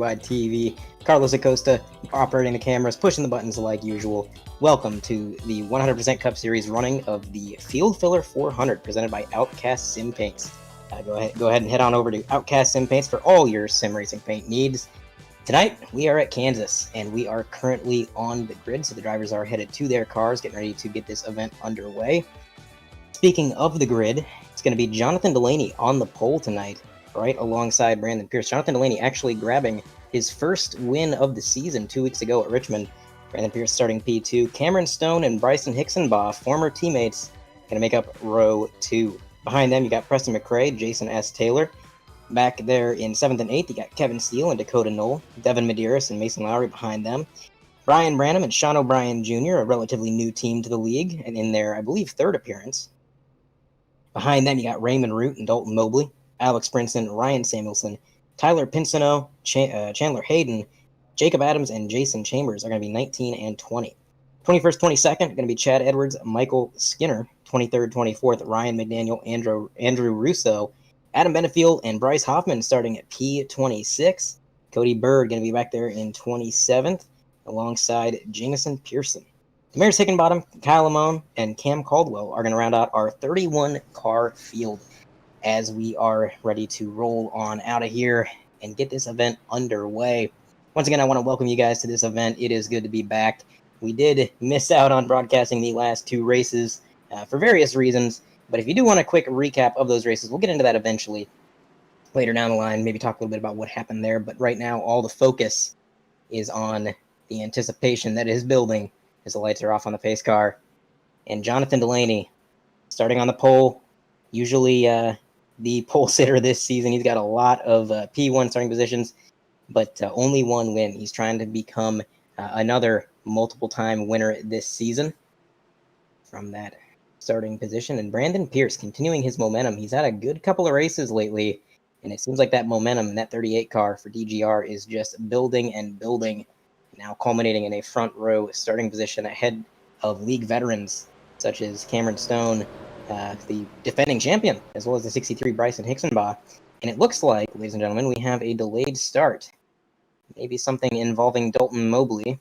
Wide TV. Carlos Acosta operating the cameras, pushing the buttons like usual. Welcome to the 100% Cup Series running of the Field Filler 400 presented by Outcast Sim Paints. Go ahead and head on over to Outcast Sim Paints for all your sim racing paint needs. Tonight, we are at Kansas, and we are currently on the grid, so the drivers are headed to their cars, getting ready to get this event underway. Speaking of the grid, it's going to be Jonathan Delaney on the pole tonight, right alongside Brandon Pierce. Jonathan Delaney actually grabbing his first win of the season 2 weeks ago at Richmond. Brandon Pierce starting P2. Cameron Stone and Bryson Hicksonbaugh, former teammates, going to make up row 2. Behind them, you got Preston McRae, Jason S. Taylor. Back there in 7th and 8th, you got Kevin Steele and Dakota Knoll. Devin Medeiros and Mason Lowry behind them. Brian Branham and Sean O'Brien Jr., a relatively new team to the league, and in their, I believe, third appearance. Behind them, you got Raymond Root and Dalton Mobley, Alex Brinson, Ryan Samuelson, Tyler Pinsino, Chandler Hayden, Jacob Adams, and Jason Chambers are going to be 19 and 20. 21st, 22nd, going to be Chad Edwards, Michael Skinner. 23rd, 24th, Ryan McDaniel, Andrew Russo, Adam Benefield, and Bryce Hoffman starting at P26. Cody Bird going to be back there in 27th, alongside Jamison Pearson. Demarius Hickenbottom, Kyle Lamone, and Cam Caldwell are going to round out our 31-car field as we are ready to roll on out of here and get this event underway. Once again, I want to welcome you guys to this event. It is good to be back. We did miss out on broadcasting the last 2 races for various reasons, but if you do want a quick recap of those races, we'll get into that eventually later down the line, maybe talk a little bit about what happened there, but right now all the focus is on the anticipation that is building as the lights are off on the pace car. And Jonathan Delaney starting on the pole, usually the pole sitter this season. He's got a lot of P1 starting positions, but only one win. He's trying to become another multiple-time winner this season from that starting position. And Brandon Pierce continuing his momentum. He's had a good couple of races lately, and it seems like that momentum, that 38 car for DGR is just building and building, now culminating in a front row starting position ahead of league veterans such as Cameron Stone, the defending champion, as well as the 63 Bryson Hicksonbaugh. And it looks like, ladies and gentlemen, we have a delayed start. Maybe something involving Dalton Mobley.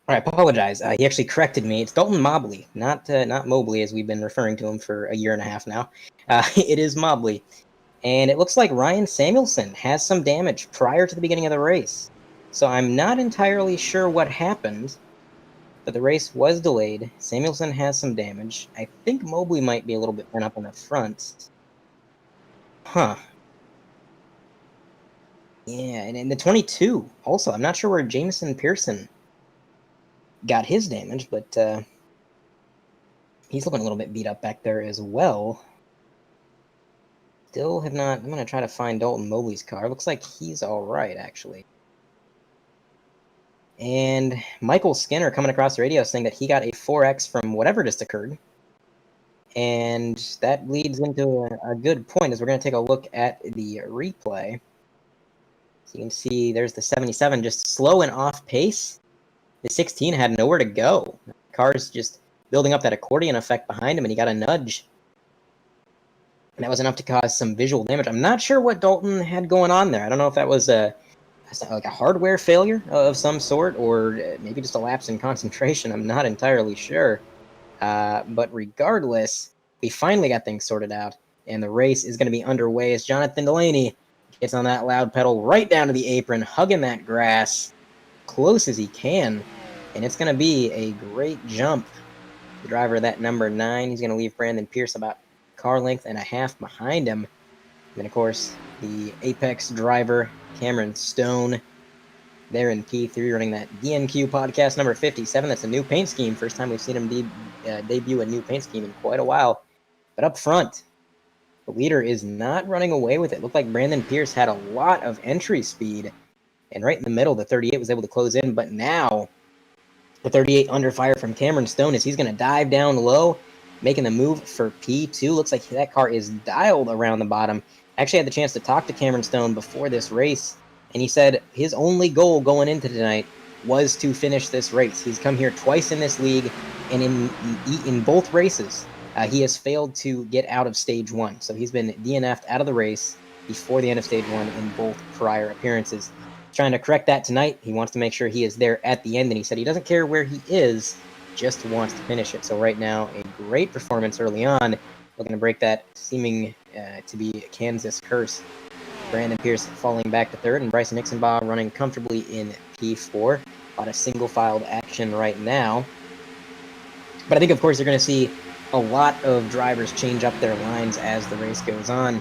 I apologize. He actually corrected me. It's Dalton Mobley, not Mobley, as we've been referring to him for a year and a half now. It is Mobley. And it looks like Ryan Samuelson has some damage prior to the beginning of the race. So I'm not entirely sure what happened, but the race was delayed. Samuelson has some damage. I think Mobley might be a little bit bent up on the front. Huh. Yeah, and in the 22 also. I'm not sure where Jamison Pearson got his damage, but he's looking a little bit beat up back there as well. Still have not... I'm going to try to find Dalton Mobley's car. Looks like he's all right, actually. And Michael Skinner coming across the radio saying that he got a 4X from whatever just occurred. And that leads into a good point as we're going to take a look at the replay. So you can see there's the 77 just slow and off pace. The 16 had nowhere to go. The car's just building up that accordion effect behind him, and he got a nudge. And that was enough to cause some visual damage. I'm not sure what Dalton had going on there. I don't know if that was like a hardware failure of some sort, or maybe just a lapse in concentration. I'm not entirely sure. But regardless, we finally got things sorted out, and the race is going to be underway as Jonathan Delaney gets on that loud pedal right down to the apron, hugging that grass close as he can, and it's going to be a great jump. The driver of that number 9, he's going to leave Brandon Pierce about car length and a half behind him. And then, of course, the Apex driver, Cameron Stone, there in P3, running that DNQ podcast number 57. That's a new paint scheme. First time we've seen him debut a new paint scheme in quite a while. But up front, the leader is not running away with it. Looked like Brandon Pierce had a lot of entry speed. And right in the middle, the 38 was able to close in. But now, the 38 under fire from Cameron Stone as he's going to dive down low, making the move for P2. Looks like that car is dialed around the bottom. Actually had the chance to talk to Cameron Stone before this race, and he said his only goal going into tonight was to finish this race. He's come here twice in this league, and in both races, he has failed to get out of stage 1. So he's been DNF'd out of the race before the end of stage 1 in both prior appearances. Trying to correct that tonight. He wants to make sure he is there at the end, and he said he doesn't care where he is, just wants to finish it. So right now, a great performance early on, looking to break that seeming to be a Kansas curse. Brandon Pierce falling back to third, and Bryson Nixonbaugh running comfortably in P4. A lot of single-filed action right now. But I think, of course, you're going to see a lot of drivers change up their lines as the race goes on.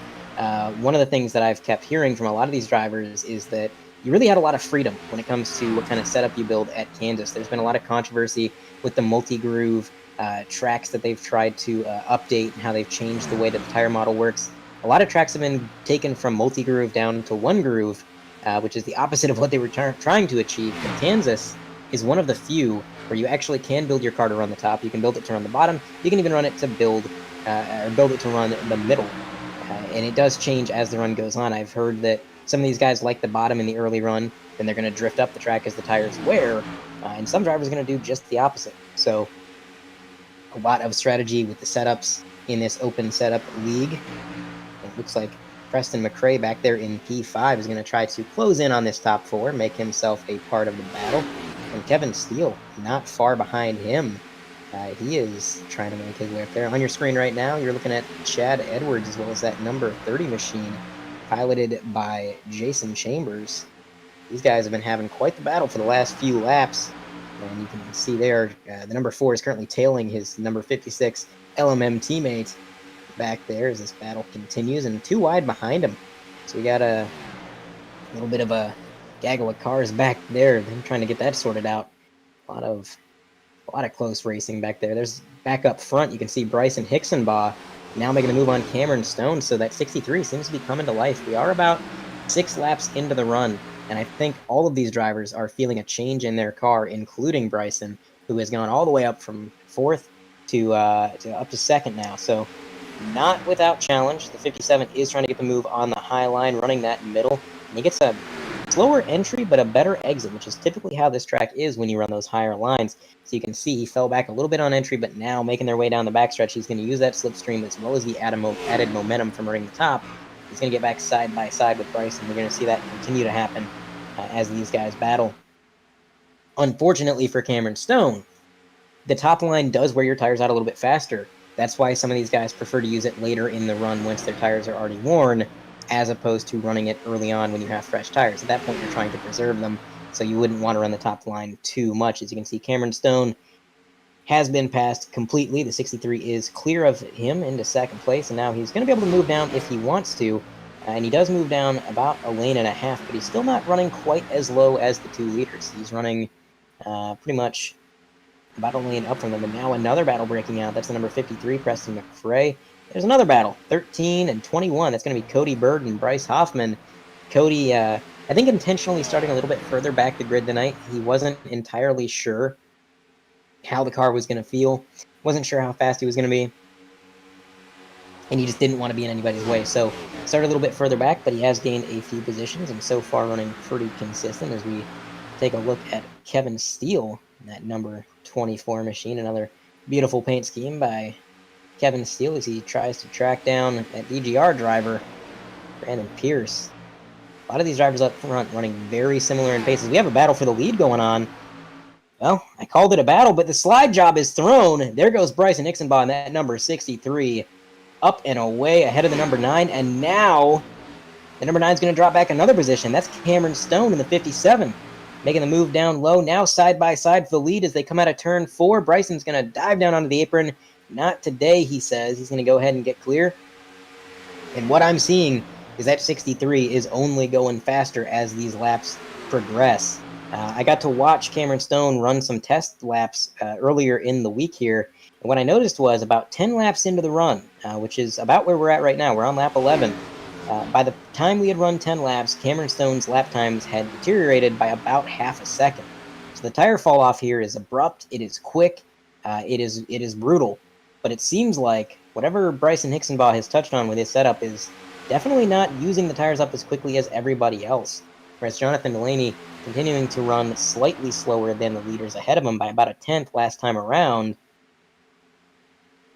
One of the things that I've kept hearing from a lot of these drivers is that you really had a lot of freedom when it comes to what kind of setup you build at Kansas. There's been a lot of controversy with the multi-groove tracks that they've tried to update and how they've changed the way that the tire model works. A lot of tracks have been taken from multi-groove down to one groove, which is the opposite of what they were trying to achieve. But Kansas is one of the few where you actually can build your car to run the top. You can build it to run the bottom. You can even run it to build it to run the middle. And it does change as the run goes on. I've heard that some of these guys like the bottom in the early run, then they're going to drift up the track as the tires wear, and some drivers are going to do just the opposite. So a lot of strategy with the setups in this open setup league. It looks like Preston McRae back there in P5 is going to try to close in on this top 4, make himself a part of the battle. And Kevin Steele, not far behind him. He is trying to make his way up there. On your screen right now, you're looking at Chad Edwards as well as that number 30 machine, piloted by Jason Chambers. These guys have been having quite the battle for the last few laps. And you can see there, the number 4 is currently tailing his number 56 LMM teammate back there as this battle continues, and 2 wide behind him. So we got a little bit of a gaggle of cars back there. Them trying to get that sorted out. A lot of close racing back there. There's back up front. You can see Bryson Nixonbaugh now making a move on Cameron Stone. So that 63 seems to be coming to life. We are about 6 laps into the run, and I think all of these drivers are feeling a change in their car, including Bryson, who has gone all the way up from 4th to up to 2nd now. So not without challenge. The 57 is trying to get the move on the high line, running that middle, and he gets a slower entry, but a better exit, which is typically how this track is when you run those higher lines. So you can see he fell back a little bit on entry, but now making their way down the backstretch, he's going to use that slipstream as well as the added momentum from running the top. He's going to get back side by side with Bryson. We're going to see that continue to happen as these guys battle. Unfortunately for Cameron Stone, the top line does wear your tires out a little bit faster. That's why some of these guys prefer to use it later in the run once their tires are already worn, as opposed to running it early on when you have fresh tires. At that point, you're trying to preserve them, so you wouldn't want to run the top line too much. As you can see, Cameron Stone has been passed completely. The 63 is clear of him into 2nd place, and now he's going to be able to move down if he wants to, and he does move down about a lane and a half, but he's still not running quite as low as the 2 leaders. He's running pretty much about a lane up from them, and now another battle breaking out. That's the number 53, Preston McRae. There's another battle, 13 and 21. That's going to be Cody Bird and Bryce Hoffman. Cody, I think intentionally starting a little bit further back the grid tonight. He wasn't entirely sure how the car was going to feel. Wasn't sure how fast he was going to be. And he just didn't want to be in anybody's way. So started a little bit further back, but he has gained a few positions, and so far running pretty consistent as we take a look at Kevin Steele, that number 24 machine. Another beautiful paint scheme by Kevin Steele as he tries to track down that DGR driver, Brandon Pierce. A lot of these drivers up front running very similar in paces. We have a battle for the lead going on. Well, I called it a battle, but the slide job is thrown. There goes Bryson Nixonbaugh in that number 63. Up and away ahead of the number 9. And now the number 9 is going to drop back another position. That's Cameron Stone in the 57. Making the move down low. Now side by side for the lead as they come out of turn 4. Bryson's going to dive down onto the apron. Not today, he says. He's going to go ahead and get clear. And what I'm seeing is that 63 is only going faster as these laps progress. I got to watch Cameron Stone run some test laps earlier in the week here. And what I noticed was about 10 laps into the run, which is about where we're at right now. We're on lap 11. By the time we had run 10 laps, Cameron Stone's lap times had deteriorated by about half a second. So the tire fall off here is abrupt. It is quick. It is brutal. But it seems like whatever Bryson Nixonbaugh has touched on with his setup is definitely not using the tires up as quickly as everybody else. Whereas Jonathan Delaney continuing to run slightly slower than the leaders ahead of him by about a tenth last time around.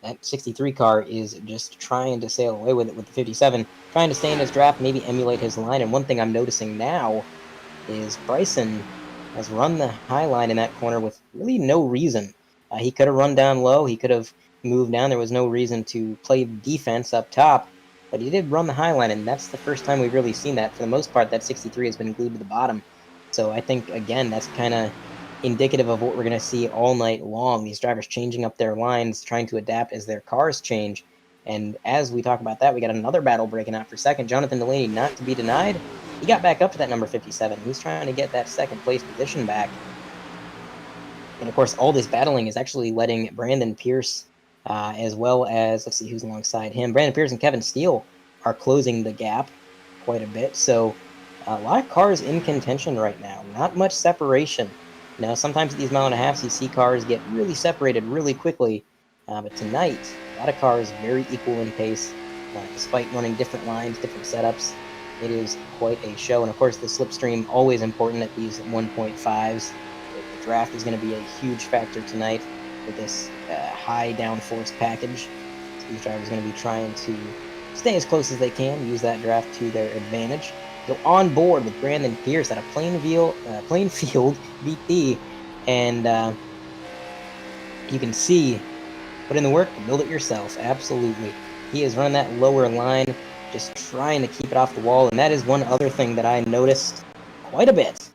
that 63 car is just trying to sail away with it with the 57, trying to stay in his draft, maybe emulate his line. And one thing I'm noticing now is Bryson has run the high line in that corner with really no reason. He could have run down low. He could have moved down. There was no reason to play defense up top, but he did run the high line, and that's the first time we've really seen that. For the most part, that 63 has been glued to the bottom. So I think, again, that's kind of indicative of what we're going to see all night long. These drivers changing up their lines, trying to adapt as their cars change. And as we talk about that, we got another battle breaking out for second. Jonathan Delaney, not to be denied. He got back up to that number 57. He's trying to get that second place position back. And of course, all this battling is actually letting Brandon Pierce, as well as, let's see who's alongside him. Brandon Pierce and Kevin Steele are closing the gap quite a bit. So a lot of cars in contention right now. Not much separation. Now, sometimes at these mile and a halves, you see cars get really separated really quickly. But tonight, a lot of cars very equal in pace, despite running different lines, different setups. It is quite a show. And of course, the slipstream, always important at these 1.5s. The draft is going to be a huge factor tonight with this high downforce package. So these drivers are going to be trying to stay as close as they can, use that draft to their advantage. Go on board with Brandon Pierce at a Plainfield VP, and you can see, put in the work, build it yourself. Absolutely. He is running that lower line, just trying to keep it off the wall, and that is one other thing that I noticed quite a bit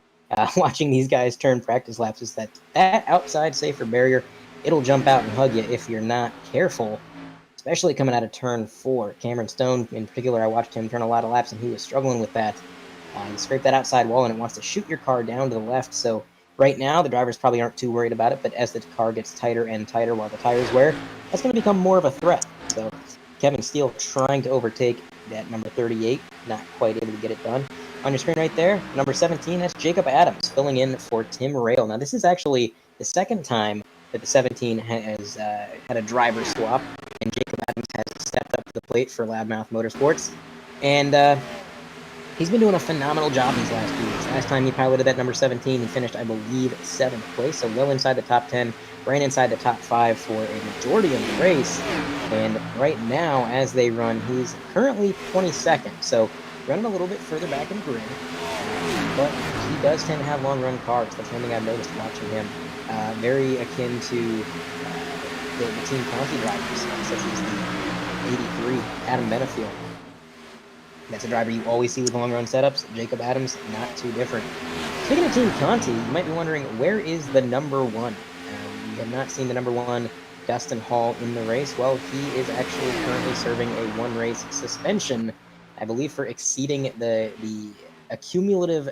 watching these guys turn practice laps, is that outside safer barrier, it'll jump out and hug you if you're not careful, especially coming out of turn 4. Cameron Stone, in particular, I watched him turn a lot of laps, and he was struggling with that. You scrape that outside wall, and it wants to shoot your car down to the left. So right now, the drivers probably aren't too worried about it, but as the car gets tighter and tighter while the tires wear, that's going to become more of a threat. So Kevin Steele trying to overtake that number 38, not quite able to get it done. On your screen right there, number 17, that's Jacob Adams filling in for Tim Rail. Now, this is actually the second time that the 17 has had a driver swap, and Jacob Adams has stepped up to the plate for Loudmouth Motorsports. And he's been doing a phenomenal job these last few weeks. Last time he piloted that number 17, he finished, I believe, 7th place, so well inside the top 10, ran inside the top 5 for a majority of the race. And right now, as they run, he's currently 22nd, so running a little bit further back in the grid. But he does tend to have long-run cars. That's one thing I've noticed watching him. Very akin to the Team Conti drivers, such as the 83 Adam Benefield. That's a driver you always see with long-run setups. Jacob Adams, not too different. Speaking of Team Conti, you might be wondering, where is the number 1? We have not seen the number 1, Dustin Hall, in the race. Well, he is actually currently serving a 1-race suspension, I believe, for exceeding the accumulative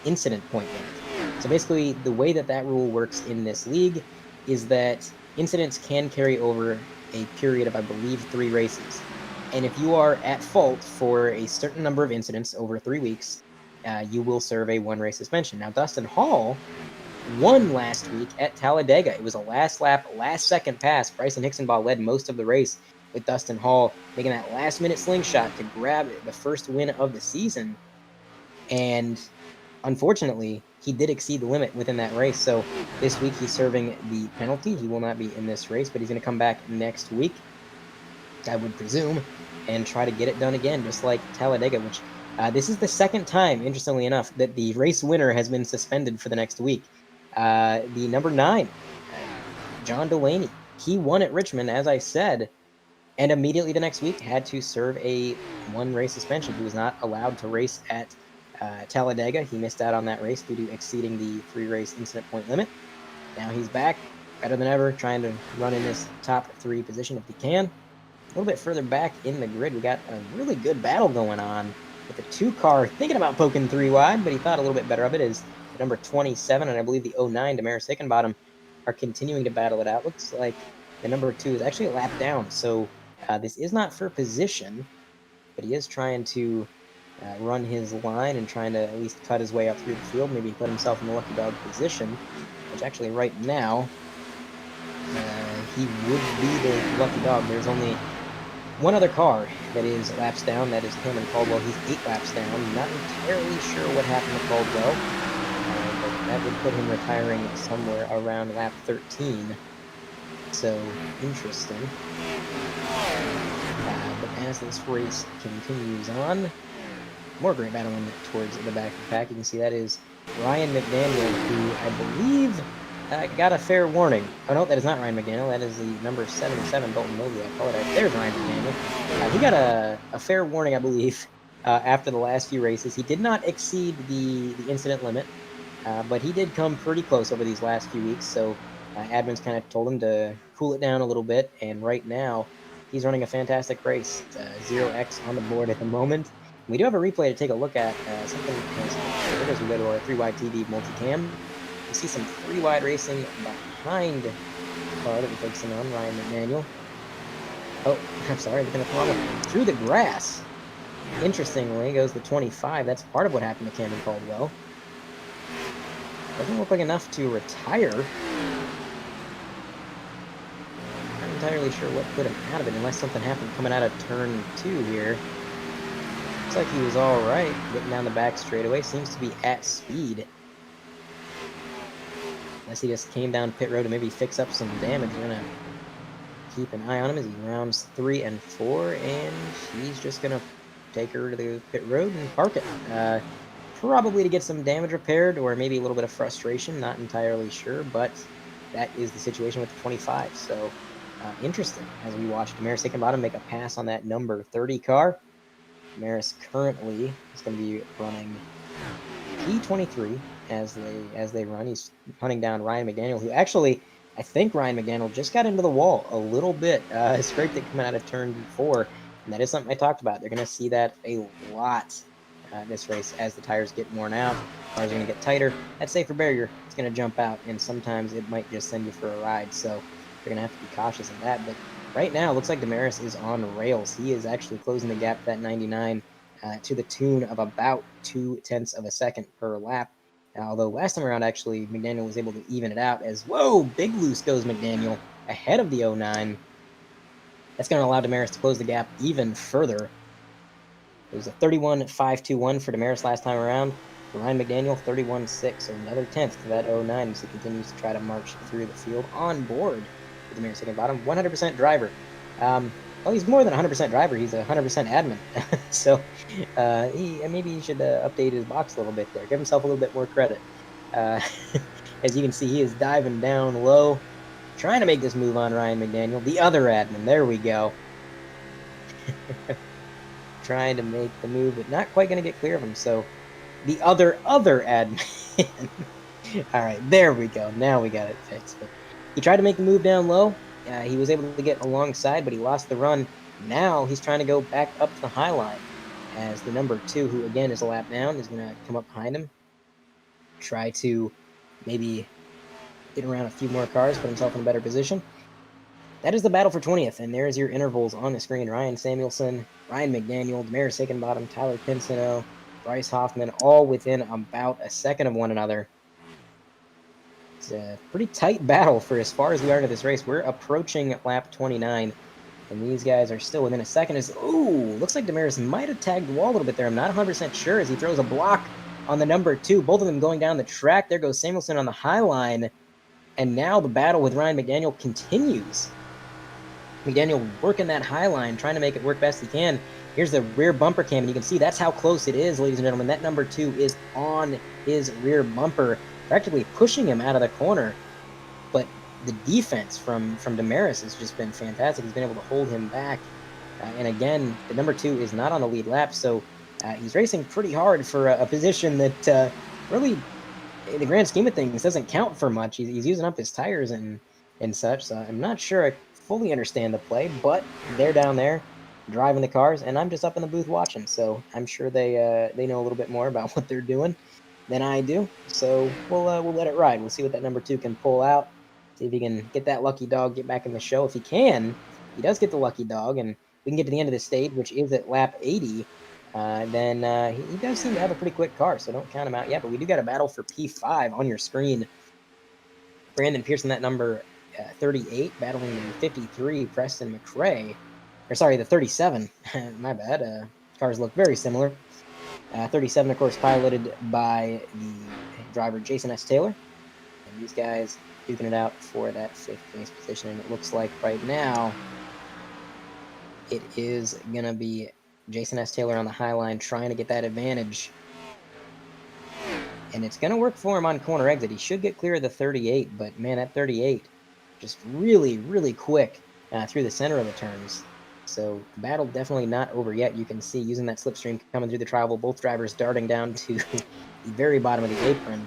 incident point limit. So basically, the way that rule works in this league is that incidents can carry over a period of, I believe, 3 races. And if you are at fault for a certain number of incidents over 3 weeks, you will serve a 1-race suspension. Now, Dustin Hall won last week at Talladega. It was a last lap, last-second pass. Bryson Hicksonbaugh led most of the race, with Dustin Hall making that last-minute slingshot to grab the first win of the season. And unfortunately, he did exceed the limit within that race. So this week, he's serving the penalty. He will not be in this race, but he's going to come back next week, I would presume, and try to get it done again, just like Talladega, which this is the second time, interestingly enough, that the race winner has been suspended for the next week. The number 9, John Delaney, he won at Richmond, as I said, and immediately the next week had to serve a 1-race suspension. He was not allowed to race at Talladega. He missed out on that race due to exceeding the 3-race incident point limit. Now he's back, better than ever, trying to run in this top 3 position if he can. A little bit further back in the grid, we got a really good battle going on with the 2-car thinking about poking 3 wide, but he thought a little bit better of it. Is the number 27 and I believe the 09, Damaris Hickenbottom, are continuing to battle it out. Looks like the number 2 is actually a lap down, so this is not for position, but he is trying to run his line and trying to at least cut his way up through the field. Maybe put himself in the lucky dog position, which actually right now he would be the lucky dog. There's only one other car that is laps down. That is Cameron Caldwell. He's 8 laps down. Not entirely sure what happened to Caldwell, but that would put him retiring somewhere around lap 13. So, interesting. But as this race continues on, more great battling towards the back of the pack. You can see that is Ryan McDaniel, who I believe got a fair warning. Oh, no, that is not Ryan McDaniel. That is the number 77, Dalton Mobley. I apologize. There's Ryan McDaniel. He got a fair warning, I believe, after the last few races. He did not exceed the incident limit, but he did come pretty close over these last few weeks. So admins kind of told him to cool it down a little bit. And right now, he's running a fantastic race. 0x on the board at the moment. We do have a replay to take a look at. Something has occurred as we go to our 3-wide TV multicam. You see some 3-wide racing behind the car that we're focusing on, Ryan McDaniel. Oh, I'm sorry, looking at the wrong through the grass. Interestingly, goes the 25. That's part of what happened to Cameron Caldwell. Doesn't look like enough to retire. Not entirely sure what put him out of it, unless something happened coming out of turn 2 here. Looks like he was all right getting down the back straightaway. Seems to be at speed. Unless he just came down pit road to maybe fix up some damage. We're going to keep an eye on him as he rounds 3 and 4. And he's just going to take her to the pit road and park it. Probably to get some damage repaired or maybe a little bit of frustration. Not entirely sure, but that is the situation with the 25. So interesting as we watch Damaris Hickenbottom make a pass on that number 30 car. Damaris currently is going to be running P23 as they run. He's hunting down Ryan McDaniel, who actually, I think Ryan McDaniel just got into the wall a little bit. Scraped it coming out of turn 4, and that is something I talked about. They're going to see that a lot this race as the tires get worn out. Cars are going to get tighter. That safer barrier is going to jump out, and sometimes it might just send you for a ride. So you're going to have to be cautious of that. But right now, it looks like Damaris is on rails. He is actually closing the gap to that 99 to the tune of about 0.2 of a second per lap. Although last time around, actually, McDaniel was able to even it out as, whoa, big loose goes McDaniel ahead of the 09. That's going to allow Damaris to close the gap even further. It was a 31.521 for Damaris last time around. For Ryan McDaniel, 31.6, so another 10th to that 09 as he continues to try to march through the field on board with Damaris Hickenbottom. 100% driver. Well, he's more than 100% driver. He's a 100% admin. So maybe he should update his box a little bit there. Give himself a little bit more credit. As you can see, he is diving down low, trying to make this move on Ryan McDaniel. The other admin. There we go. Trying to make the move, but not quite going to get clear of him. So the other admin. All right, there we go. Now we got it fixed. But he tried to make the move down low. He was able to get alongside, but he lost the run. Now he's trying to go back up to the high line as the number 2, who again is a lap down, is going to come up behind him. Try to maybe get around a few more cars, put himself in a better position. That is the battle for 20th, and there's your intervals on the screen. Ryan Samuelson, Ryan McDaniel, Damaris Hickenbottom, Tyler Pinsino, Bryce Hoffman, all within about a second of one another. It's a pretty tight battle for as far as we are into this race. We're approaching lap 29, and these guys are still within a second. Ooh, looks like Damaris might have tagged the wall a little bit there. I'm not 100% sure as he throws a block on the number 2. Both of them going down the track. There goes Samuelson on the high line, and now the battle with Ryan McDaniel continues. McDaniel working that high line, trying to make it work best he can. Here's the rear bumper cam, and you can see that's how close it is, ladies and gentlemen. That number 2 is on his rear bumper, practically pushing him out of the corner. But the defense from Damaris has just been fantastic. He's been able to hold him back. And again, the number 2 is not on the lead lap, so he's racing pretty hard for a position that really, in the grand scheme of things, doesn't count for much. He's using up his tires and such, so I'm not sure I fully understand the play, but they're down there driving the cars, and I'm just up in the booth watching, so I'm sure they know a little bit more about what they're doing than I do. So we'll let it ride. We'll see what that number 2 can pull out. See if he can get that lucky dog, get back in the show. If he can, he does get the lucky dog, and we can get to the end of the stage, which is at lap 80. Then he does seem to have a pretty quick car, so don't count him out yet. But we do got a battle for P5 on your screen. Brandon Pearson, that number 38, battling the 53, Preston McRae. Or sorry, the 37. My bad. Cars look very similar. 37, of course, piloted by the driver Jason S. Taylor. And these guys duking it out for that 5th place position. And it looks like right now it is going to be Jason S. Taylor on the high line trying to get that advantage. And it's going to work for him on corner exit. He should get clear of the 38, but man, that 38 just really, really quick through the center of the turns. So the battle definitely not over yet. You can see using that slipstream coming through the travel, both drivers darting down to the very bottom of the apron,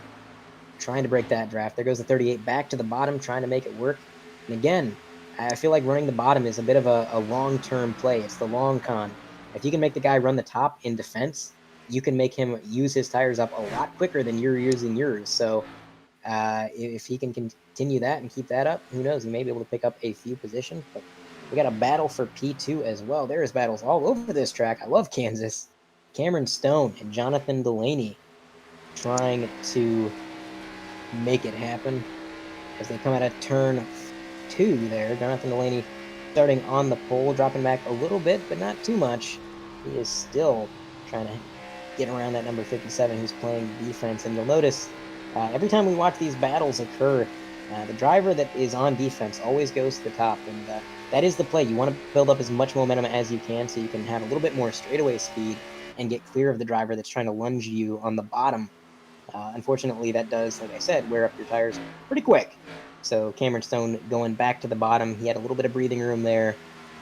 trying to break that draft. There goes the 38 back to the bottom, trying to make it work. And again, I feel like running the bottom is a bit of a long-term play. It's the long con. If you can make the guy run the top in defense, you can make him use his tires up a lot quicker than you're using yours. So if he can continue that and keep that up, who knows? He may be able to pick up a few positions. But we got a battle for P2 as well. There's battles all over this track. I love Kansas. Cameron Stone and Jonathan Delaney trying to make it happen as they come out of turn 2 there. Jonathan Delaney starting on the pole, dropping back a little bit, but not too much. He is still trying to get around that number 57 who's playing defense. And you'll notice every time we watch these battles occur, the driver that is on defense always goes to the top. And that is the play. You want to build up as much momentum as you can so you can have a little bit more straightaway speed and get clear of the driver that's trying to lunge you on the bottom. Unfortunately, that does, like I said, wear up your tires pretty quick. So Cameron Stone going back to the bottom. He had a little bit of breathing room there.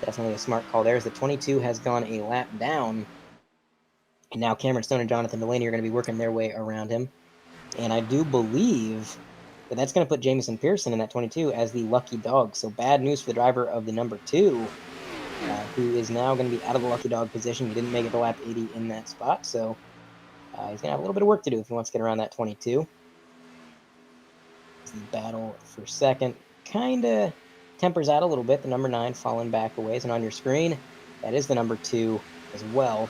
Definitely a smart call there as the 22 has gone a lap down. And now Cameron Stone and Jonathan Delaney are going to be working their way around him. And I do believe that that's going to put Jamison Pearson in that 22 as the lucky dog. So bad news for the driver of the number 2, who is now going to be out of the lucky dog position. He didn't make it to lap 80 in that spot. So he's going to have a little bit of work to do if he wants to get around that 22. The battle for second kind of tempers out a little bit. The number 9 falling back a ways. And on your screen, that is the number 2 as well.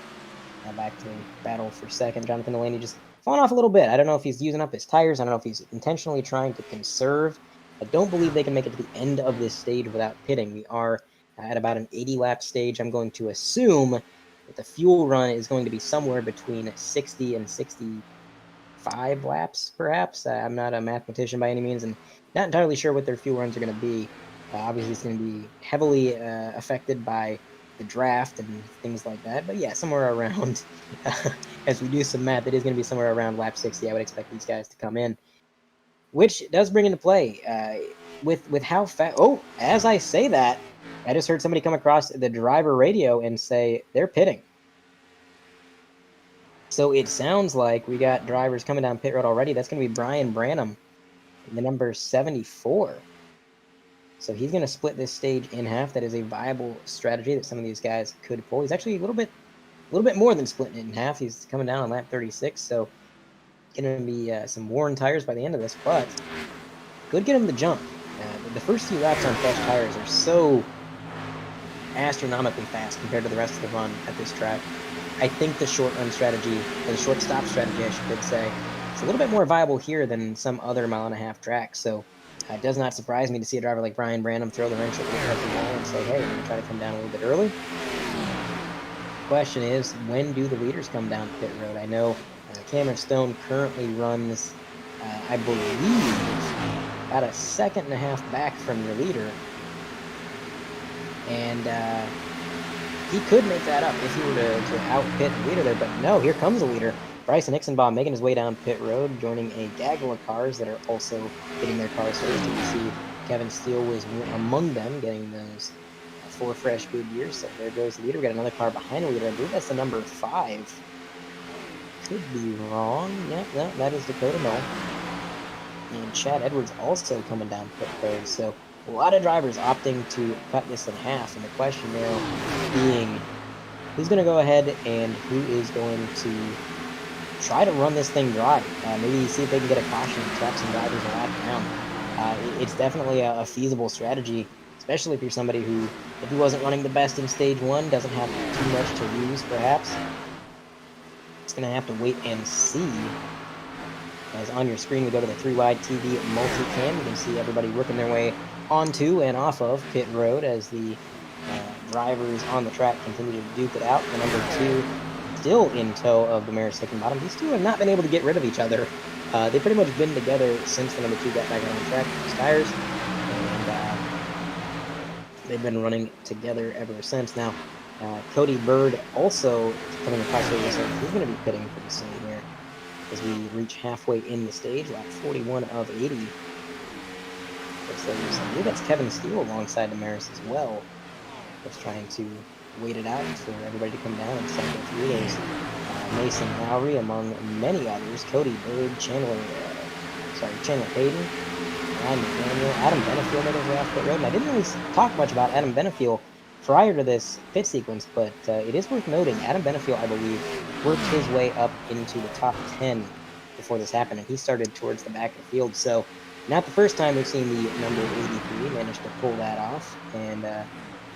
Now back to battle for second. Jonathan Delaney just falling off a little bit. I don't know if he's using up his tires. I don't know if he's intentionally trying to conserve. I don't believe they can make it to the end of this stage without pitting. We are at about an 80-lap stage. I'm going to assume that the fuel run is going to be somewhere between 60 and 65 laps, perhaps. I'm not a mathematician by any means, and not entirely sure what their fuel runs are going to be. Obviously, it's going to be heavily affected by the draft and things like that. But yeah, somewhere around, as we do some math, it is going to be somewhere around lap 60. I would expect these guys to come in, which does bring into play with how fast. Oh, as I say that, I just heard somebody come across the driver radio and say they're pitting. So it sounds like we got drivers coming down pit road already. That's going to be Brian Branham, the number 74. So he's going to split this stage in half. That is a viable strategy that some of these guys could pull. He's actually a little bit more than splitting it in half. He's coming down on lap 36, so going to be some worn tires by the end of this, but could get him the jump. The first few laps on fresh tires are so astronomically fast compared to the rest of the run at this track. I think the short run strategy, or the short stop strategy, I should say, is a little bit more viable here than some other mile-and-a-half tracks. So it does not surprise me to see a driver like Brian Branham throw the wrench at the wall and say, hey, I'm going to try to come down a little bit early. The question is, when do the leaders come down pit road? I know Cameron Stone currently runs, I believe, about a second and a half back from your leader. And he could make that up if he were to out-pit the leader there, but no, here comes the leader. Bryson Ixenbaum making his way down pit road, joining a gaggle of cars that are also getting their cars first. You see Kevin Steele was among them, getting those 4 fresh Goodyears. So there goes the leader. We got another car behind the leader. I believe that's the number 5. Could be wrong. Yeah, no, that is Dakota Knoll. And Chad Edwards also coming down pit road. So a lot of drivers opting to cut this in half. And the question now being, who's going to go ahead and who is going to try to run this thing dry? Maybe see if they can get a caution and track some drivers a lap down. It's definitely a feasible strategy, especially if you're somebody who, if he wasn't running the best in stage 1, doesn't have too much to lose, perhaps. It's going to have to wait and see. As on your screen, we go to the 3-wide TV multicam. You can see everybody working their way onto and off of pit road as the drivers on the track continue to duke it out. The number 2 still in tow of the Maris Hickenbottom. These two have not been able to get rid of each other They've pretty much been together since the number 2 got back on track with his tires, and they've been running together ever since. Now, Cody Bird also coming across radio, so he's going to be pitting pretty soon here as we reach halfway in the stage, lap 41 of 80. I believe that's Kevin Steele alongside Damaris as well. Just trying to wait it out for everybody to come down and cycle through those. Mason Lowry, among many others. Cody Bird, Chandler Hayden, Ryan McDaniel, Adam Benefield made his way off pit road. And I didn't really talk much about Adam Benefield prior to this pit sequence, but it is worth noting Adam Benefield, I believe, worked his way up into the top 10 before this happened, and he started towards the back of the field. So not the first time we've seen the number 83 manage to pull that off, and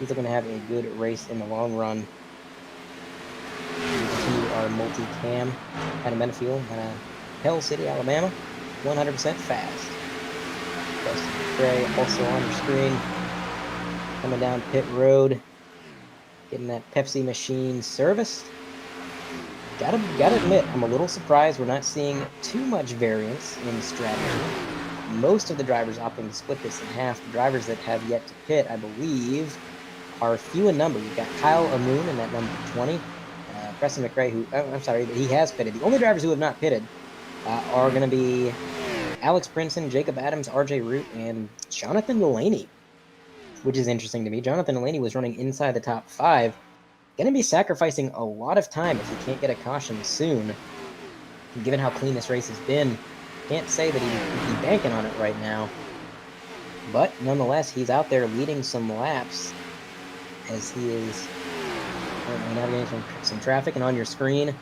he's looking to have a good race in the long run. We continue our multi-cam. Adam Benefield out of Pell City, Alabama, 100% fast. Prix also on your screen, coming down pit road, getting that Pepsi machine serviced. Gotta admit, I'm a little surprised we're not seeing too much variance in strategy. Most of the drivers opting to split this in half. The drivers that have yet to pit, I believe, are few in number. You've got Kyle Amoon in that number 20. Preston McRae, he has pitted. The only drivers who have not pitted are going to be Alex Princeton, Jacob Adams, RJ Root, and Jonathan Delaney, which is interesting to me. Jonathan Delaney was running inside the top 5. Going to be sacrificing a lot of time if he can't get a caution soon. And given how clean this race has been, can't say that he'd be banking on it right now. But nonetheless, he's out there leading some laps as he is navigating some traffic. And on your screen,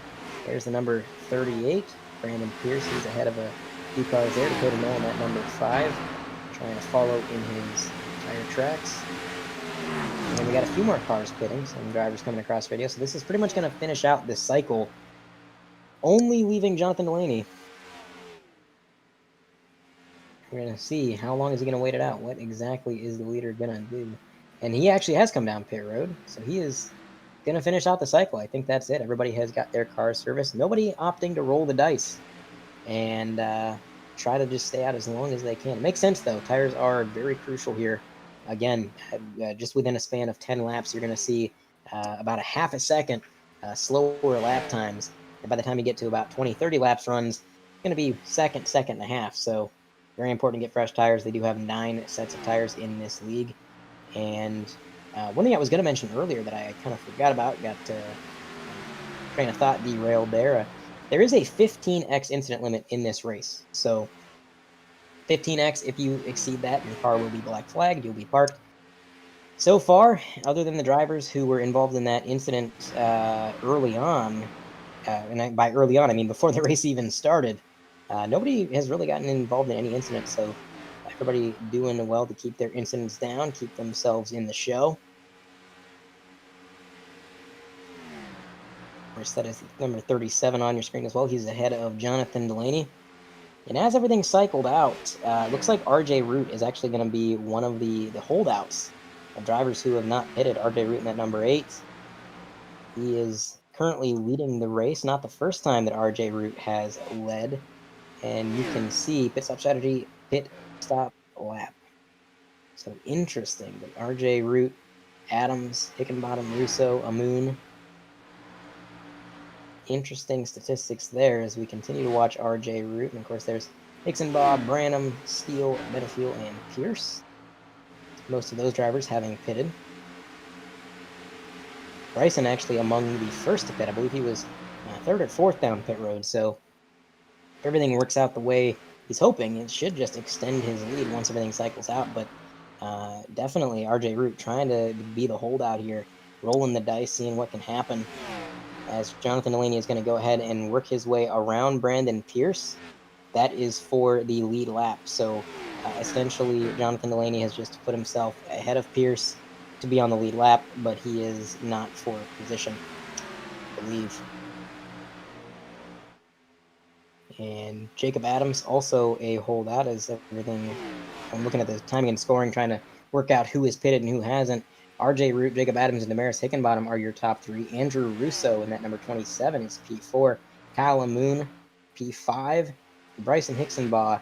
there's the number 38, Brandon Pierce. He's ahead of a few cars there. Dakota Nolan at number 5, trying to follow in his tire tracks. And then we got a few more cars pitting, some drivers coming across radio. So this is pretty much going to finish out this cycle, only leaving Jonathan Delaney. We're going to see how long is he going to wait it out. What exactly is the leader going to do? And he actually has come down pit road, so he is going to finish out the cycle. I think that's it. Everybody has got their car serviced. Nobody opting to roll the dice and try to just stay out as long as they can. It makes sense, though. Tires are very crucial here. Again, just within a span of 10 laps, you're going to see about a half a second slower lap times. And by the time you get to about 20, 30 laps runs, it's going to be second and a half. So very important to get fresh tires. They do have 9 sets of tires in this league. And one thing I was going to mention earlier that I kind of forgot about, got train of thought derailed there. There is a 15x incident limit in this race. So 15x, if you exceed that, your car will be black flagged, you'll be parked. So far, other than the drivers who were involved in that incident early on, and by early on, I mean before the race even started, nobody has really gotten involved in any incidents, so everybody doing well to keep their incidents down, keep themselves in the show. That is number 37 on your screen as well. He's ahead of Jonathan Delaney. And as everything cycled out, it looks like RJ Root is actually going to be one of the holdouts of drivers who have not pitted. RJ Root in that number 8. He is currently leading the race. Not the first time that RJ Root has led. And you can see pit stop strategy, pit stop lap. So interesting. But RJ Root, Adams, Hickenbottom, Russo, Amoon. Interesting statistics there as we continue to watch RJ Root. And of course, there's Hickson, Bob, Branham, Steele, Benefield, and Pierce. Most of those drivers having pitted. Bryson actually among the first to pit. I believe he was 3rd or 4th down pit road. So if everything works out the way he's hoping, it should just extend his lead once everything cycles out. But definitely RJ Root trying to be the holdout here, rolling the dice, seeing what can happen. As Jonathan Delaney is going to go ahead and work his way around Brandon Pierce. That is for the lead lap. So essentially, Jonathan Delaney has just put himself ahead of Pierce to be on the lead lap, but he is not for position, I believe. And Jacob Adams, also a holdout, as everything. I'm looking at the timing and scoring, trying to work out who is pitted and who hasn't. RJ Root, Jacob Adams, and Damaris Hickenbottom are your top 3. Andrew Russo in that number 27 is P4. Kyle Amoon, P5. Bryson Hicksonbaugh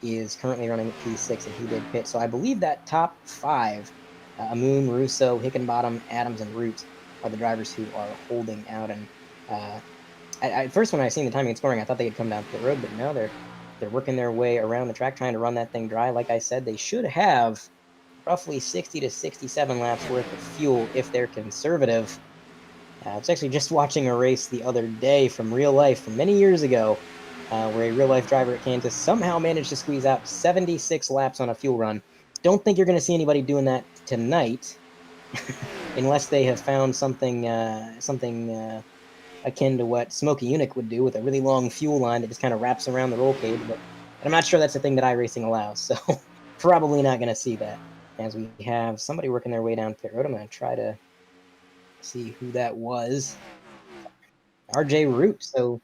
is currently running at P6, and he did pit. So I believe that top 5, Amoon, Russo, Hickenbottom, Adams, and Root, are the drivers who are holding out. And first, when I seen the timing and scoring, I thought they had come down pit road, but no, they're working their way around the track, trying to run that thing dry. Like I said, they should have roughly 60 to 67 laps worth of fuel if they're conservative. I was actually just watching a race the other day from real life from many years ago, where a real life driver at Kansas somehow managed to squeeze out 76 laps on a fuel run. Don't think you're going to see anybody doing that tonight, unless they have found something akin to what Smokey Unic would do with a really long fuel line that just kind of wraps around the roll cage. But I'm not sure that's a thing that iRacing allows, so probably not going to see that. As we have somebody working their way down pit road, I'm going to try to see who that was. RJ Root. So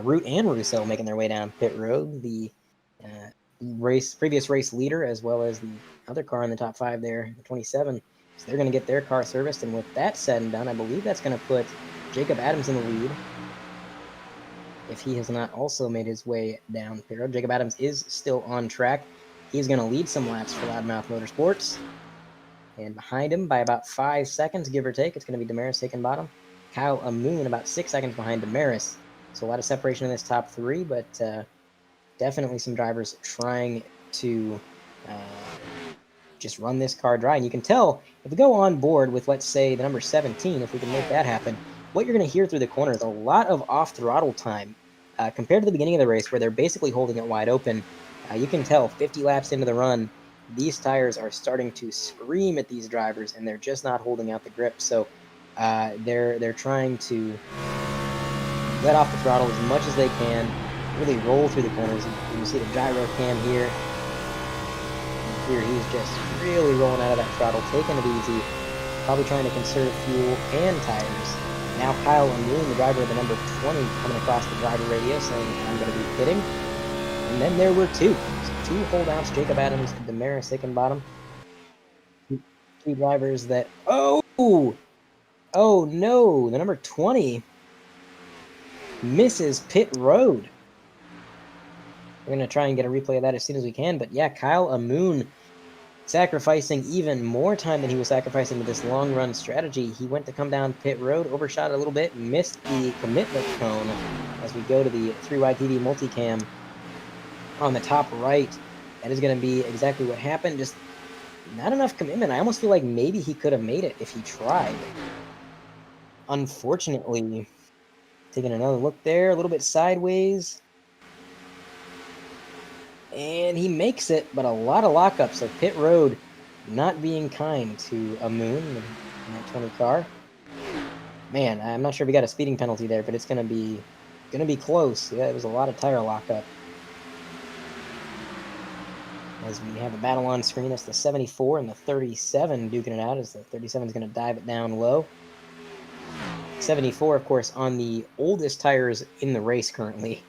Root and Russo making their way down pit road. The previous race leader, as well as the other car in the top 5 there, the 27. So they're going to get their car serviced. And with that said and done, I believe that's going to put Jacob Adams in the lead, if he has not also made his way down pit road. Jacob Adams is still on track. He's going to lead some laps for Loudmouth Motorsports. And behind him by about 5 seconds, give or take, it's going to be Damaris Hickenbottom. Kyle Amoon about 6 seconds behind Damaris. So a lot of separation in this top 3, but definitely some drivers trying to just run this car dry. And you can tell, if we go on board with, let's say, the number 17, if we can make that happen, what you're going to hear through the corner is a lot of off-throttle time compared to the beginning of the race, where they're basically holding it wide open. You can tell 50 laps into the run, these tires are starting to scream at these drivers, and they're just not holding out the grip. So they're trying to let off the throttle as much as they can, really roll through the corners. You can see the gyro cam here. Here he's just really rolling out of that throttle, taking it easy, probably trying to conserve fuel and tires. Now Kyle Amoon, the driver of the number 20, coming across the driver radio saying, I'm going to be pitting. And then there were 2. So 2 holdouts, Jacob Adams and Damaris Hickenbottom. 2 drivers that... Oh no! The number 20 misses pit road. We're going to try and get a replay of that as soon as we can. But yeah, Kyle Amoon sacrificing even more time than he was sacrificing with this long run strategy. He went to come down pit road, overshot a little bit, missed the commitment cone. As we go to the 3Y TV multicam on the top right, that is going to be exactly what happened. Just not enough commitment. I almost feel like maybe he could have made it if he tried. Unfortunately, taking another look there, a little bit sideways. And he makes it, but a lot of lockups. So pit road not being kind to Amoon in that 20 car. Man, I'm not sure if he got a speeding penalty there, but it's gonna be close. Yeah, it was a lot of tire lockup. As we have a battle on screen, that's the 74 and the 37 duking it out, as the 37 is going to dive it down low. 74, of course, on the oldest tires in the race currently.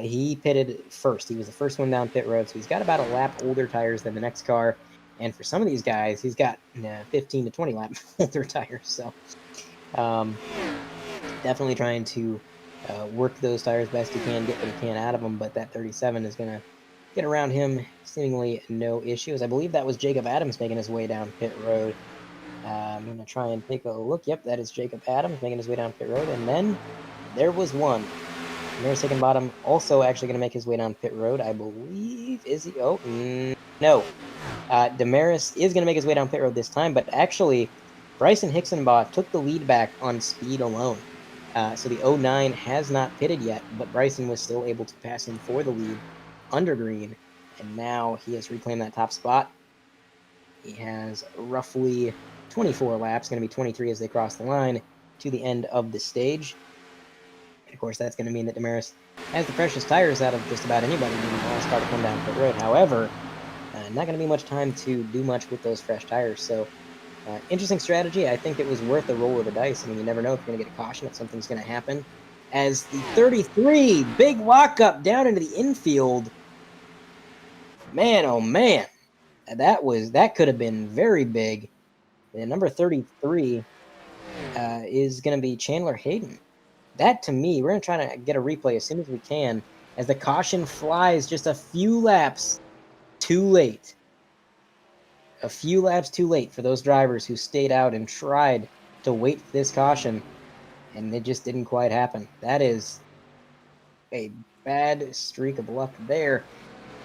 He pitted first. He was the first one down pit road, so he's got about a lap older tires than the next car. And for some of these guys, he's got 15 to 20 lap older tires. So definitely trying to work those tires best he can, get what he can out of them. But that 37 is going to get around him seemingly no issues. I believe that was Jacob Adams making his way down pit road. I'm going to try and take a look. Yep, that is Jacob Adams making his way down pit road. And then there was one. Damaris Hickenbottom also actually going to make his way down pit road, I believe. Is he? Oh, no. Damaris is going to make his way down pit road this time, but actually, Bryson Hicksonbaugh took the lead back on speed alone. So the 09 has not pitted yet, but Bryson was still able to pass him for the lead under green, and now he has reclaimed that top spot. He has roughly 24 laps, going to be 23 as they cross the line to the end of the stage. And of course, that's going to mean that Damaris has the freshest tires out of just about anybody in the last car to come down pit road. However, not going to be much time to do much with those fresh tires. So, interesting strategy. I think it was worth a roll of the dice. I mean, you never know if you're going to get a caution, if something's going to happen. As the 33, big lockup down into the infield. Man, oh man. That could have been very big. The number 33 is going to be Chandler Hayden. That, to me, we're going to try to get a replay as soon as we can. as the caution flies just a few laps too late. A few laps too late for those drivers who stayed out and tried to wait for this caution, and it just didn't quite happen. That is a bad streak of luck there.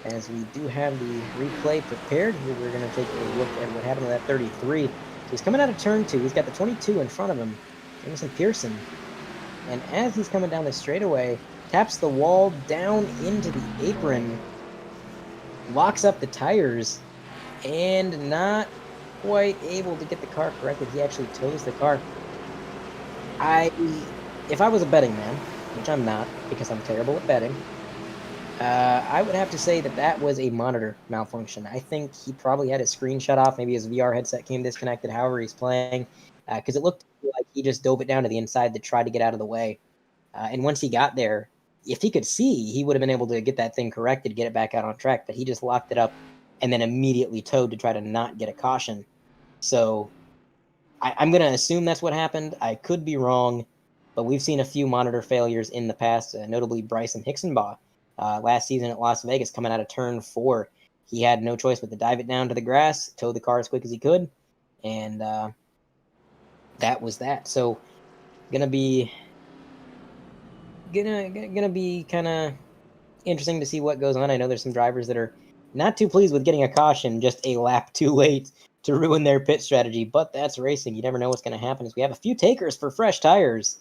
As we do have the replay prepared here, we're going to take a look at what happened to that 33. So he's coming out of turn 2. He's got the 22 in front of him, Jameson Pearson. And as he's coming down the straightaway, taps the wall down into the apron, locks up the tires, and not quite able to get the car corrected. He actually tows the car. If I was a betting man, which I'm not because I'm terrible at betting, I would have to say that that was a monitor malfunction. I think he probably had his screen shut off. Maybe his VR headset came disconnected, however he's playing, because it looked like he just dove it down to the inside to try to get out of the way. And once he got there, if he could see, he would have been able to get that thing corrected, get it back out on track, but he just locked it up and then immediately towed to try to not get a caution. So I'm going to assume that's what happened. I could be wrong, but we've seen a few monitor failures in the past, notably Bryson Hixenbaugh last season at Las Vegas coming out of turn 4. He had no choice but to dive it down to the grass, tow the car as quick as he could, and that was that. So gonna be kind of interesting to see what goes on. I know there's some drivers that are not too pleased with getting a caution just a lap too late to ruin their pit strategy, but that's racing. You never know what's going to happen. As we have a few takers for fresh tires.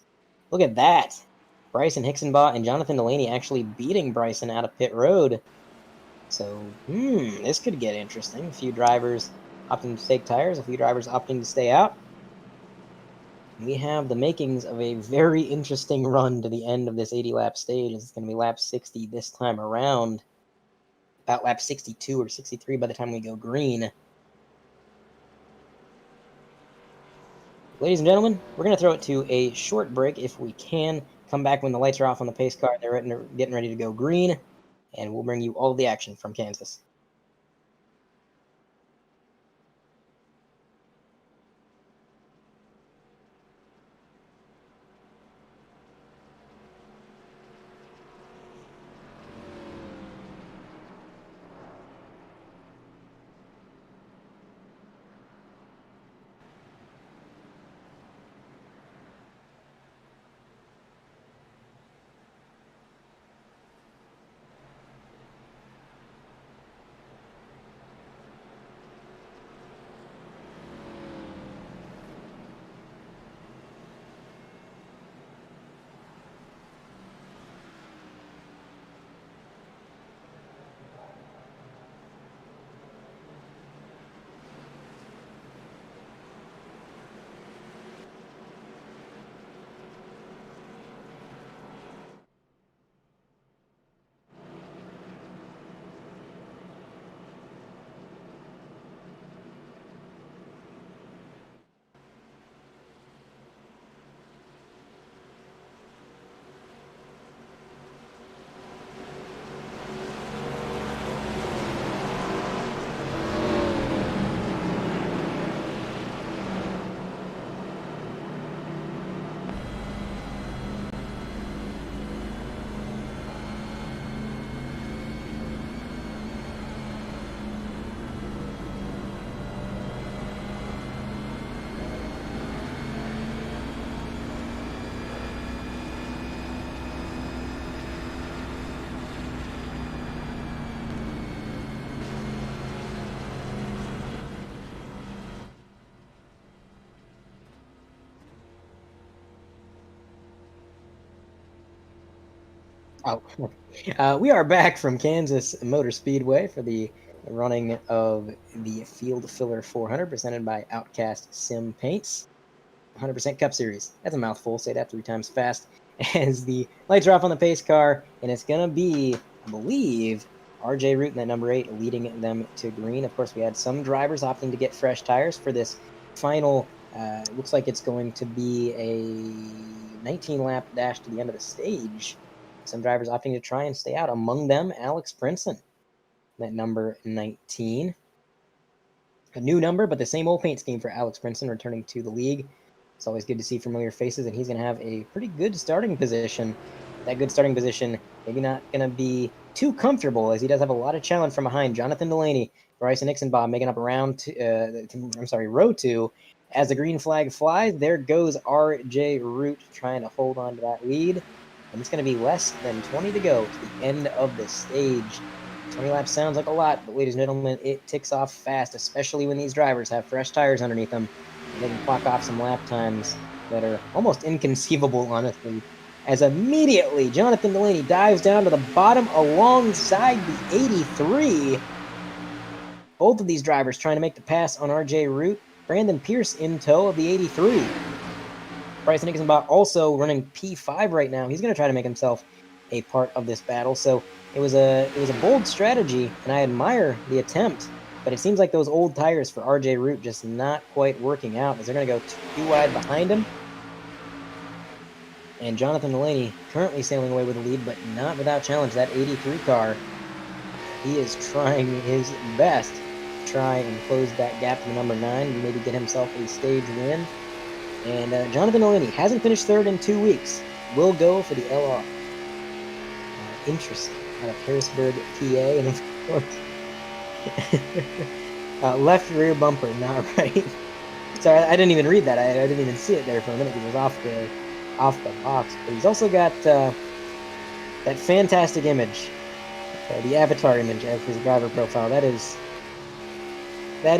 Look at that. Bryson Hixenbaugh and Jonathan Delaney actually beating Bryson out of pit road. So, this could get interesting. A few drivers opting to take tires, a few drivers opting to stay out. We have the makings of a very interesting run to the end of this 80-lap stage. It's going to be lap 60 this time around. About lap 62 or 63 by the time we go green. Ladies and gentlemen, we're going to throw it to a short break if we can. Come back when the lights are off on the pace car. They're getting ready to go green, and we'll bring you all the action from Kansas. Oh, we are back from Kansas Motor Speedway for the running of the Field Filler 400 presented by Outcast Sim Paints. 100% Cup Series. That's a mouthful. Say that 3 times fast. As the lights are off on the pace car, and it's going to be, I believe, RJ Root in that number 8 leading them to green. Of course, we had some drivers opting to get fresh tires for this final. Looks like it's going to be a 19-lap dash to the end of the stage. Some drivers opting to try and stay out. Among them, Alex Princeton, that number 19. A new number, but the same old paint scheme for Alex Princeton returning to the league. It's always good to see familiar faces, and he's going to have a pretty good starting position that good starting position, maybe not going to be too comfortable, as he does have a lot of challenge from behind. Jonathan Delaney, Bryson Nixonbaugh making up row 2. As the green flag flies, there goes RJ Root trying to hold on to that lead. And it's going to be less than 20 to go to the end of the stage. 20 laps sounds like a lot, but ladies and gentlemen, it ticks off fast, especially when these drivers have fresh tires underneath them. And they can clock off some lap times that are almost inconceivable, honestly. As immediately Jonathan Delaney dives down to the bottom alongside the 83. Both of these drivers trying to make the pass on RJ Root. Brandon Pierce in tow of the 83. Bryson Nixonbaugh also running P5 right now. He's going to try to make himself a part of this battle. So it was a bold strategy, and I admire the attempt. But it seems like those old tires for RJ Root just not quite working out, as they're going to go too wide behind him. And Jonathan Delaney currently sailing away with the lead, but not without challenge. That 83 car, he is trying his best to try and close that gap to the number 9 and maybe get himself a stage win. And Jonathan Delaney hasn't finished third in 2 weeks. Will go for the LR. Interesting. Out of Harrisburg, PA. And of course, left rear bumper, not right. Sorry, I didn't even read that. I didn't even see it there for a minute because it was off the box. But he's also got that fantastic image, the avatar image of his driver profile. That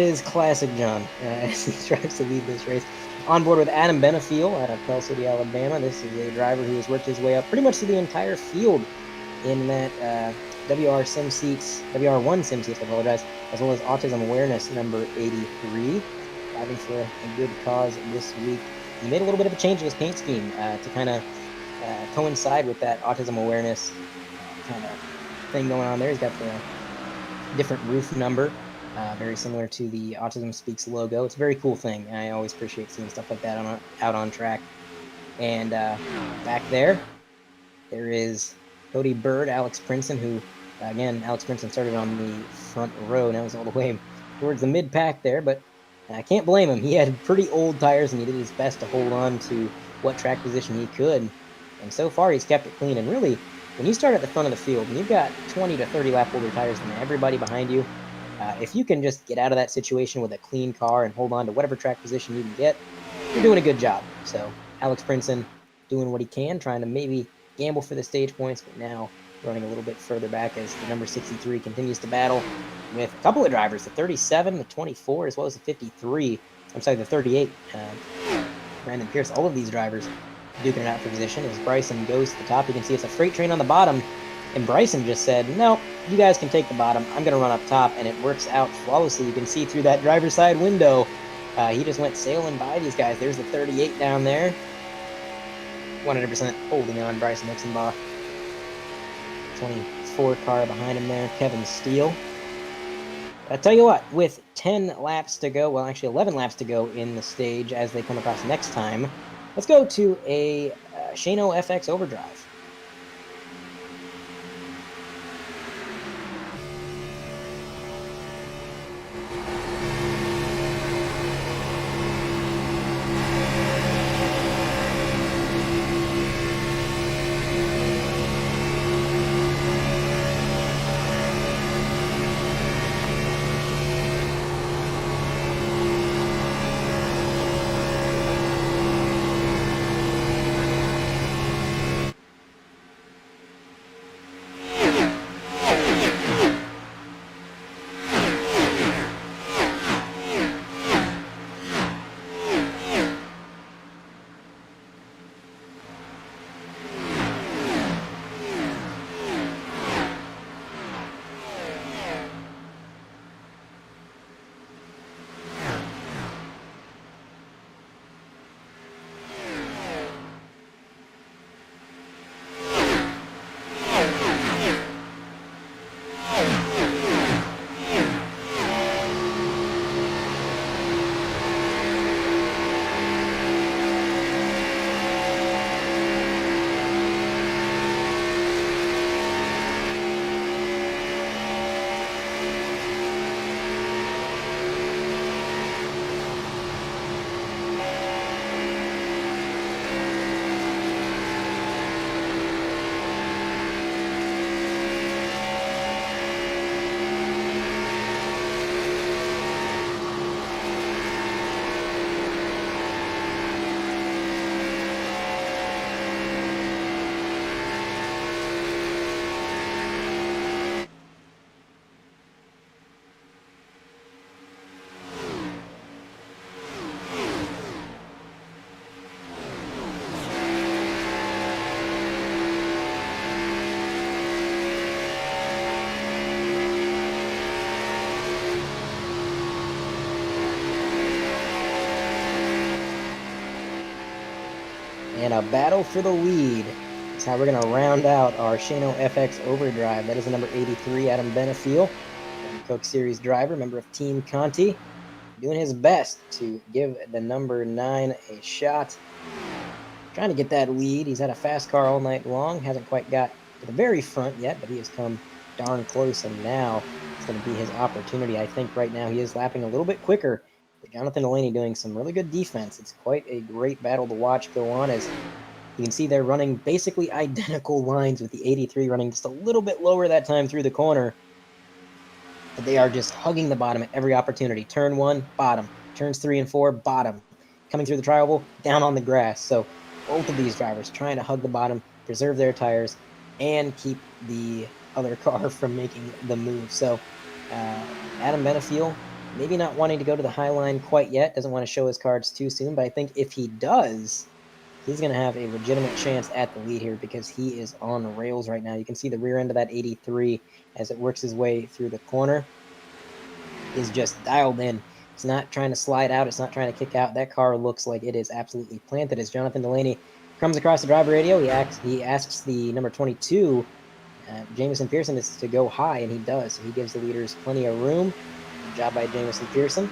is classic John as he tries to lead this race. On board with Adam Benefiel out of Pell City, Alabama. This is a driver who has worked his way up pretty much to the entire field in that WR1 sim seats, I apologize, as well as Autism Awareness number 83. Driving for a good cause this week. He made a little bit of a change to his paint scheme to kind of coincide with that Autism Awareness kind of thing going on there. He's got the different roof number. Very similar to the Autism Speaks logo. It's a very cool thing. I always appreciate seeing stuff like that out on track. And back there is Cody Bird, Alex Princeton, who, again, Alex Princeton started on the front row. Now he's all the way towards the mid-pack there, but I can't blame him. He had pretty old tires, and he did his best to hold on to what track position he could. And so far, he's kept it clean. And really, when you start at the front of the field, and you've got 20 to 30 lap older tires than everybody behind you, if you can just get out of that situation with a clean car and hold on to whatever track position you can get, you're doing a good job. So Alex Princeton doing what he can, trying to maybe gamble for the stage points, but now running a little bit further back as the number 63 continues to battle with a couple of drivers, the 37, the 24, as well as the 53. I'm sorry, the 38. Brandon Pierce, all of these drivers duking it out for position. As Bryson goes to the top, you can see it's a freight train on the bottom. And Bryson just said, no, you guys can take the bottom. I'm going to run up top, and it works out flawlessly. You can see through that driver's side window. He just went sailing by these guys. There's the 38 down there. 100% holding on Bryson Nixonbaugh. 24 car behind him there, Kevin Steele. I tell you what, with 10 laps to go, well, actually 11 laps to go in the stage as they come across next time, let's go to a Shano FX Overdrive. and a battle for the lead. That's how we're going to round out our Shano FX Overdrive. That is the number 83, Adam Benefiel, Coke Series driver, member of Team Conti, doing his best to give the number 9 a shot. Trying to get that lead. He's had a fast car all night long. Hasn't quite got to the very front yet, but he has come darn close, and now it's going to be his opportunity. I think right now he is lapping a little bit quicker. But Jonathan Delaney doing some really good defense. It's quite a great battle to watch go on, as you can see they're running basically identical lines, with the 83 running just a little bit lower that time through the corner. But they are just hugging the bottom at every opportunity. Turn 1, bottom. Turns 3 and 4, bottom. Coming through the tri-oval, down on the grass. So both of these drivers trying to hug the bottom, preserve their tires, and keep the other car from making the move. So Adam Benefiel, maybe not wanting to go to the high line quite yet, doesn't want to show his cards too soon, but I think if he does, he's going to have a legitimate chance at the lead here, because he is on the rails right now. You can see the rear end of that 83 as it works his way through the corner is just dialed in. It's not trying to slide out. It's not trying to kick out. That car looks like it is absolutely planted. As Jonathan Delaney comes across the driver radio, he asks the number 22, Jamison Pearson, to go high, and he does. So he gives the leaders plenty of room. Good job by Jamison Pearson.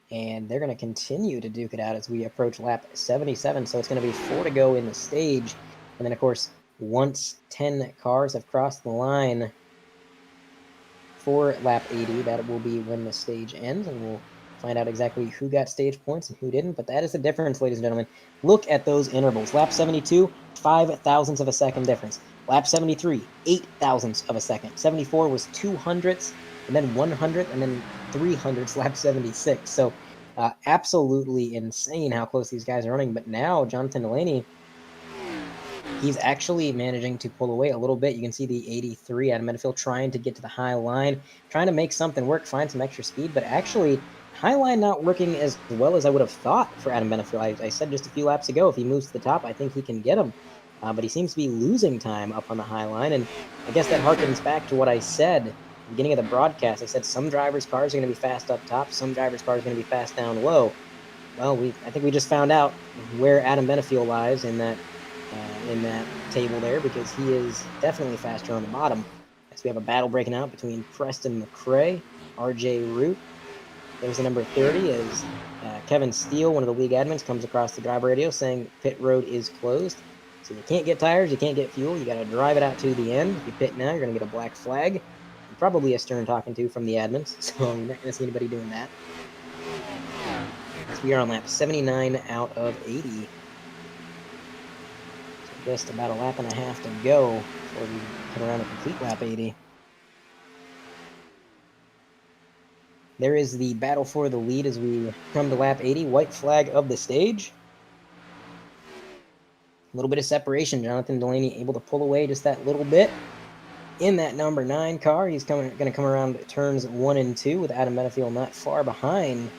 And they're going to continue to duke it out as we approach lap 77. So it's going to be 4 to go in the stage. And then, of course, once 10 cars have crossed the line for lap 80, that will be when the stage ends, and we'll find out exactly who got stage points and who didn't. But that is the difference, ladies and gentlemen. Look at those intervals. Lap 72, 5 thousandths of a second difference. Lap 73, 8 thousandths of a second. 74 was 200ths, and then 100, and then 300ths, lap 76. So absolutely insane how close these guys are running. But now Jonathan Delaney, he's actually managing to pull away a little bit. You can see the 83 Adam Benefiel trying to get to the high line, trying to make something work, find some extra speed, but actually high line not working as well as I would have thought for Adam Benefiel. I said just a few laps ago, if he moves to the top, I think he can get him. But he seems to be losing time up on the high line, and I guess that harkens back to what I said at the beginning of the broadcast. I said some drivers' cars are going to be fast up top, some drivers' cars are going to be fast down low. Well, I think we just found out where Adam Benefiel lies in that table there, because he is definitely faster on the bottom. As we have a battle breaking out between Preston McRae, RJ Root. There's the number 30 as Kevin Steele, one of the league admins, comes across the driver radio saying pit road is closed. So you can't get tires, you can't get fuel, you got to drive it out to the end. If you pit now, you're going to get a black flag. And probably a stern talking to from the admins, so you're not going to see anybody doing that. So we are on lap 79 out of 80. Just about a lap and a half to go before we come around and complete lap 80. There is the battle for the lead as we come to lap 80. White flag of the stage. A little bit of separation. Jonathan Delaney able to pull away just that little bit. In that number 9 car, he's going to come around turns 1 and 2 with Adam Benefiel not far behind.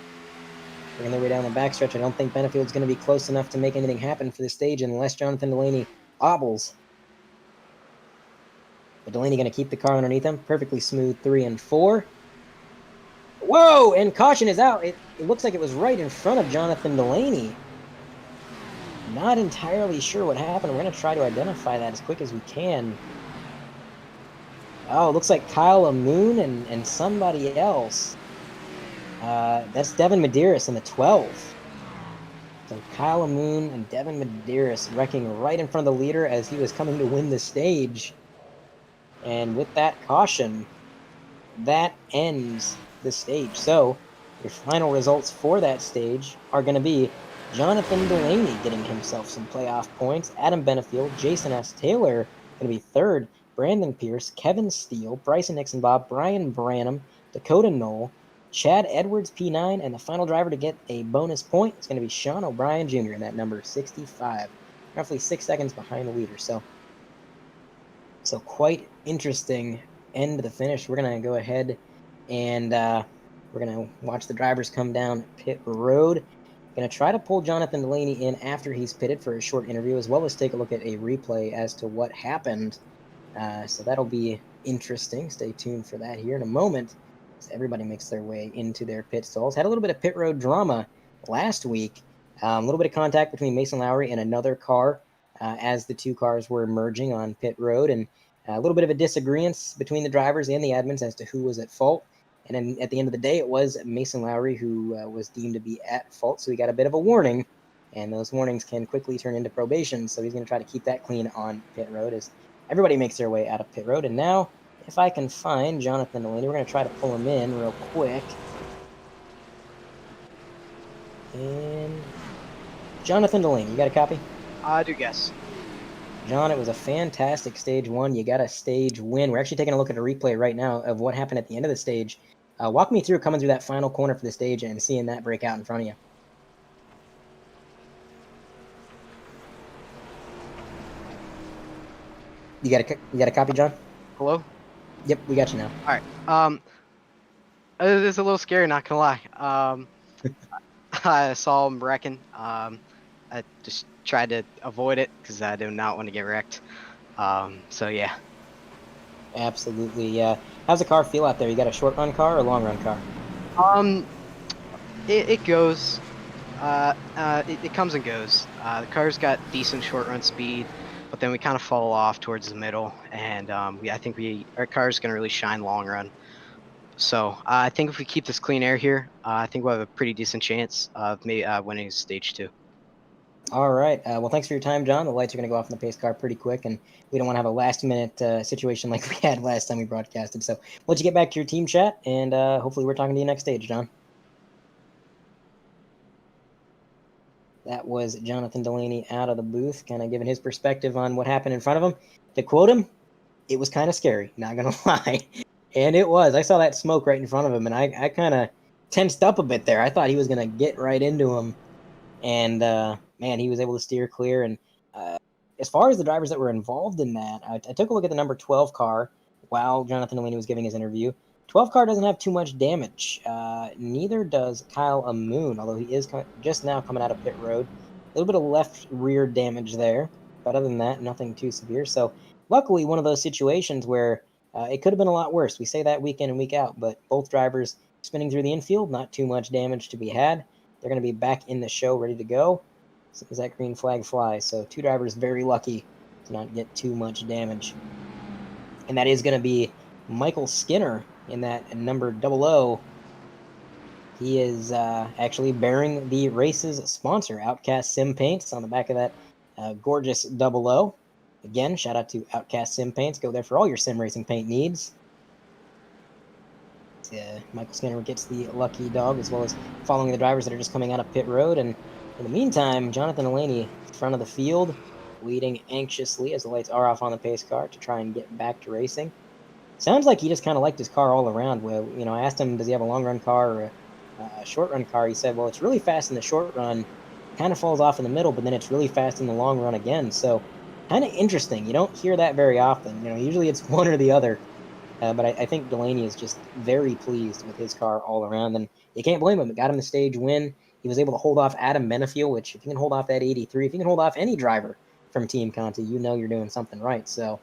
Working their way down the backstretch. I don't think Benefield's going to be close enough to make anything happen for the stage unless Jonathan Delaney obbles. But Delaney going to keep the car underneath him. Perfectly smooth 3 and 4. Whoa! And caution is out. It looks like it was right in front of Jonathan Delaney. Not entirely sure what happened. We're going to try to identify that as quick as we can. Oh, it looks like Kyle Amoon and somebody else. That's Devin Medeiros in the 12. So Kyle Amoon and Devin Medeiros wrecking right in front of the leader as he was coming to win the stage. And with that caution, that ends the stage. So your final results for that stage are going to be Jonathan Delaney getting himself some playoff points, Adam Benefiel, Jason S. Taylor going to be third, Brandon Pierce, Kevin Steele, Bryson Nixon Bob, Brian Branham, Dakota Knoll, Chad Edwards, P9, and the final driver to get a bonus point is going to be Sean O'Brien Jr. in that number 65, roughly 6 seconds behind the leader. So quite interesting end to the finish. We're going to go ahead and we're going to watch the drivers come down pit road. Going to try to pull Jonathan Delaney in after he's pitted for a short interview, as well as take a look at a replay as to what happened. So that'll be interesting. Stay tuned for that here in a moment, as everybody makes their way into their pit stalls. Had a little bit of pit road drama last week A little bit of contact between Mason Lowry and another car as the two cars were merging on pit road, and a little bit of a disagreement between the drivers and the admins as to who was at fault. And then at the end of the day, it was Mason Lowry who was deemed to be at fault, so he got a bit of a warning, and those warnings can quickly turn into probation, so he's going to try to keep that clean on pit road as everybody makes their way out of pit road. And now, if I can find Jonathan Delaney, we're going to try to pull him in real quick. And Jonathan Delaney, you got a copy? I do guess. John, it was a fantastic stage one. You got a stage win. We're actually taking a look at a replay right now of what happened at the end of the stage. Walk me through coming through that final corner for the stage and seeing that break out in front of you. You got a copy, John? Hello? Yep, we got you now. All right. It's a little scary, not gonna lie. I saw him wrecking. I just tried to avoid it because I do not want to get wrecked. So yeah. Absolutely, yeah. How's the car feel out there? You got a short run car or a long run car? It goes. It comes and goes. The car's got decent short run speed, but then we kind of fall off towards the middle, and I think our car's gonna really shine long run. So I think if we keep this clean air here, I think we'll have a pretty decent chance of maybe winning stage 2. All right. Well, thanks for your time, John. The lights are going to go off in the pace car pretty quick, and we don't want to have a last-minute situation like we had last time we broadcasted. So we'll let you get back to your team chat, and hopefully we're talking to you next stage, John. That was Jonathan Delaney out of the booth, kind of giving his perspective on what happened in front of him. To quote him, it was kind of scary, not going to lie. And it was. I saw that smoke right in front of him, and I kind of tensed up a bit there. I thought he was going to get right into him. And, man, he was able to steer clear. And as far as the drivers that were involved in that, I took a look at the number 12 car while Jonathan Delaney was giving his interview. 12 car doesn't have too much damage. Neither does Kyle Amoon, although he is just now coming out of pit road. A little bit of left rear damage there. But other than that, nothing too severe. So luckily, one of those situations where it could have been a lot worse. We say that week in and week out, but both drivers spinning through the infield, not too much damage to be had. They're going to be back in the show, ready to go. So as that green flag flies. So two drivers very lucky to not get too much damage. And that is going to be Michael Skinner in that number 00. He is actually bearing the race's sponsor, Outcast Sim Paints, on the back of that gorgeous 00. Again, shout out to Outcast Sim Paints. Go there for all your sim racing paint needs. Michael Skinner gets the lucky dog, as well as following the drivers that are just coming out of pit road. And in the meantime, Jonathan Delaney, front of the field, waiting anxiously as the lights are off on the pace car to try and get back to racing. Sounds like he just kind of liked his car all around. Well, I asked him, does he have a long run car or a short run car? He said, well, it's really fast in the short run, kind of falls off in the middle, but then it's really fast in the long run again. So kind of interesting. You don't hear that very often. Usually it's one or the other. But I think Delaney is just very pleased with his car all around, and you can't blame him. It got him the stage win. He was able to hold off Adam Benefiel, which if you can hold off that 83, if you can hold off any driver from Team Conti, you're doing something right. So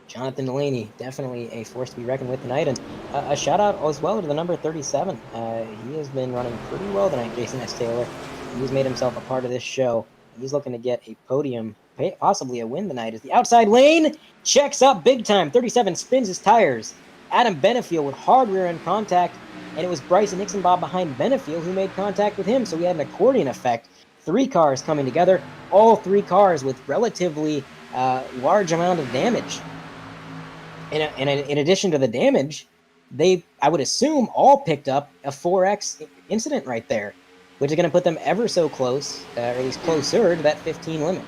Jonathan Delaney, definitely a force to be reckoned with tonight. And a shout-out as well to the number 37. He has been running pretty well tonight, Jason S. Taylor. He's made himself a part of this show. He's looking to get a podium, possibly a win tonight, as the outside lane checks up big time. 37 spins his tires. Adam Benefiel with hard rear end contact, and it was Bryson Nixonbaugh behind Benefiel who made contact with him, so we had an accordion effect. 3 cars coming together, all 3 cars with relatively large amount of damage. And in addition to the damage, I would assume, all picked up a 4X incident right there, which is going to put them ever so close, or at least closer to that 15 limit.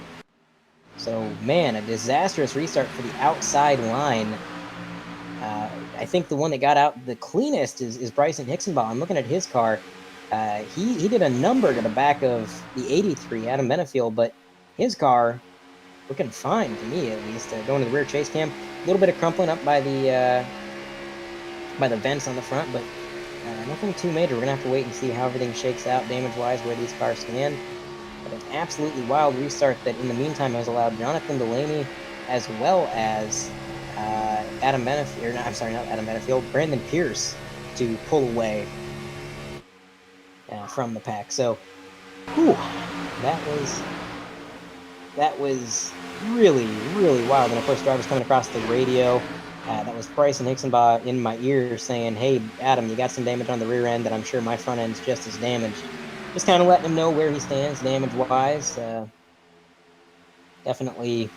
So, man, a disastrous restart for the outside line. I think the one that got out the cleanest is Bryson Nixonbaugh. I'm looking at his car. He did a number to the back of the 83, Adam Benefiel, but his car looking fine to me, at least. Going to the rear chase cam, a little bit of crumpling up by the vents on the front, but nothing too major. We're going to have to wait and see how everything shakes out damage-wise, where these cars stand. But an absolutely wild restart that, in the meantime, has allowed Jonathan Delaney, as well as Adam Benefiel, not Adam Benefiel, Brandon Pierce, to pull away from the pack. So Whew, that was really, really wild. And of course, drivers coming across the radio. That was Price and Hicksonbaugh in my ear saying, "Hey, Adam, you got some damage on the rear end, and I'm sure my front end's just as damaged." Just kind of letting him know where he stands damage-wise. Definitely,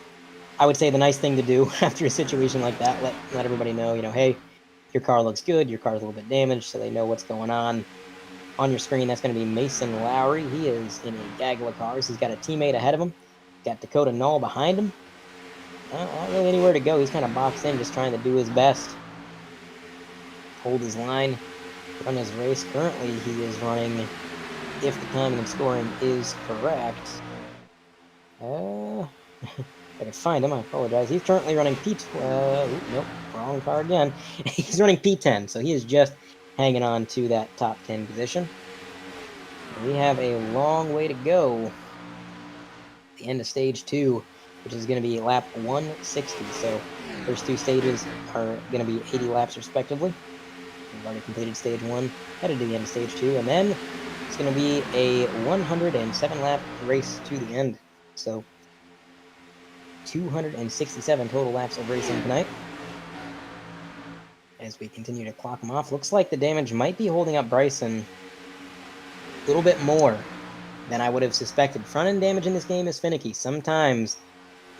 I would say the nice thing to do after a situation like that. Let everybody know, hey, your car looks good. Your car's a little bit damaged, so they know what's going on. On your screen, that's going to be Mason Lowry. He is in a gaggle of cars. He's got a teammate ahead of him. Got Dakota Knoll behind him. Not really anywhere to go. He's kind of boxed in, just trying to do his best. Hold his line, run his race. Currently, he is running, if the timing and scoring is correct. If I can find him, I apologize. He's currently running nope, wrong car again. He's running P10, so he is just hanging on to that top 10 position. We have a long way to go. The end of stage 2, which is going to be lap 160. So first 2 stages are going to be 80 laps respectively. We've already completed stage 1, headed to the end of stage 2, and then it's going to be a 107 lap race to the end. So 267 total laps of racing tonight. As we continue to clock them off, looks like the damage might be holding up Bryson a little bit more than I would have suspected. Front end damage in this game is finicky. Sometimes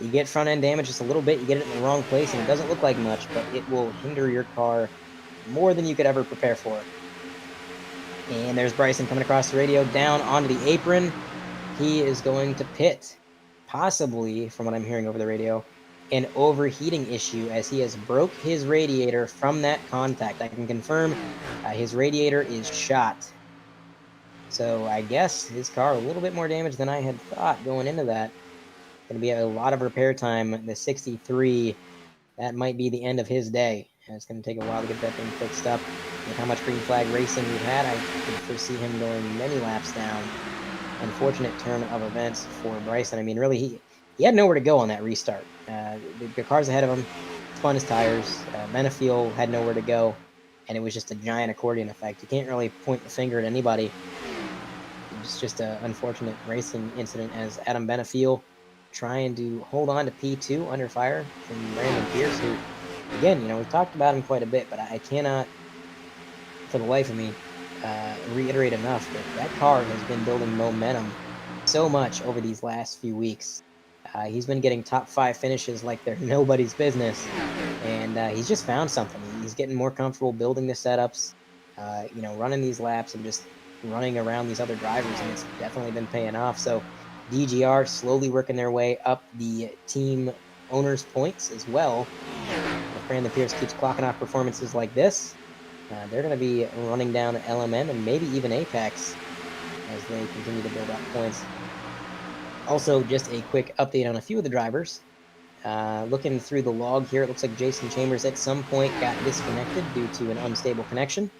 you get front end damage just a little bit, you get it in the wrong place, and it doesn't look like much, but it will hinder your car more than you could ever prepare for. And there's Bryson coming across the radio, down onto the apron. He is going to pit, possibly, from what I'm hearing over the radio, an overheating issue as he has broke his radiator from that contact. I can confirm his radiator is shot. So I guess his car a little bit more damage than I had thought going into that. Going to be a lot of repair time. The 63, that might be the end of his day. And it's going to take a while to get that thing fixed up. With how much green flag racing we've had, I could foresee him going many laps down. Unfortunate turn of events for Bryson. I mean, really, he had nowhere to go on that restart. The cars ahead of him spun his tires. Benefiel had nowhere to go, and it was just a giant accordion effect. You can't really point the finger at anybody. It's just an unfortunate racing incident as Adam Benefiel trying to hold on to P2 under fire from Brandon Pierce, who, again, we've talked about him quite a bit, but I cannot, for the life of me, reiterate enough that car has been building momentum so much over these last few weeks. He's been getting top 5 finishes like they're nobody's business, and he's just found something. He's getting more comfortable building the setups, running these laps and just running around these other drivers, and it's definitely been paying off. So DGR slowly working their way up the team owners' points as well. If Brandon Pierce keeps clocking off performances like this, they're going to be running down LMN and maybe even Apex as they continue to build up points. Also, just a quick update on a few of the drivers. Looking through the log here, it looks like Jason Chambers at some point got disconnected due to an unstable connection,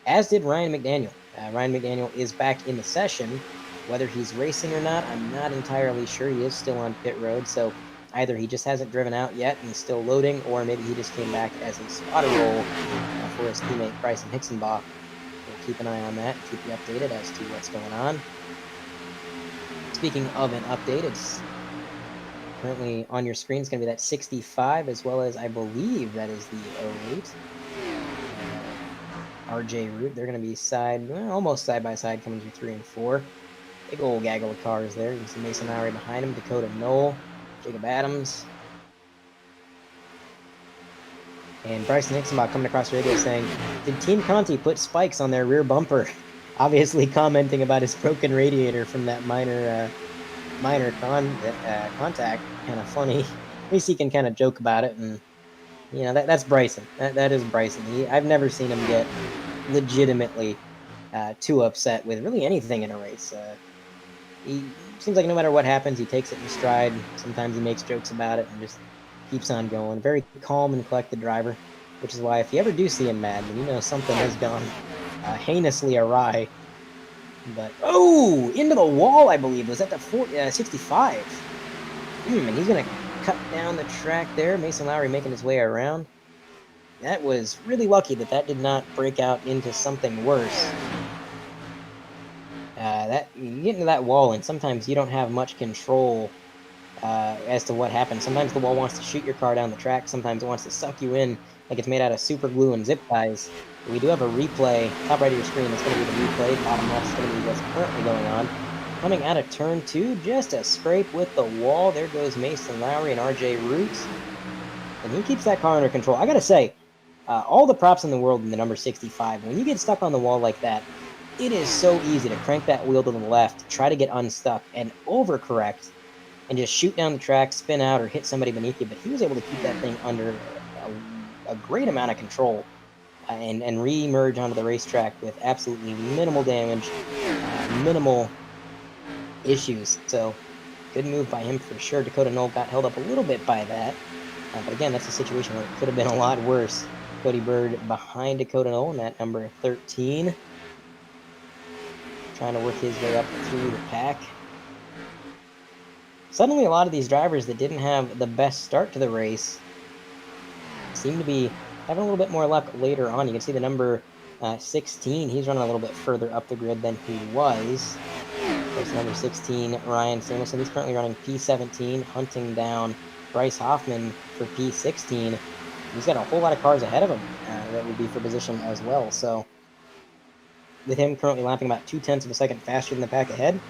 as did Ryan McDaniel. Ryan McDaniel is back in the session. Whether he's racing or not, I'm not entirely sure. He is still on pit road, so either he just hasn't driven out yet and he's still loading, or maybe he just came back as a spotter role for his teammate Bryson Hicksonbaugh. We'll keep an eye on that, keep you updated as to what's going on. Speaking of an update, it's currently on your screen. It's going to be that 65, as well as I believe that is the 08 RJ route. They're going to be almost side by side, coming through 3 and 4. Big old gaggle of cars there. You can see Mason Lowry behind him, Dakota Knoll, Jacob Adams, and Bryson Hicksonbaugh coming across the radio saying, "Did Team Conti put spikes on their rear bumper?" Obviously commenting about his broken radiator from that minor contact. Kind of funny. At least he can kind of joke about it, and that's Bryson. That is Bryson. I've never seen him get legitimately too upset with really anything in a race. He seems like no matter what happens, he takes it in stride. Sometimes he makes jokes about it and just keeps on going. Very calm and collected driver, which is why if you ever do see him mad, then something has gone heinously awry. But, into the wall, I believe. Was that the 65? And he's going to cut down the track there. Mason Lowry making his way around. That was really lucky that did not break out into something worse. you get into that wall, and sometimes you don't have much control as to what happens. Sometimes the wall wants to shoot your car down the track. Sometimes it wants to suck you in like it's made out of super glue and zip ties. We do have a replay, top right of your screen, that's going to be the replay. Bottom left is going to be what's currently going on. Coming out of turn 2, just a scrape with the wall. There goes Mason Lowry and RJ Roots. And he keeps that car under control. I got to say, all the props in the world in the number 65. When you get stuck on the wall like that, it is so easy to crank that wheel to the left, try to get unstuck, and overcorrect, and just shoot down the track, spin out, or hit somebody beneath you. But he was able to keep that thing under a great amount of control and re-emerge onto the racetrack with absolutely minimal damage, minimal issues. So good move by him for sure. Dakota Knoll got held up a little bit by that. But again, that's a situation where it could have been a lot worse. Cody Bird behind Dakota Knoll in that number 13. Trying to work his way up through the pack. Suddenly, a lot of these drivers that didn't have the best start to the race seem to be having a little bit more luck later on. You can see the number 16. He's running a little bit further up the grid than he was. There's number 16, Ryan Samuelson. He's currently running P17, hunting down Bryce Hoffman for P16. He's got a whole lot of cars ahead of him that would be for position as well. So with him currently lapping about 0.2 of a second faster than the pack ahead,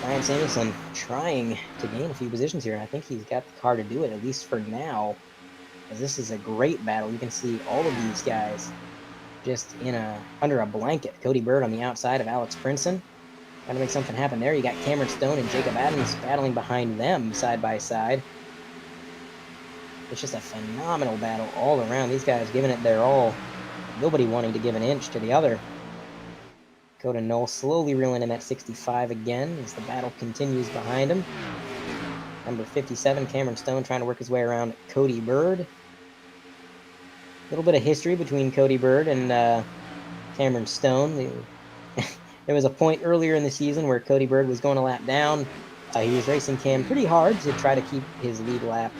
Ryan Samuelson trying to gain a few positions here, and I think he's got the car to do it, at least for now, as this is a great battle. You can see all of these guys just under a blanket. Cody Bird on the outside of Alex Princeton. Trying to make something happen there. You got Cameron Stone and Jacob Adams battling behind them side by side. It's just a phenomenal battle all around. These guys giving it their all. Nobody wanting to give an inch to the other. Dakota Knoll slowly reeling in that 65 again as the battle continues behind him. Number 57, Cameron Stone, trying to work his way around Cody Bird. A little bit of history between Cody Bird and Cameron Stone. There was a point earlier in the season where Cody Bird was going a lap down. He was racing Cam pretty hard to try to keep his lead lap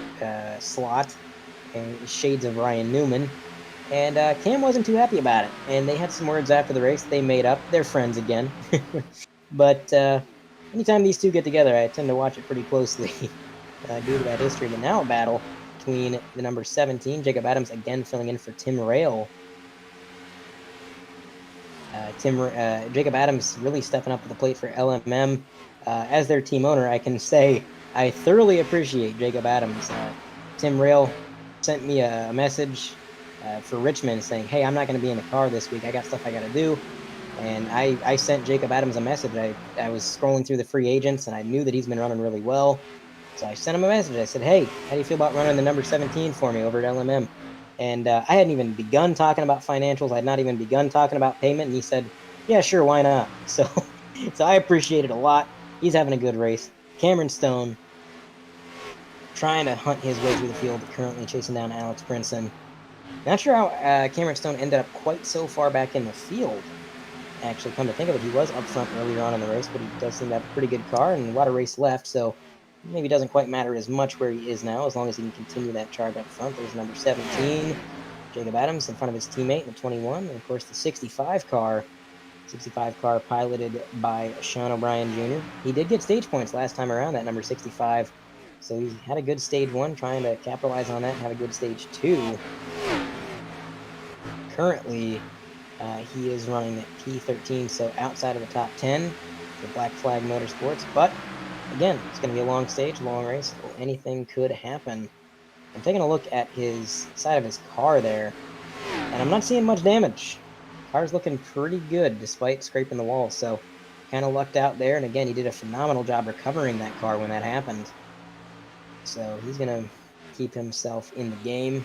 slot, and shades of Ryan Newman. And Cam wasn't too happy about it. And they had some words after the race. They made up. They're friends again. But anytime these two get together, I tend to watch it pretty closely due to that history. But now a battle between the number 17, Jacob Adams, again filling in for Tim Rail. Jacob Adams really stepping up to the plate for LMM. As their team owner, I can say I thoroughly appreciate Jacob Adams. Tim Rail sent me a message for Richmond saying, hey, I'm not going to be in the car this week. I got stuff I got to do. And I sent Jacob Adams a message. I was scrolling through the free agents, and I knew that he's been running really well. So I sent him a message. I said, hey, how do you feel about running the number 17 for me over at LMM? And I hadn't even begun talking about financials. I had not even begun talking about payment. And he said, yeah, sure, why not? So I appreciate it a lot. He's having a good race. Cameron Stone trying to hunt his way through the field, currently chasing down Alex Princeton. Not sure how Cameron Stone ended up quite so far back in the field. Actually, come to think of it, he was up front earlier on in the race, but he does seem to have a pretty good car and a lot of race left, so maybe it doesn't quite matter as much where he is now, as long as he can continue that charge up front. There's number 17, Jacob Adams, in front of his teammate in the 21, and of course the 65 car piloted by Sean O'Brien Jr. He did get stage points last time around, that number 65, so he had a good stage 1, trying to capitalize on that and have a good stage 2. Currently, he is running at P13, so outside of the top 10 for Black Flag Motorsports. But again, it's going to be a long stage, long race. So anything could happen. I'm taking a look at his side of his car there, and I'm not seeing much damage. Car's looking pretty good despite scraping the wall, so kind of lucked out there. And again, he did a phenomenal job recovering that car when that happened. So he's going to keep himself in the game.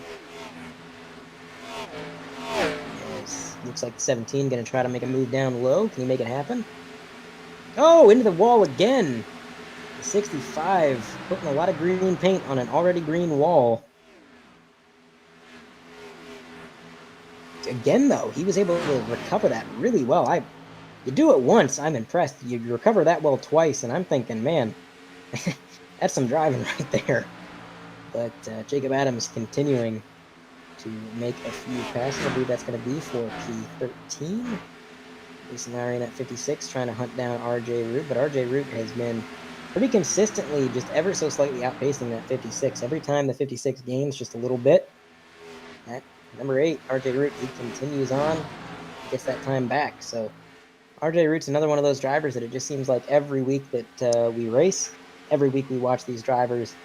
Looks like the 17 going to try to make a move down low. Can he make it happen? Oh, into the wall again. The 65 putting a lot of green paint on an already green wall. Again, though, he was able to recover that really well. You do it once, I'm impressed. You recover that well twice, and I'm thinking, man, that's some driving right there. But Jacob Adams continuing to make a few passes. I believe that's going to be for P13. Isanari in that 56 trying to hunt down RJ Root, but RJ Root has been pretty consistently just ever so slightly outpacing that 56. Every time the 56 gains just a little bit, that number 8, RJ Root, he continues on, gets that time back. So RJ Root's another one of those drivers that it just seems like every week that we race, every week we watch these drivers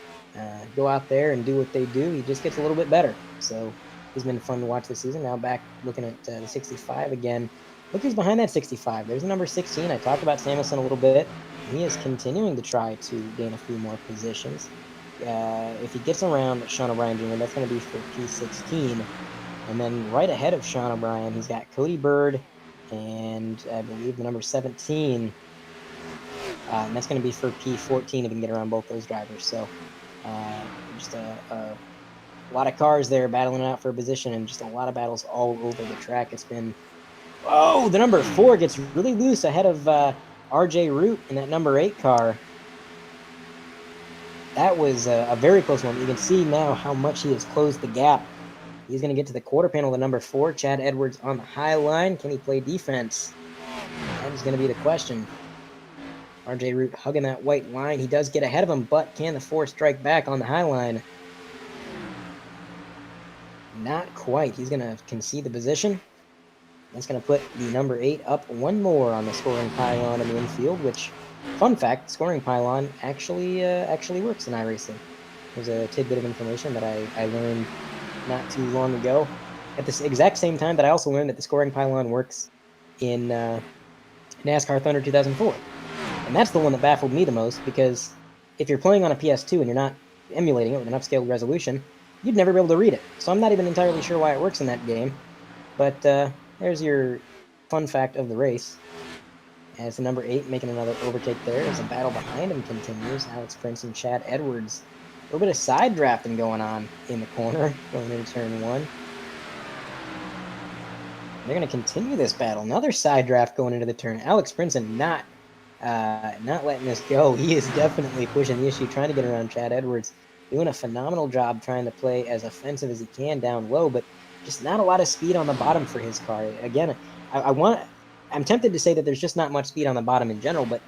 go out there and do what they do. He just gets a little bit better. So he's been fun to watch this season. Now back looking at the 65 again. Look who's behind that 65. There's the number 16. I talked about Samuelson a little bit. He is continuing to try to gain a few more positions. If he gets around Sean O'Brien Jr., that's going to be for P16. And then right ahead of Sean O'Brien, he's got Cody Bird and I believe the number 17. And that's going to be for P14 if he can get around both those drivers. So just a lot of cars there battling it out for a position and just a lot of battles all over the track. It's been, oh, the number 4 gets really loose ahead of RJ Root in that number 8 car. That was a very close one. You can see now how much he has closed the gap. He's going to get to the quarter panel, the number 4, Chad Edwards on the high line. Can he play defense? That is going to be the question. RJ Root hugging that white line. He does get ahead of him, but can the 4 strike back on the high line? Not quite. He's going to concede the position. That's going to put the number 8 up one more on the scoring pylon in the infield, which, fun fact, scoring pylon actually works in iRacing. There's a tidbit of information that I learned not too long ago. At this exact same time that I also learned that the scoring pylon works in NASCAR Thunder 2004. And that's the one that baffled me the most, because if you're playing on a PS2 and you're not emulating it with an upscaled resolution, you'd never be able to read it. So I'm not even entirely sure why it works in that game. But there's your fun fact of the race. As the number 8 making another overtake there, as the battle behind him continues. Alex Prince and Chad Edwards. A little bit of side drafting going on in the corner, going into turn 1. They're going to continue this battle. Another side draft going into the turn. Alex Princeton not letting this go. He is definitely pushing the issue, trying to get around Chad Edwards. Doing a phenomenal job trying to play as offensive as he can down low, but just not a lot of speed on the bottom for his car. Again, I'm tempted to say that there's just not much speed on the bottom in general, but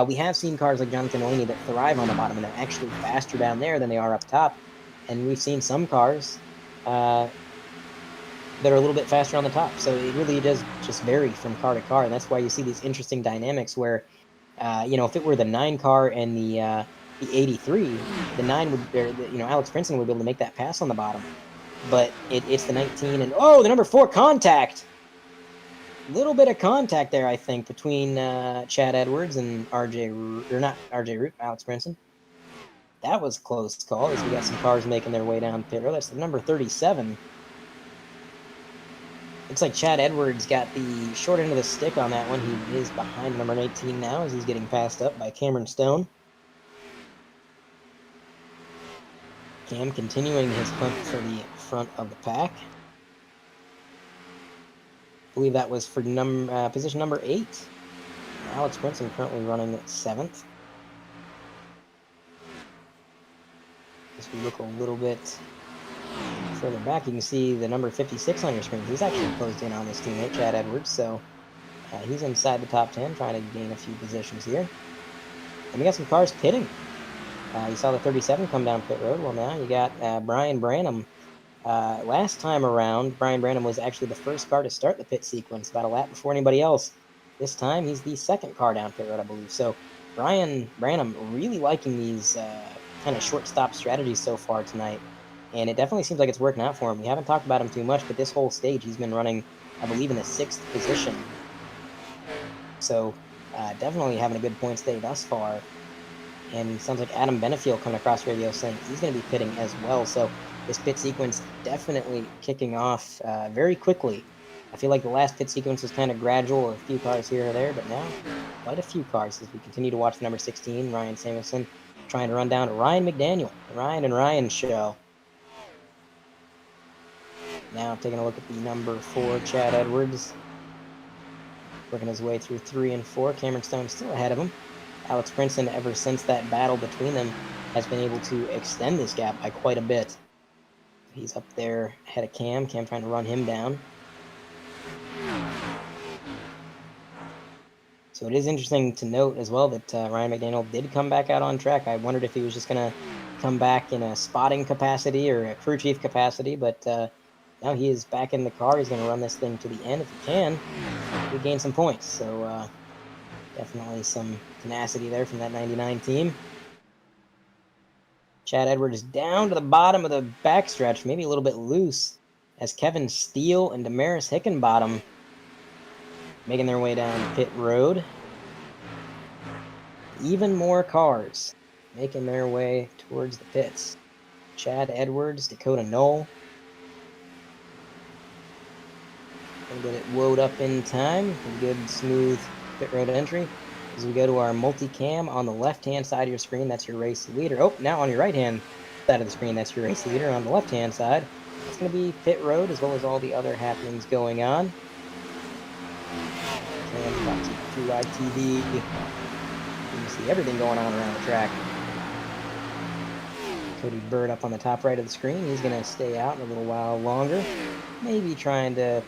we have seen cars like Jonathan Delaney that thrive on the bottom, and they're actually faster down there than they are up top. And we've seen some cars that are a little bit faster on the top. So it really does just vary from car to car. And that's why you see these interesting dynamics where, if it were the 9 car and the 83, the 9 would, Alex Princeton would be able to make that pass on the bottom. But it's the 19 and, oh, the number 4 contact. Little bit of contact there, I think, between Chad Edwards and Alex Princeton. That was a close call as we got some cars making their way down pit road. That's the number 37. Looks like Chad Edwards got the short end of the stick on that one. He is behind number 18 now as he's getting passed up by Cameron Stone. Cam continuing his hunt for the front of the pack. I believe that was for position number 8. Alex Princeton currently running at 7th. As we look a little bit further back, you can see the number 56 on your screen. He's actually closed in on his teammate, Chad Edwards, so he's inside the top 10, trying to gain a few positions here. And we got some cars pitting. You saw the 37 come down pit road. Well, now you got Brian Branham. Last time around, Brian Branham was actually the first car to start the pit sequence, about a lap before anybody else. This time, he's the second car down pit road, I believe. So Brian Branham really liking these kind of short stop strategies so far tonight. And it definitely seems like it's working out for him. We haven't talked about him too much, but this whole stage he's been running, I believe, in the 6th position. So definitely having a good points day thus far. And it sounds like Adam Benefiel coming across radio saying he's going to be pitting as well. So this pit sequence definitely kicking off very quickly. I feel like the last pit sequence was kind of gradual, a few cars here or there, but now quite a few cars as we continue to watch the number 16, Ryan Samuelson, trying to run down Ryan McDaniel, the Ryan and Ryan show. Now taking a look at the number 4, Chad Edwards. Working his way through 3 and 4. Cameron Stone still ahead of him. Alex Princeton, ever since that battle between them, has been able to extend this gap by quite a bit. He's up there ahead of Cam. Cam trying to run him down. So it is interesting to note as well that Ryan McDaniel did come back out on track. I wondered if he was just going to come back in a spotting capacity or a crew chief capacity, but now he is back in the car. He's going to run this thing to the end if he can. He gain some points. So definitely some tenacity there from that 99 team. Chad Edwards down to the bottom of the backstretch, maybe a little bit loose, as Kevin Steele and Damaris Hickenbottom making their way down pit road. Even more cars making their way towards the pits. Chad Edwards, Dakota Knoll. Gonna get it woed up in time. A good, smooth pit road entry. As we go to our multicam on the left-hand side of your screen, that's your race leader. Oh, now on your right-hand side of the screen, that's your race leader. On the left-hand side, it's going to be pit road as well as all the other happenings going on. Through live TV, you can see everything going on around the track. Cody Bird up on the top right of the screen. He's going to stay out a little while longer. Maybe trying to,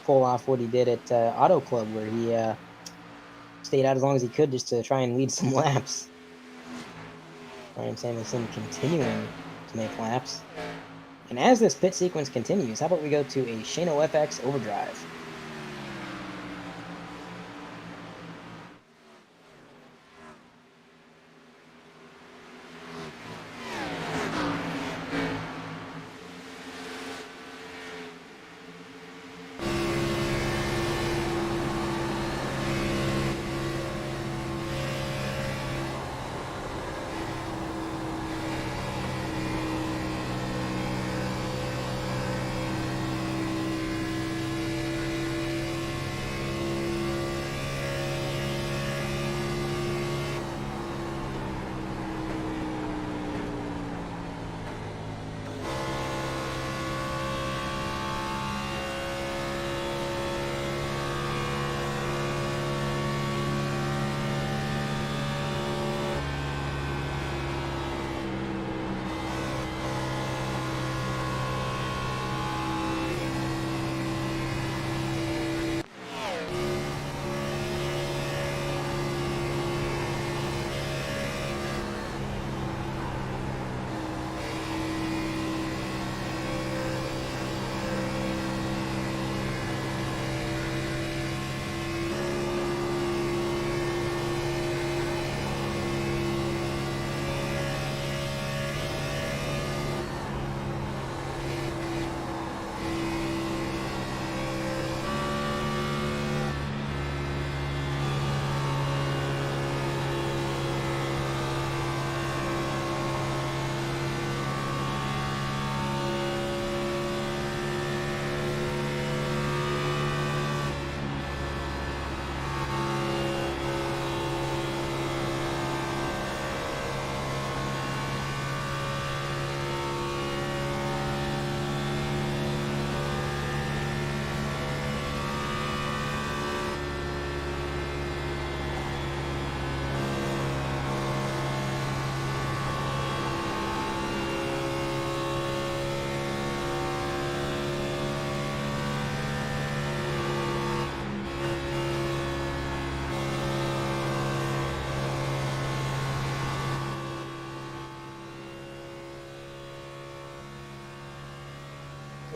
pull off what he did at Auto Club, where he stayed out as long as he could just to try and lead some laps. Ryan Samuelson continuing to make laps. And as this pit sequence continues, how about we go to a Shano FX overdrive?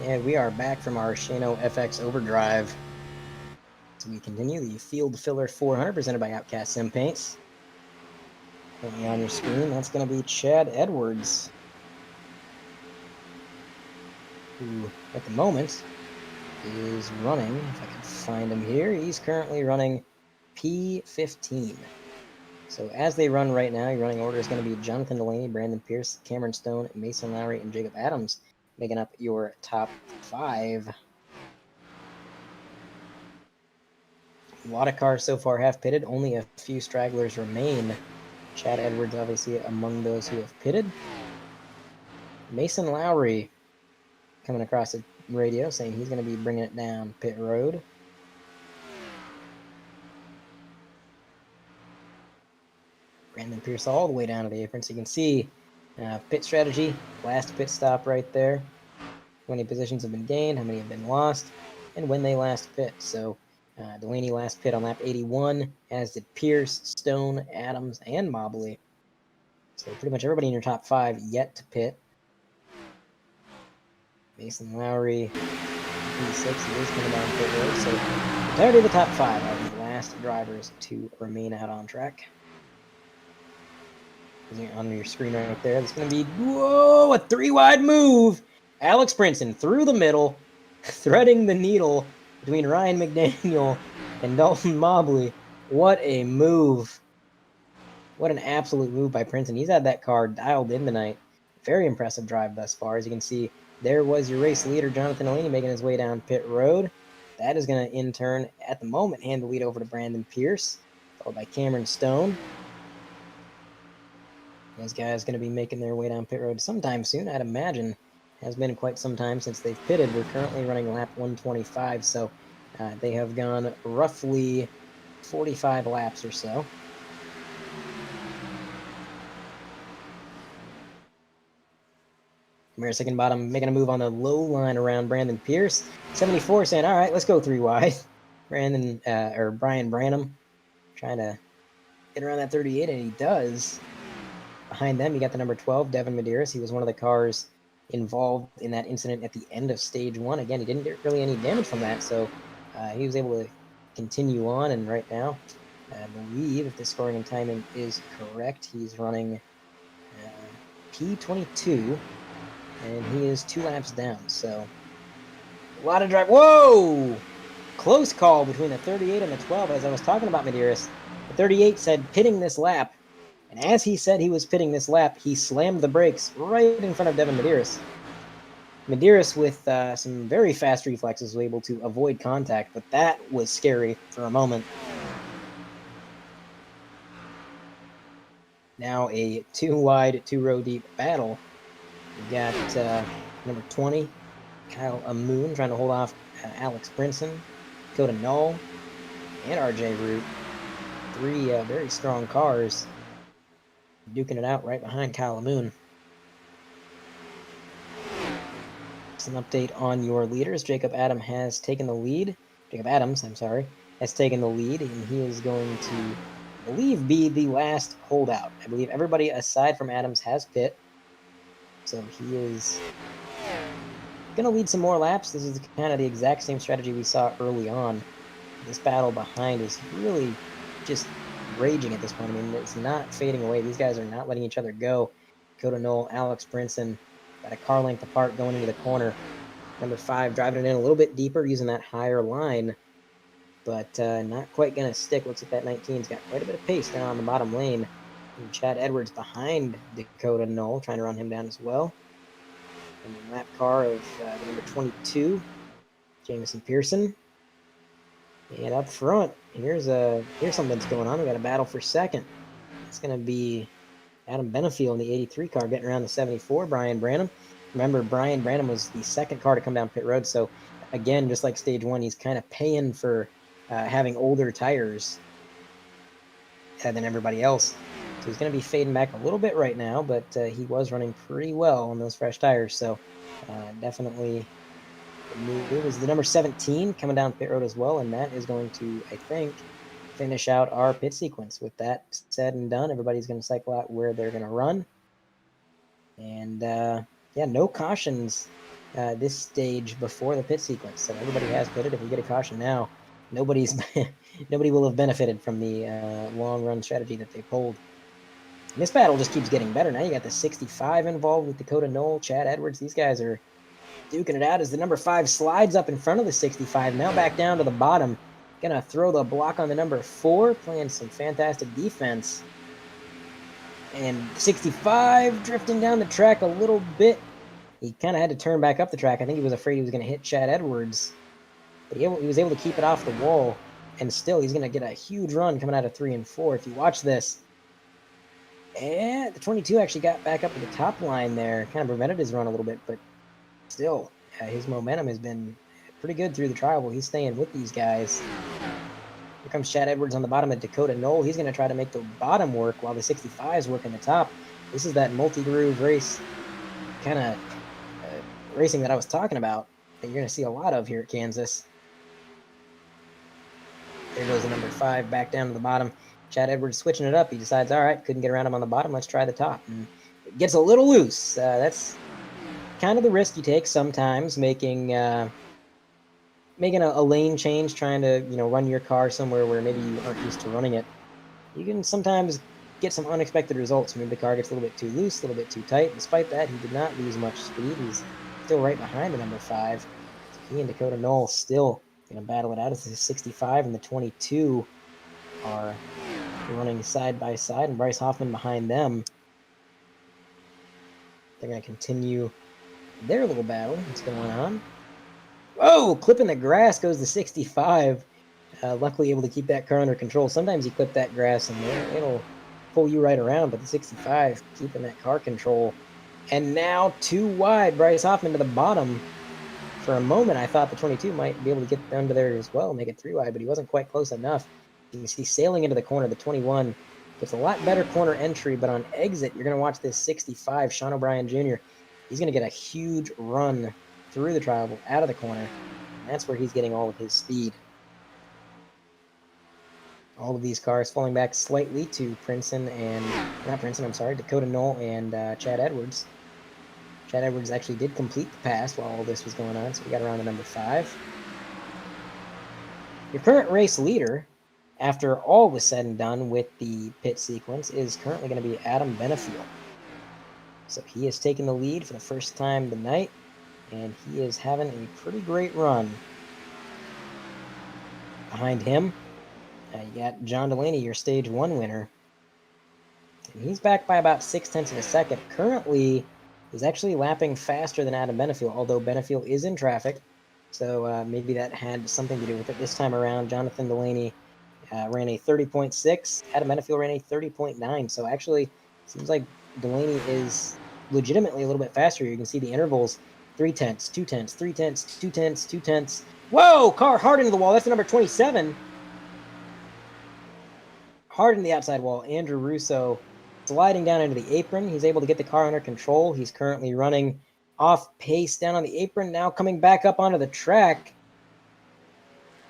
And we are back from our Shano FX Overdrive. So we continue the Field Filler 400 presented by Outcast Sim Paints. Currently on your screen, that's going to be Chad Edwards, who at the moment is running, if I can find him here, he's currently running P15. So as they run right now, your running order is going to be Jonathan Delaney, Brandon Pierce, Cameron Stone, Mason Lowry, and Jacob Adams, making up your top 5. A lot of cars so far have pitted. Only a few stragglers remain. Chad Edwards, obviously, among those who have pitted. Mason Lowry coming across the radio saying he's going to be bringing it down pit road. Brandon Pierce all the way down to the apron. So you can see pit strategy, last pit stop right there. How many positions have been gained, how many have been lost, and when they last pit. So Delaney last pit on lap 81, as did Pierce, Stone, Adams, and Mobley. So pretty much everybody in your top 5 yet to pit. Mason Lowry, P6, he is coming down pit road. So the entirety of the top 5 are the last drivers to remain out on track. On your screen right there, it's going to be, whoa, a 3-wide move. Alex Brinson through the middle, threading the needle between Ryan McDaniel and Dalton Mobley. What a move. What an absolute move by Princeton. He's had that car dialed in tonight. Very impressive drive thus far. As you can see, there was your race leader, Jonathan Delaney, making his way down pit road. That is going to, in turn, at the moment, hand the lead over to Brandon Pierce, followed by Cameron Stone. Those guys going to be making their way down pit road sometime soon, I'd imagine. Has been quite some time since they've pitted. We're currently running lap 125, so they have gone roughly 45 laps or so. Ramirez Hickenbottom making a move on the low line around Brandon Pierce. 74 saying, all right, let's go 3 wide. Brian Branham trying to get around that 38, and he does. Behind them, you got the number 12, Devin Medeiros. He was one of the cars involved in that incident at the end of stage 1. Again, he didn't get really any damage from that, so he was able to continue on. And right now, I believe, if the scoring and timing is correct, he's running P22, and he is 2 laps down. So a lot of drive. Whoa! Close call between the 38 and the 12. As I was talking about Medeiros, the 38 said pitting this lap. And as he said he was pitting this lap, he slammed the brakes right in front of Devin Medeiros. Medeiros, with some very fast reflexes, was able to avoid contact, but that was scary for a moment. Now a 2-wide, 2-row deep battle. We got number 20, Kyle Amoon, trying to hold off Alex Brinson, Dakota Null, and RJ Root. 3 very strong cars duking it out right behind Kyle Moon. Just an update on your leaders. Jacob Adams, has taken the lead, and he is going to, I believe, be the last holdout. I believe everybody aside from Adams has pit, so he is going to lead some more laps. This is kind of the exact same strategy we saw early on. This battle behind is really just raging at this point. I mean, it's not fading away. These guys are not letting each other go. Dakota Knoll, Alex Brinson, got a car length apart going into the corner. Number 5 driving it in a little bit deeper, using that higher line, but not quite going to stick. Looks like that 19's got quite a bit of pace down on the bottom lane. And Chad Edwards behind Dakota Knoll, trying to run him down as well. And the lap car of the number 22, Jamison Pearson. And up front, here's something that's going on. We got a battle for second. It's going to be Adam Benefield in the 83 car getting around the 74, Brian Branham. Remember, Brian Branham was the second car to come down pit road. So, again, just like stage 1, he's kind of paying for having older tires than everybody else. So he's going to be fading back a little bit right now, but he was running pretty well on those fresh tires. So, definitely... It was the number 17 coming down pit road as well, and that is going to, I think, finish out our pit sequence. With that said and done, everybody's going to cycle out where they're going to run. And, yeah, no cautions this stage before the pit sequence. So everybody has pitted. If we get a caution now, nobody will have benefited from the long-run strategy that they pulled. And this battle just keeps getting better. Now you got the 65 involved with Dakota Knoll, Chad Edwards. These guys are duking it out as the number 5 slides up in front of the 65. Now back down to the bottom. Gonna throw the block on the number 4, playing some fantastic defense. And 65 drifting down the track a little bit. He kind of had to turn back up the track. I think he was afraid he was going to hit Chad Edwards. But he was able to keep it off the wall. And still, he's going to get a huge run coming out of 3 and 4. If you watch this. And the 22 actually got back up to the top line there. Kind of prevented his run a little bit, but still, his momentum has been pretty good through the trial. He's staying with these guys. Here comes Chad Edwards on the bottom of Dakota Knoll. He's going to try to make the bottom work while the 65 is working the top. This is that multi-groove race kind of racing that I was talking about that you're going to see a lot of here at Kansas. There goes the number 5 back down to the bottom. Chad Edwards switching it up. He decides, all right, couldn't get around him on the bottom. Let's try the top. And it gets a little loose. That's kind of the risk you take sometimes, making a lane change, trying to run your car somewhere where maybe you aren't used to running it. You can sometimes get some unexpected results. Maybe the car gets a little bit too loose, a little bit too tight. Despite that, he did not lose much speed. He's still right behind the number 5. So he and Dakota Knoll still going to battle it out as the 65 and the 22 are running side by side, and Bryce Hoffman behind them. They're going to continue their little battle. What's going on? Whoa! Clipping the grass goes the 65. Luckily able to keep that car under control. Sometimes you clip that grass and it'll pull you right around, but the 65 keeping that car control. And now too wide. Bryce Hoffman to the bottom. For a moment, I thought the 22 might be able to get under there as well, make it 3 wide, but he wasn't quite close enough. You can see sailing into the corner, the 21 gets a lot better corner entry, but on exit, you're going to watch this 65, Sean O'Brien Jr. He's going to get a huge run through the triangle, out of the corner. And that's where he's getting all of his speed. All of these cars falling back slightly to Dakota Knoll and Chad Edwards. Chad Edwards actually did complete the pass while all this was going on, so we got around to number 5. Your current race leader, after all was said and done with the pit sequence, is currently going to be Adam Benefiel. So he has taken the lead for the first time tonight, and he is having a pretty great run. Behind him, you got John Delaney, your stage 1 winner. And he's back by about 0.6 of a second. Currently, he's actually lapping faster than Adam Benefiel, although Benefiel is in traffic. So maybe that had something to do with it. This time around, Jonathan Delaney ran a 30.6. Adam Benefiel ran a 30.9. So actually, seems like Delaney is legitimately a little bit faster. You can see the intervals: 0.3, 0.2, 0.3, 0.2, 0.2. Whoa! Car hard into the wall. That's the number 27. Hard in the outside wall. Andrew Russo sliding down into the apron. He's able to get the car under control. He's currently running off pace down on the apron. Now coming back up onto the track.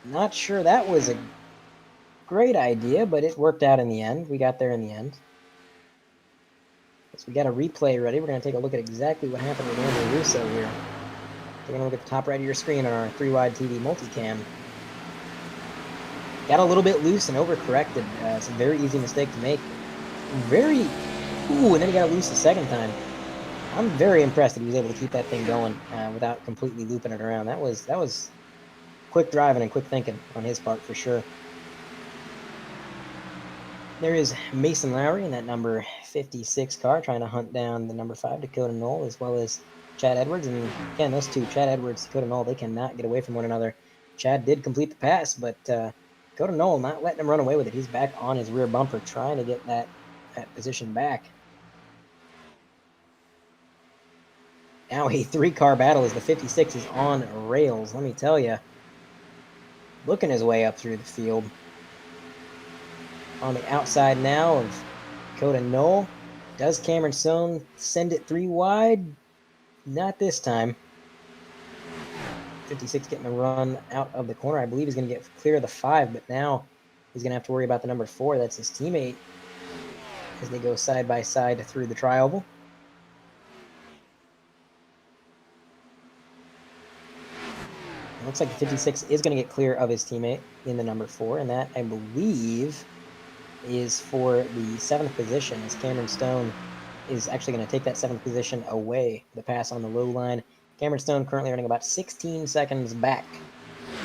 Not sure that was a great idea, but it worked out in the end. We got there in the end. So we got a replay ready. We're going to take a look at exactly what happened with Andrew Russo here. Taking a look at the top right of your screen on our 3-wide TV multicam. Got a little bit loose and overcorrected. It's a very easy mistake to make. And then he got loose the second time. I'm very impressed that he was able to keep that thing going without completely looping it around. That was quick driving and quick thinking on his part for sure. There is Mason Lowry in that number 56 car trying to hunt down the number 5, Dakota Knoll, as well as Chad Edwards. And again, those two, Chad Edwards, Dakota Knoll, they cannot get away from one another. Chad did complete the pass, but Dakota Knoll not letting him run away with it. He's back on his rear bumper trying to get that position back. Now a 3-car battle as the 56 is on rails. Let me tell you, looking his way up through the field. On the outside now of Dakota Knoll. Does Cameron Stone send it 3 wide? Not this time. 56 getting the run out of the corner. I believe he's going to get clear of the 5, but now he's going to have to worry about the number 4. That's his teammate as they go side by side through the tri-oval. It looks like the 56 is going to get clear of his teammate in the number 4, and that, I believe, is for the 7th position, as Cameron Stone is actually going to take that 7th position away. The pass on the low line. Cameron Stone currently running about 16 seconds back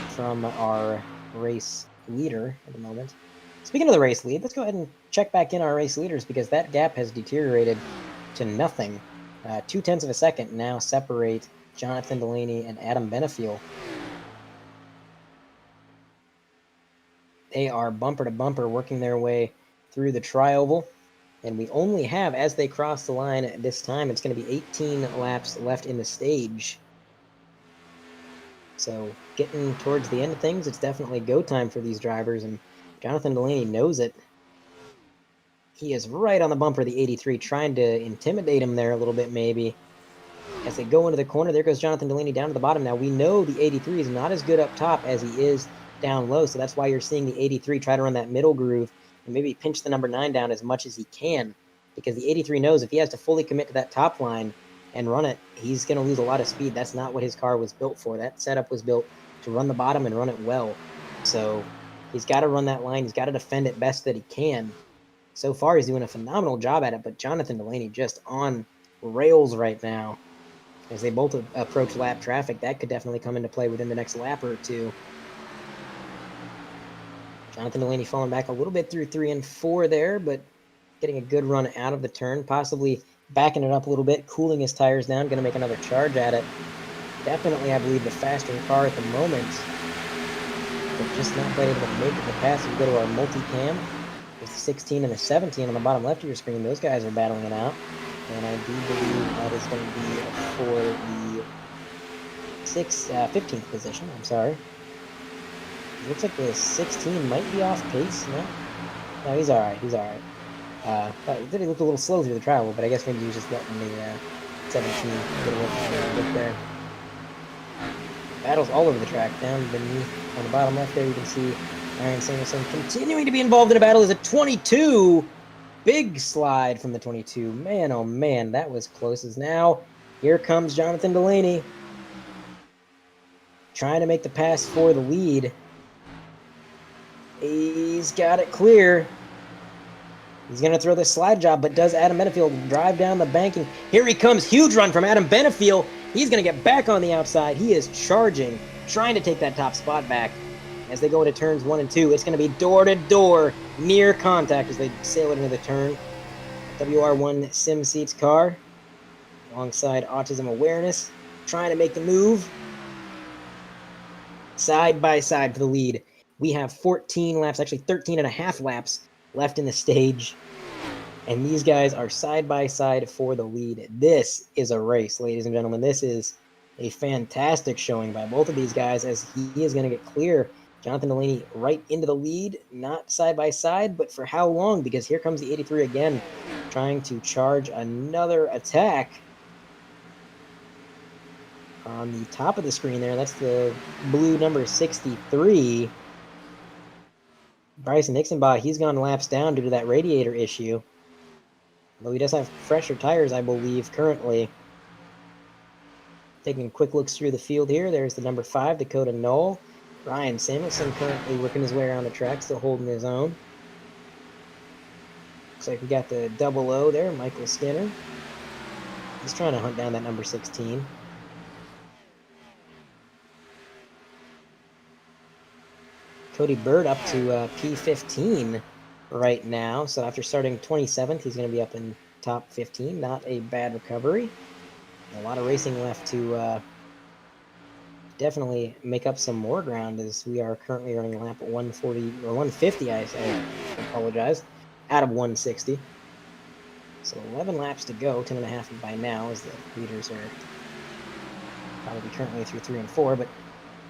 from our race leader at the moment. Speaking of the race lead, let's go ahead and check back in our race leaders, because that gap has deteriorated to nothing. 0.2 of a second now separate Jonathan Delaney and Adam Benefiel. They are bumper to bumper working their way through the tri-oval. And we only have, as they cross the line this time, it's going to be 18 laps left in the stage. So getting towards the end of things, it's definitely go time for these drivers. And Jonathan Delaney knows it. He is right on the bumper of the 83, trying to intimidate him there a little bit maybe. As they go into the corner, there goes Jonathan Delaney down to the bottom. Now we know the 83 is not as good up top as he is down low, so that's why you're seeing the 83 try to run that middle groove and maybe pinch the number 9 down as much as he can, because the 83 knows if he has to fully commit to that top line and run it, he's going to lose a lot of speed. That's not what his car was built for. That setup was built to run the bottom and run it well. So he's got to run that line. He's got to defend it best that he can. So far, he's doing a phenomenal job at it, but Jonathan Delaney just on rails right now. As they both approach lap traffic, that could definitely come into play within the next lap or two. Jonathan Delaney falling back a little bit through 3 and 4 there, but getting a good run out of the turn, possibly backing it up a little bit, cooling his tires down, going to make another charge at it. Definitely, I believe, the faster car at the moment, but just not quite able to make it in the pass. We go to our multi-cam with the 16 and the 17 on the bottom left of your screen. Those guys are battling it out, and I do believe that is going to be for the 15th position. I'm sorry. It looks like the 16 might be off pace. No, he's all right. He's all right. He looked a little slow through the travel, but I guess maybe he was just letting the 17 get a look there. Battles all over the track. Down beneath on the bottom left there, you can see Ryan Samuelson continuing to be involved in a battle as a 22. Big slide from the 22. Man, oh man, that was close. As now, here comes Jonathan Delaney trying to make the pass for the lead. He's got it clear. He's going to throw this slide job, but does Adam Benefield drive down the banking? Here he comes. Huge run from Adam Benefield. He's going to get back on the outside. He is charging, trying to take that top spot back. As they go into turns 1 and 2, it's going to be door-to-door, near contact as they sail it into the turn. WR1 Sim Seats car, alongside Autism Awareness, trying to make the move. Side by side for the lead. We have 14 laps, actually 13 and a half laps left in the stage. And these guys are side by side for the lead. This is a race, ladies and gentlemen. This is a fantastic showing by both of these guys as he is going to get clear. Jonathan Delaney right into the lead, not side by side, but for how long? Because here comes the 83 again, trying to charge another attack. On the top of the screen there, that's the blue number 63. Bryson Nixonbaugh, he's gone laps down due to that radiator issue. Though he does have fresher tires, I believe, currently. Taking quick looks through the field here. There's the number 5, Dakota Knoll. Ryan Samuelson currently working his way around the track, still holding his own. Looks like we got the 00 there, Michael Skinner. He's trying to hunt down that number 16. Cody Bird up to P15 right now. So after starting 27th, he's going to be up in top 15. Not a bad recovery. A lot of racing left to definitely make up some more ground, as we are currently running a lap at 140 or 150. I apologize, out of 160. So 11 laps to go, 10 and a half by now, as the leaders are probably currently through 3 and 4. But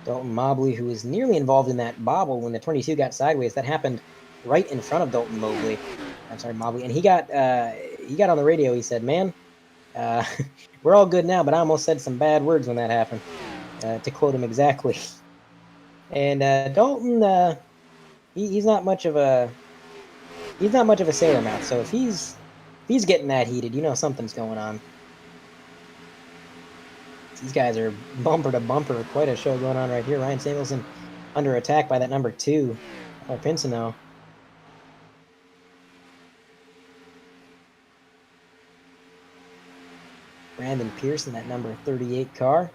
Dalton Mobley, who was nearly involved in that bobble when the 22 got sideways, that happened right in front of Dalton Mobley. I'm sorry, Mobley, and he got on the radio. He said, "Man, we're all good now, but I almost said some bad words when that happened," to quote him exactly. And Dalton, he's not much of a sailor mouth. So if he's getting that heated, you know something's going on. These guys are bumper to bumper. Quite a show going on right here. Ryan Samuelson under attack by that number 2, Pinsino. Brandon Pearson, that number 38 car.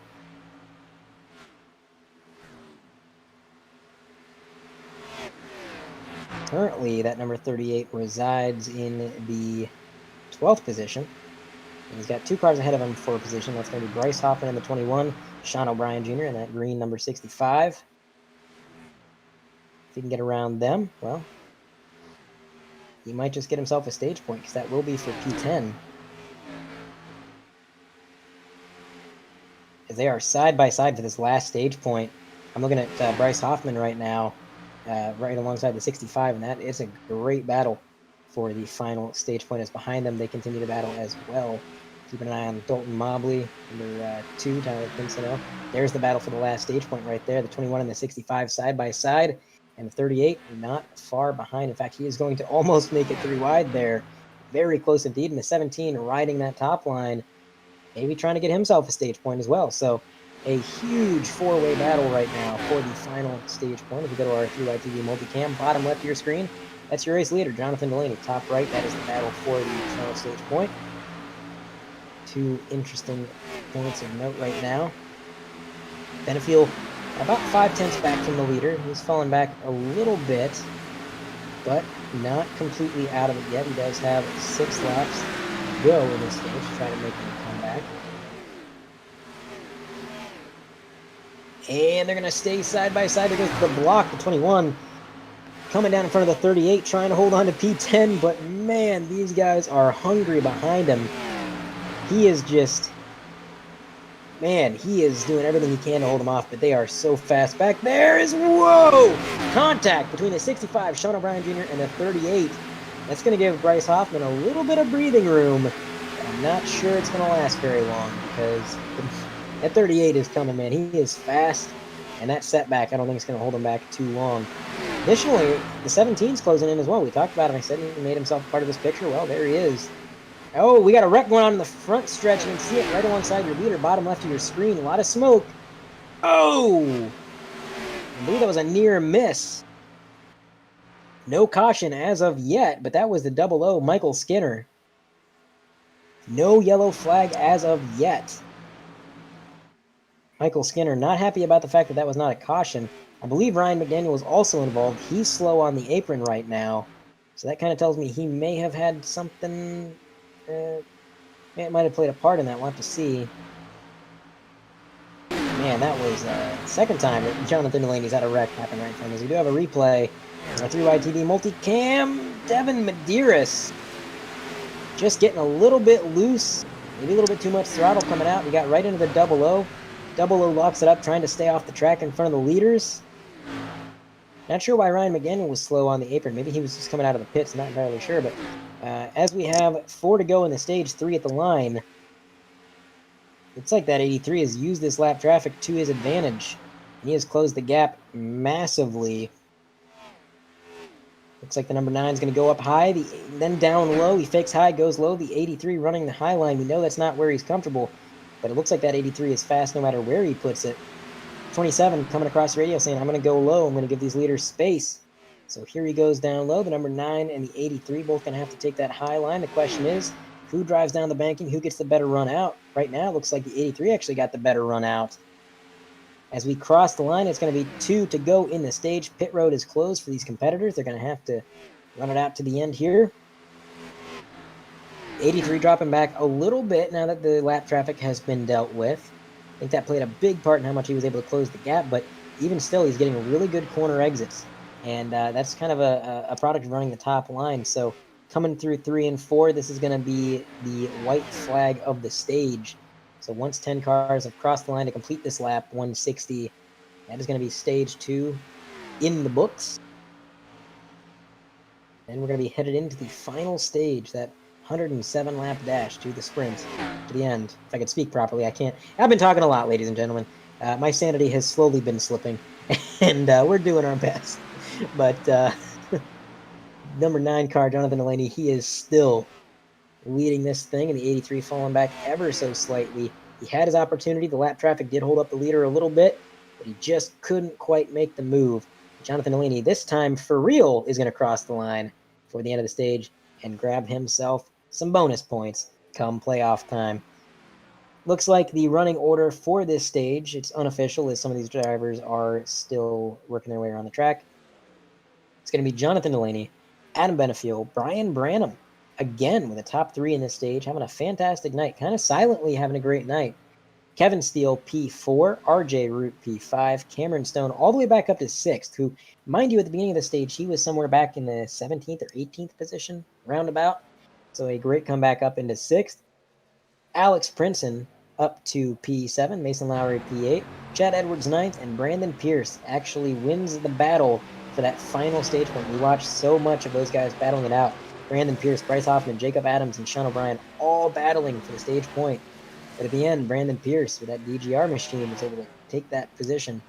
Currently, that number 38 resides in the 12th position. And he's got 2 cars ahead of him for a position. That's going to be Bryce Hoffman in the 21, Sean O'Brien Jr. in that green number 65. If he can get around them, well, he might just get himself a stage point, because that will be for P10. As they are side by side for this last stage point. I'm looking at Bryce Hoffman right now, right alongside the 65, and that is a great battle for the final stage point. As behind them, they continue to battle as well Keeping an eye on Dalton Mobley, number 2, Tyler Pincinel. There's the battle for the last stage point right there. The 21 and the 65 side by side, and the 38 not far behind. In fact, he is going to almost make it 3 wide there. Very close indeed. And the 17 riding that top line, maybe trying to get himself a stage point as well. So a huge 4-way battle right now for the final stage point. If you go to our 3Y TV multicam, bottom left of your screen, that's your race leader, Jonathan Delaney. Top right, that is the battle for the final stage point. 2 interesting points of note right now. Benefield about 5/10 back from the leader. He's fallen back a little bit, but not completely out of it yet. He does have 6 laps to go in this stage to try to make him come back. And they're going to stay side by side. There goes the block, the 21. Coming down in front of the 38, trying to hold on to P10, but man, these guys are hungry behind him. He is just, man, he is doing everything he can to hold them off, but they are so fast. Back there is, whoa! Contact between the 65, Sean O'Brien Jr., and the 38. That's going to give Bryce Hoffman a little bit of breathing room, but I'm not sure it's going to last very long, because that 38 is coming, man. He is fast, and that setback, I don't think it's going to hold him back too long. Additionally, the 17's closing in as well. We talked about him. I said he made himself part of this picture. Well, there he is. Oh, we got a wreck going on in the front stretch. You can see it right alongside your leader, bottom left of your screen. A lot of smoke. Oh! I believe that was a near miss. No caution as of yet, but that was the 00, Michael Skinner. No yellow flag as of yet. Michael Skinner not happy about the fact that that was not a caution. I believe Ryan McDaniel was also involved. He's slow on the apron right now. So that kind of tells me he may have had something... it might have played a part in that. We'll have to see. Man, that was the second time that Jonathan Delaney's had a wreck happen right in front of us. We do have a replay. Our 3Y TV multicam. Devin Medeiros just getting a little bit loose. Maybe a little bit too much throttle coming out. We got right into the 00. 00 locks it up, trying to stay off the track in front of the leaders. Not sure why Ryan McDaniel was slow on the apron. Maybe he was just coming out of the pits, not entirely sure. But as we have 4 to go in the stage, 3 at the line, looks like that 83 has used this lap traffic to his advantage. He has closed the gap massively. Looks like the number 9 is going to go up high, then down low. He fakes high, goes low. The 83 running the high line. We know that's not where he's comfortable, but it looks like that 83 is fast no matter where he puts it. 27 coming across the radio saying, I'm going to go low. I'm going to give these leaders space. So here he goes down low. The number 9 and the 83 both going to have to take that high line. The question is, who drives down the banking? Who gets the better run out? Right now, it looks like the 83 actually got the better run out. As we cross the line, it's going to be 2 to go in the stage. Pit road is closed for these competitors. They're going to have to run it out to the end here. 83 dropping back a little bit now that the lap traffic has been dealt with. I think that played a big part in how much he was able to close the gap, but even still, he's getting really good corner exits. And that's kind of a product of running the top line. So coming through 3 and 4, this is going to be the white flag of the stage. So once 10 cars have crossed the line to complete this lap, 160, that is going to be stage 2 in the books. And we're going to be headed into the final stage, that 107 lap dash to the sprint, to the end. If I could speak properly, I can't. I've been talking a lot, ladies and gentlemen. My sanity has slowly been slipping, and we're doing our best. But number 9 car, Jonathan Delaney, he is still leading this thing, and the 83 falling back ever so slightly. He had his opportunity. The lap traffic did hold up the leader a little bit, but he just couldn't quite make the move. Jonathan Delaney, this time for real, is going to cross the line for the end of the stage and grab himself some bonus points come playoff time. Looks like the running order for this stage, it's unofficial as some of these drivers are still working their way around the track. It's going to be Jonathan Delaney, Adam Benefield, Brian Branham, again with a top 3 in this stage, having a fantastic night, kind of silently having a great night. Kevin Steele, P4, RJ Root, P5, Cameron Stone, all the way back up to 6th, who, mind you, at the beginning of the stage, he was somewhere back in the 17th or 18th position, roundabout. So a great comeback up into 6th. Alex Princeton up to P7, Mason Lowry P8, Chad Edwards 9th, and Brandon Pierce actually wins the battle for that final stage point. We watched so much of those guys battling it out. Brandon Pierce, Bryce Hoffman, Jacob Adams, and Sean O'Brien all battling for the stage point. But at the end, Brandon Pierce, with that DGR machine, was able to take that position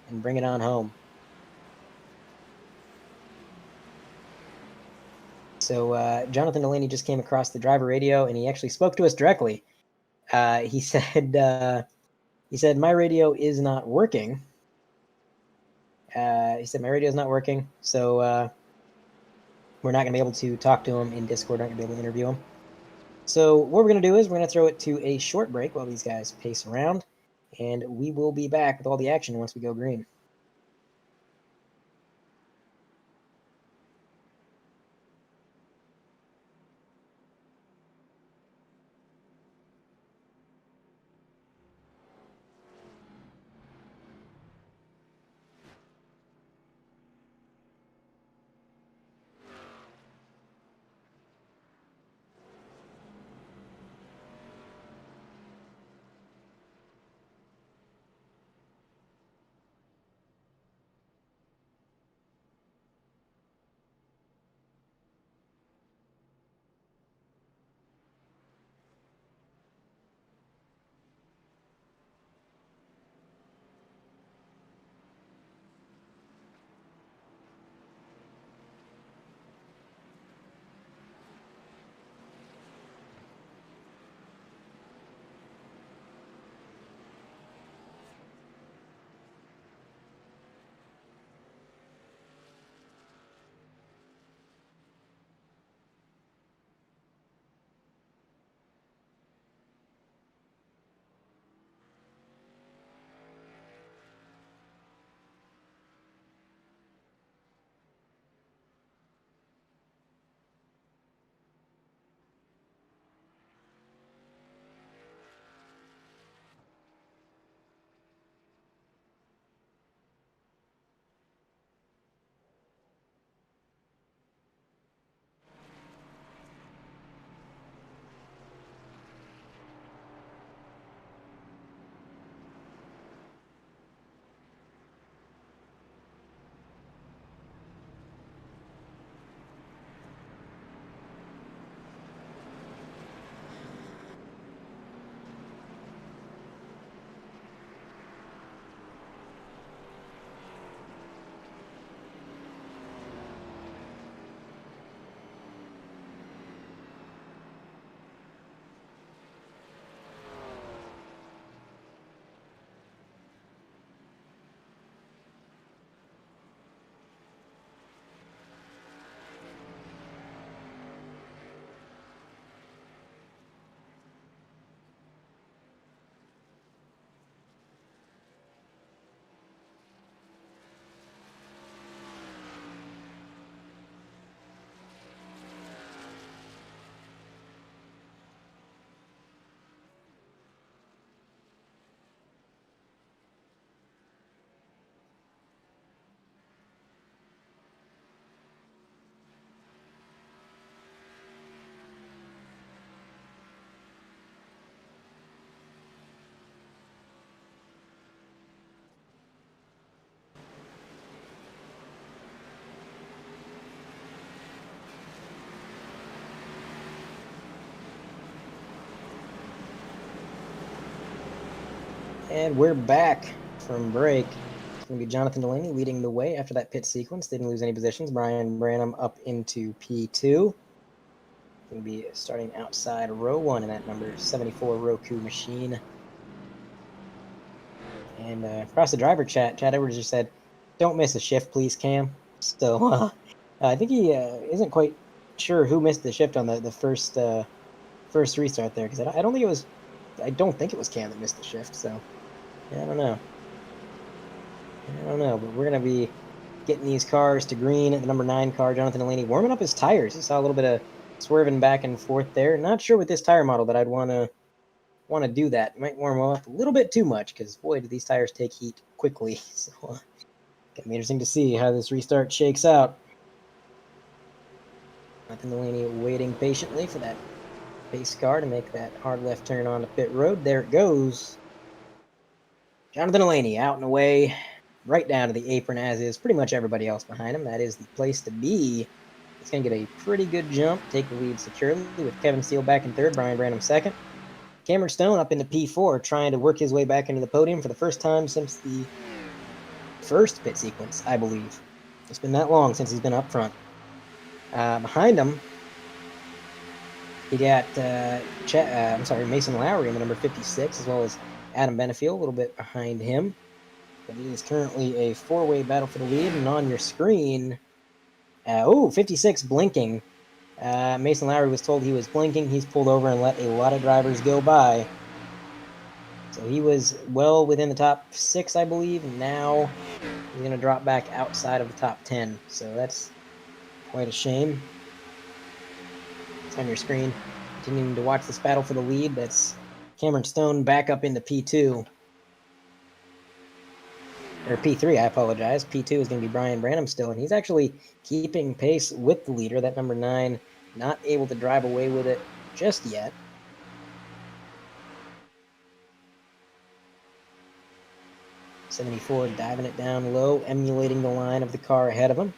and bring it on home. So Jonathan Delaney just came across the driver radio, and he actually spoke to us directly. He said, my radio is not working. He said, my radio is not working, so we're not going to be able to talk to him in Discord. Not going to be able to interview him. So what we're going to do is we're going to throw it to a short break while these guys pace around, and we will be back with all the action once we go green. And we're back from break. It's going to be Jonathan Delaney leading the way after that pit sequence. Didn't lose any positions. Brian Branham up into P2. Going to be starting outside row 1 in that number 74 Roku machine. And across the driver chat, Chad Edwards just said, don't miss a shift, please, Cam. So I think he isn't quite sure who missed the shift on the first restart there, because I don't think it was Cam that missed the shift. So yeah, I don't know, but we're gonna be getting these cars to green. The number 9 car, Jonathan Delaney, warming up his tires. He saw a little bit of swerving back and forth there. Not sure with this tire model that I'd want to do that. Might warm them up a little bit too much, because boy, do these tires take heat quickly. So gonna be interesting to see how this restart shakes out. Jonathan Delaney waiting patiently for that pace car to make that hard left turn onto pit road. There it goes. Jonathan Delaney out and away, right down to the apron, as is pretty much everybody else behind him. That is the place to be He's going to get a pretty good jump, take the lead securely with Kevin Steele back in third, Brian Branham second. Cameron Stone up into P4, trying to work his way back into the podium for the first time since the first pit sequence, I believe. It's been that long since he's been up front. Behind him, he got Mason Lowry in the number 56, as well as Adam Benefield a little bit behind him. But it is currently a four-way battle for the lead, and on your screen, 56 blinking. Mason Lowry was told he was blinking. He's pulled over and let a lot of drivers go by. So he was well within the top 6, I believe, and now he's going to drop back outside of the top 10. So that's quite a shame. It's on your screen. Continuing to watch this battle for the lead. That's Cameron Stone back up into P2. Or P3, I apologize. P2 is going to be Brian Branham still, and he's actually keeping pace with the leader, that number 9, not able to drive away with it just yet. '74 diving it down low, emulating the line of the car ahead of him.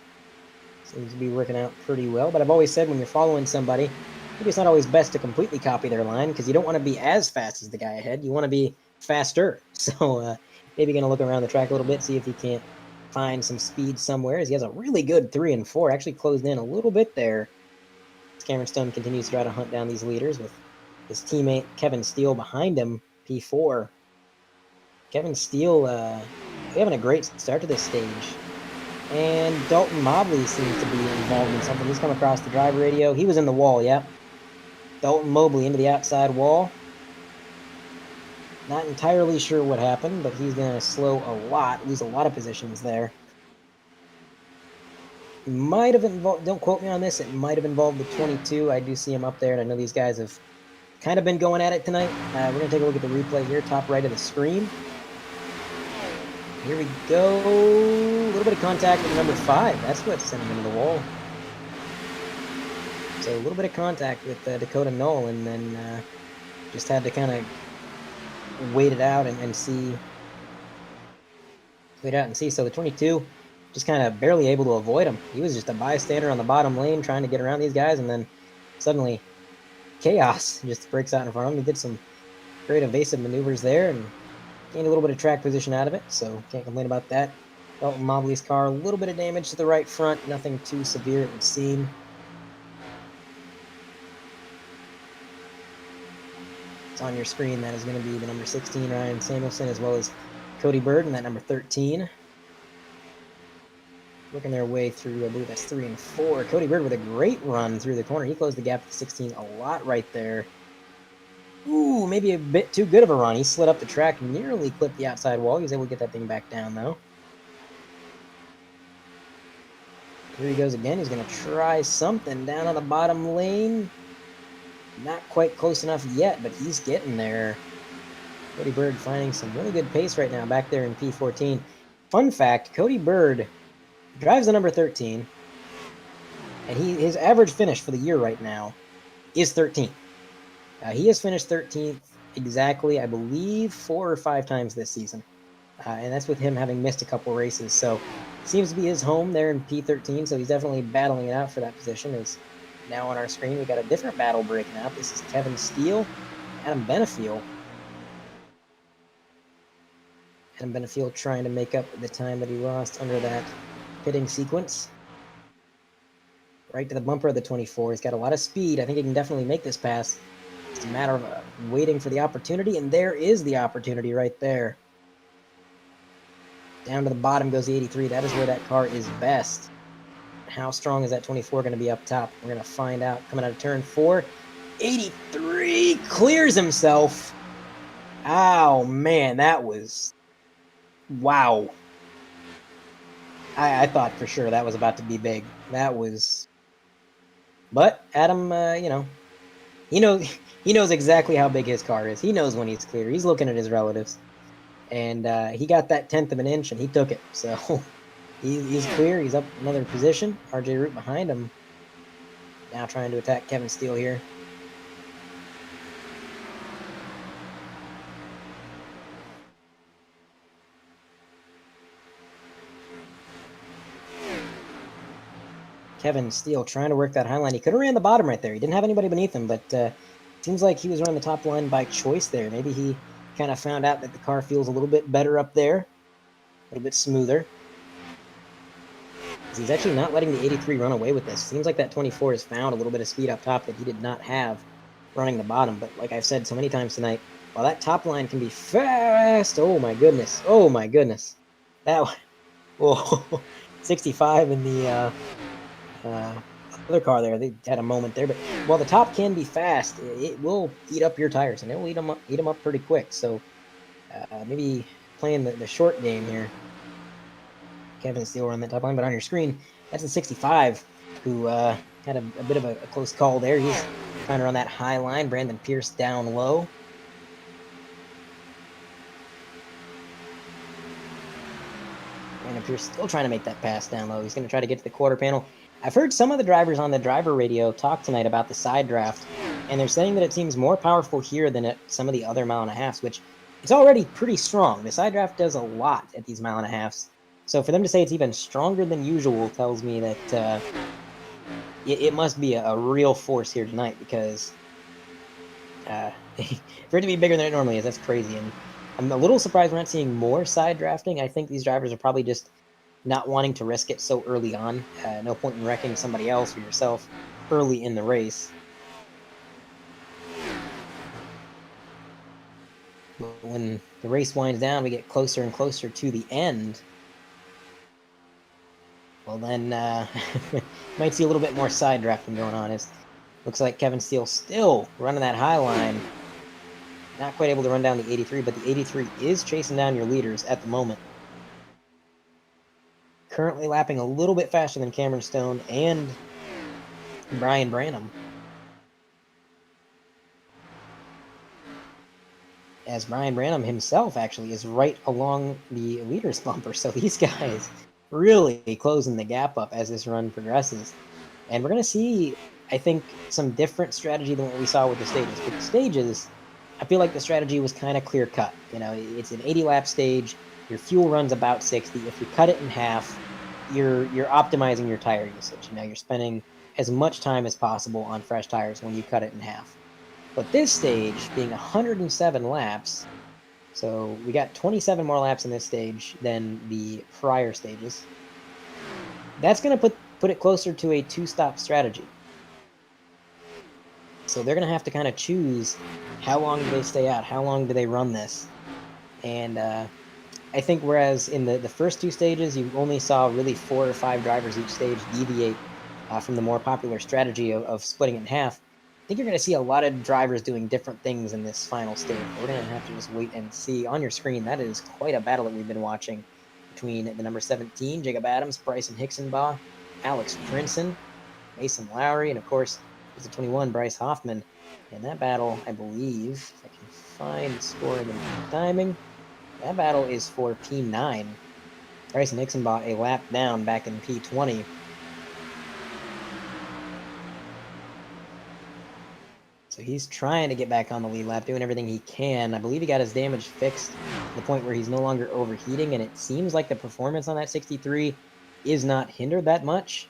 Seems to be working out pretty well, but I've always said when you're following somebody, maybe it's not always best to completely copy their line because you don't want to be as fast as the guy ahead. You want to be faster. So maybe going to look around the track a little bit, see if he can't find some speed somewhere, as he has a really good 3 and 4. Actually closed in a little bit there. As Cameron Stone continues to try to hunt down these leaders with his teammate Kevin Steele behind him, P4. Kevin Steele having a great start to this stage. And Dalton Mobley seems to be involved in something. He's come across the driver radio. He was in the wall, yep. Dalton Mobley into the outside wall. Not entirely sure what happened, but he's going to slow a lot, lose a lot of positions there. Might have involved, don't quote me on this, it might have involved the 22. I do see him up there, and I know these guys have kind of been going at it tonight. We're going to take a look at the replay here, top right of the screen. Here we go. A little bit of contact with number 5. That's what sent him into the wall. So a little bit of contact with Dakota Knoll, and then just had to kind of wait it out and see. Wait out and see. So the 22 just kind of barely able to avoid him. He was just a bystander on the bottom lane trying to get around these guys, and then suddenly chaos just breaks out in front of him. He did some great evasive maneuvers there and gained a little bit of track position out of it, so can't complain about that. Dalton Mobley's car, a little bit of damage to the right front, nothing too severe it would seem. It's on your screen. That is going to be the number 16, Ryan Samuelson, as well as Cody Bird, and that number 13. Working their way through, I believe that's 3 and 4. Cody Bird with a great run through the corner. He closed the gap to 16 a lot right there. Ooh, maybe a bit too good of a run. He slid up the track, nearly clipped the outside wall. He was able to get that thing back down, though. Here he goes again. He's going to try something down on the bottom lane. Not quite close enough yet, but he's getting there. Cody Bird finding some really good pace right now back there in P14. Fun fact, Cody Bird drives the number 13, and his average finish for the year right now is 13th. He has finished 13th exactly, I believe, 4 or 5 times this season. And that's with him having missed a couple races. So seems to be his home there in P13, so he's definitely battling it out for that position. As now on our screen, we got a different battle breaking out. This is Kevin Steele, Adam Benefield. Adam Benefield trying to make up the time that he lost under that pitting sequence. Right to the bumper of the 24. He's got a lot of speed. I think he can definitely make this pass. It's a matter of waiting for the opportunity, and there is the opportunity right there. Down to the bottom goes the 83. That is where that car is best. How strong is that 24 going to be up top? We're going to find out coming out of turn 4. 83 clears himself. Oh, man, that was... Wow. I thought for sure that was about to be big. That was... But Adam, he knows exactly how big his car is. He knows when he's clear. He's looking at his relatives. And he got that 1/10 of an inch, and he took it. So he's clear. He's up another position. RJ Root behind him. Now trying to attack Kevin Steele here. Kevin Steele trying to work that high line. He could have ran the bottom right there. He didn't have anybody beneath him, but seems like he was running the top line by choice there. Maybe he kind of found out that the car feels a little bit better up there, a little bit smoother. He's actually not letting the 83 run away with this. Seems like that 24 has found a little bit of speed up top that he did not have running the bottom. But like I've said so many times tonight, while that top line can be fast, oh my goodness, that one, whoa, 65 in the other car there. They had a moment there, but while the top can be fast, it will eat up your tires, and it will eat them up pretty quick. So maybe playing the short game here. Kevin Steele on that top line, but on your screen, that's the 65 who had a bit of a close call there. He's trying to run that high line. Brandon Pierce down low. Brandon Pierce still trying to make that pass down low. He's going to try to get to the quarter panel. I've heard some of the drivers on the driver radio talk tonight about the side draft, and they're saying that it seems more powerful here than at some of the other mile and a halves, which it's already pretty strong. The side draft does a lot at these mile and a halves. So for them to say it's even stronger than usual tells me that it must be a real force here tonight, because for it to be bigger than it normally is, that's crazy. And I'm a little surprised we're not seeing more side drafting. I think these drivers are probably just not wanting to risk it so early on. No point in wrecking somebody else or yourself early in the race. But when the race winds down, we get closer and closer to the end. Well, then might see a little bit more side drafting going on. It looks like Kevin Steele still running that high line. Not quite able to run down the 83, but the 83 is chasing down your leaders at the moment. Currently lapping a little bit faster than Cameron Stone and Brian Branham. As Brian Branham himself actually is right along the leaders bumper. So these guys really closing the gap up as this run progresses. And we're going to see, I think, some different strategy than what we saw with the stages. With the stages, I feel like the strategy was kind of clear cut. You know, it's an 80 lap stage. Your fuel runs about 60. If you cut it in half, you're optimizing your tire usage. You know, you're spending as much time as possible on fresh tires when you cut it in half. But this stage being 107 laps, so we got 27 more laps in this stage than the prior stages. That's going to put it closer to a two-stop strategy. So they're going to have to kind of choose how long do they stay out, how long do they run this. And I think whereas in the first two stages, you only saw really 4 or 5 drivers each stage deviate from the more popular strategy of splitting it in half, I think you're going to see a lot of drivers doing different things in this final stage. We're going to have to just wait and see. On your screen, that is quite a battle that we've been watching between the number 17, Jacob Adams, Bryson Hixenbaugh, Alex Princeton, Mason Lowry, and of course, there's the 21, Bryce Hoffman. And that battle, I believe, if I can find scoring and timing, that battle is for P9. Bryson Hixenbaugh a lap down back in P20. So he's trying to get back on the lead lap, doing everything he can. I believe he got his damage fixed to the point where he's no longer overheating, and it seems like the performance on that 63 is not hindered that much.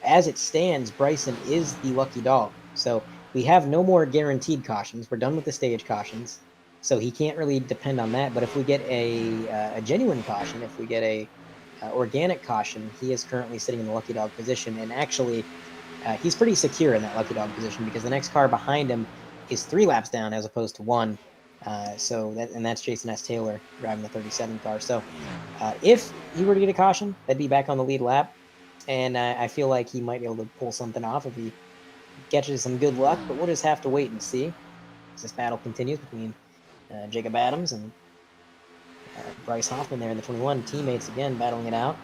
As it stands, Bryson is the lucky dog. So we have no more guaranteed cautions. We're done with the stage cautions. So he can't really depend on that. But if we get a genuine caution, if we get a organic caution, he is currently sitting in the lucky dog position. And actually, he's pretty secure in that lucky dog position because the next car behind him is 3 laps down as opposed to 1. And that's Jason S. Taylor driving the 37 car. So if he were to get a caution, that'd be back on the lead lap. And I feel like he might be able to pull something off if he catches some good luck. But we'll just have to wait and see as this battle continues between Jacob Adams and Bryce Hoffman there in the 21. Teammates again battling it out.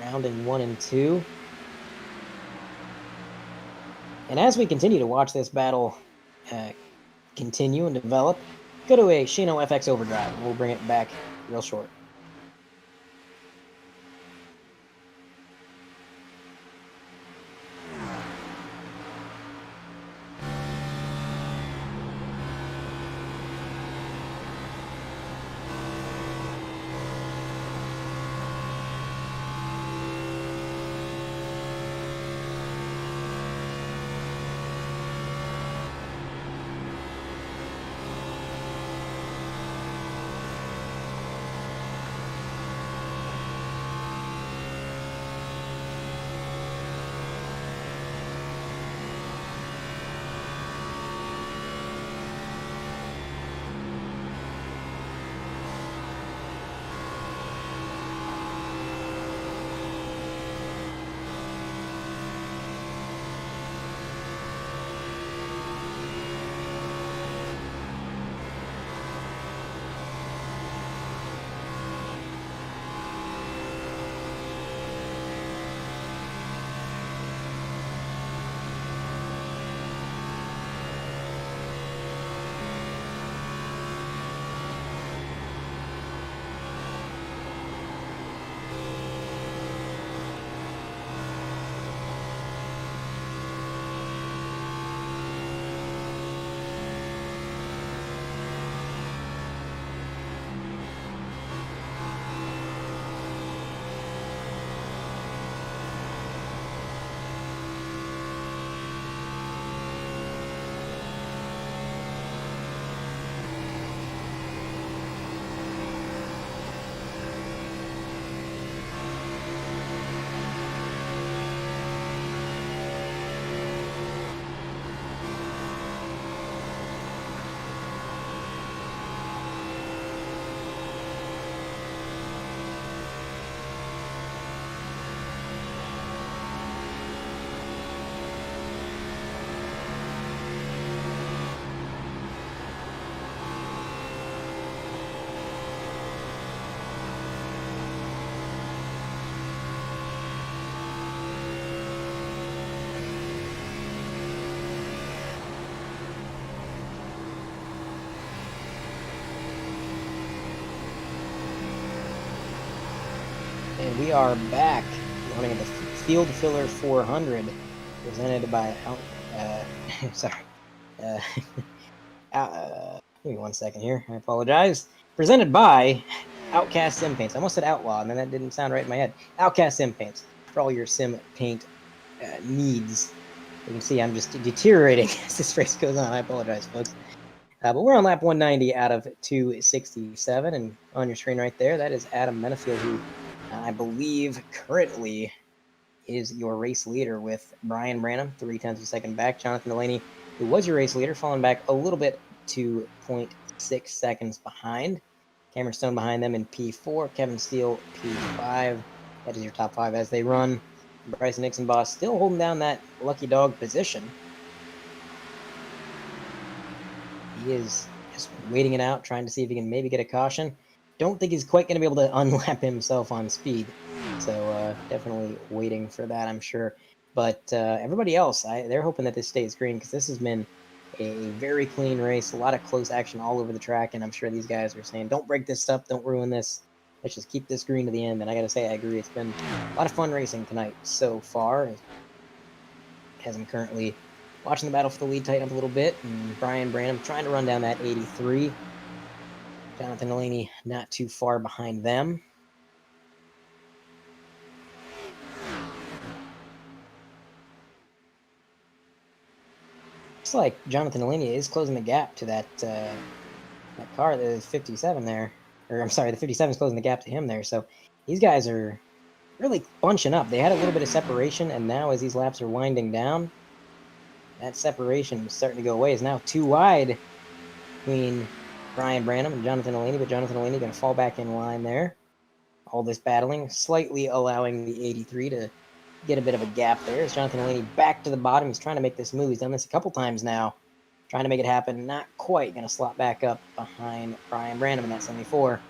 Rounding 1 and 2. And as we continue to watch this battle continue and develop, go to a Shino FX Overdrive, and we'll bring it back real short. And we are back running the Field Filler 400, presented by sorry, uh, give me 1 second here. I apologize. Presented by Outcast Sim Paints. I almost said Outlaw, and then that didn't sound right in my head. Outcast Sim Paints for all your sim paint needs. You can see I'm just deteriorating as this race goes on. I apologize, folks. But we're on lap 190 out of 267, and on your screen right there, that is Adam Menafield, who I believe currently is your race leader with Brian Branham, 0.3 of a second back. Jonathan Delaney, who was your race leader, falling back a little bit to 0.6 seconds behind. Cameron Stone behind them in P4. Kevin Steele, P5. That is your top five as they run. Bryson Nixon Boss still holding down that lucky dog position. He is just waiting it out, trying to see if he can maybe get a caution. Don't think he's quite going to be able to unlap himself on speed. So definitely waiting for that, I'm sure. But everybody else, they're hoping that this stays green because this has been a very clean race, a lot of close action all over the track, and I'm sure these guys are saying, don't break this up, don't ruin this. Let's just keep this green to the end. And I got to say, I agree. It's been a lot of fun racing tonight so far. As I'm currently watching the battle for the lead tighten up a little bit, and Brian Branham trying to run down that 83. Jonathan Delaney not too far behind them. Looks like Jonathan Delaney is closing the gap to that car, the 57 there. Or I'm sorry, the 57 is closing the gap to him there. So these guys are really bunching up. They had a little bit of separation, and now as these laps are winding down, that separation is starting to go away. It's now too wide between Brian Branham and Jonathan Delaney, but Jonathan Delaney going to fall back in line there. All this battling, slightly allowing the 83 to get a bit of a gap there. As Jonathan Delaney back to the bottom. He's trying to make this move. He's done this a couple times now. Trying to make it happen. Not quite. Going to slot back up behind Brian Branham in that 74.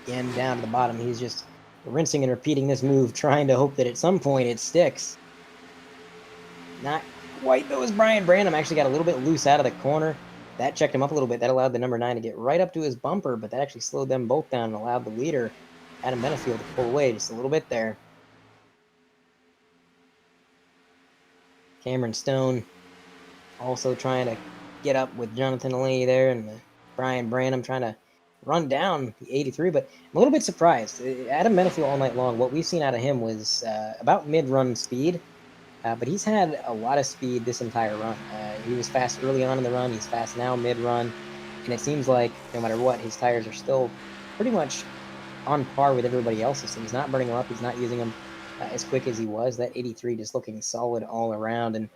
Again, down to the bottom. He's just rinsing and repeating this move, trying to hope that at some point it sticks. Not quite though, as Brian Branham actually got a little bit loose out of the corner. That checked him up a little bit. That allowed the number 9 to get right up to his bumper, but that actually slowed them both down and allowed the leader, Adam Benefield, to pull away just a little bit there. Cameron Stone also trying to get up with Jonathan Delaney there, and Brian Branham trying to run down the 83, but I'm a little bit surprised. Adam Benefield all night long, what we've seen out of him was about mid-run speed. But he's had a lot of speed this entire run. He was fast early on in the run. He's fast now mid-run. And it seems like no matter what, his tires are still pretty much on par with everybody else's. So he's not burning them up. He's not using them as quick as he was. That 83 just looking solid all around. And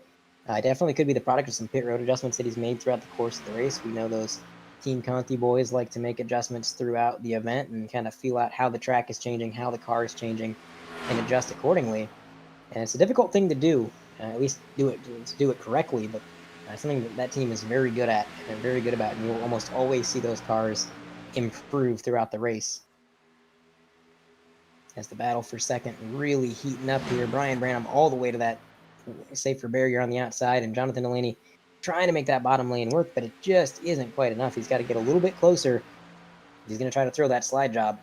definitely could be the product of some pit road adjustments that he's made throughout the course of the race. We know those Team Conti boys like to make adjustments throughout the event and kind of feel out how the track is changing, how the car is changing, and adjust accordingly. And it's a difficult thing to do, at least do it correctly, but something that team is very good at and they're very good about, and you'll almost always see those cars improve throughout the race. As the battle for second really heating up here, Brian Branham all the way to that safer barrier on the outside, and Jonathan Delaney trying to make that bottom lane work, but it just isn't quite enough. He's got to get a little bit closer. He's going to try to throw that slide job.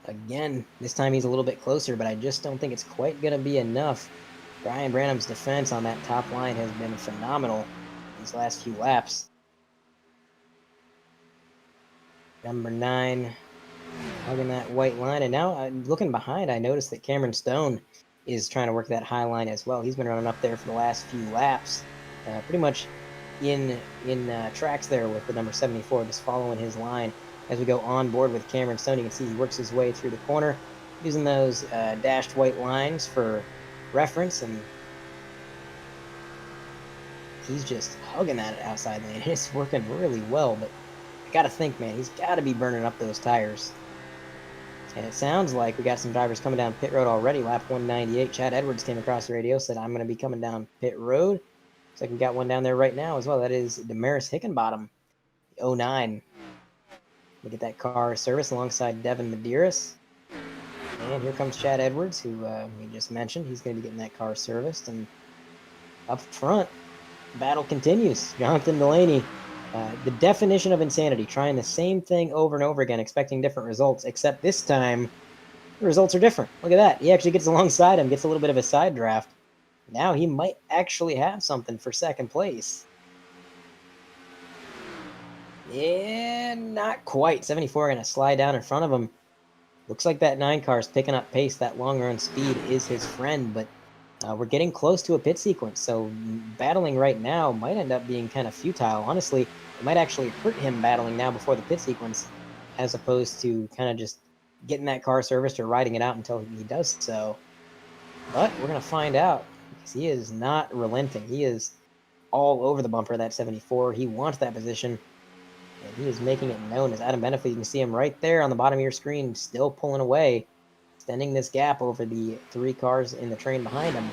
Again, this time he's a little bit closer, but I just don't think it's quite going to be enough. Brian Branham's defense on that top line has been phenomenal these last few laps. Number 9 hugging that white line, and now looking behind, I noticed that Cameron Stone is trying to work that high line as well. He's been running up there for the last few laps, pretty much in tracks there with the number 74, just following his line. As we go on board with Cameron Stone, you can see he works his way through the corner, using those dashed white lines for reference, and he's just hugging that outside lane. It's working really well, but I gotta think, man, he's got to be burning up those tires. And it sounds like we got some drivers coming down pit road already. Lap 198, Chad Edwards came across the radio, said, I'm going to be coming down pit road. Looks like we got one down there right now as well. That is Damaris Hickenbottom, 09. We get that car service alongside Devin Medeiros. And here comes Chad Edwards, who we just mentioned. He's going to be getting that car serviced. And up front, battle continues. Jonathan Delaney, the definition of insanity, trying the same thing over and over again, expecting different results, except this time the results are different. Look at that. He actually gets alongside him, gets a little bit of a side draft. Now he might actually have something for second place. Yeah, not quite. 74 going to slide down in front of him. Looks like that 9 car is picking up pace. That long run speed is his friend, but we're getting close to a pit sequence, so battling right now might end up being kind of futile. Honestly, it might actually hurt him battling now before the pit sequence, as opposed to kind of just getting that car serviced or riding it out until he does so. But we're going to find out, because he is not relenting. He is all over the bumper of that 74. He wants that position, and he is making it known as Adam Benefit. You can see him right there on the bottom of your screen, still pulling away, extending this gap over the 3 cars in the train behind him.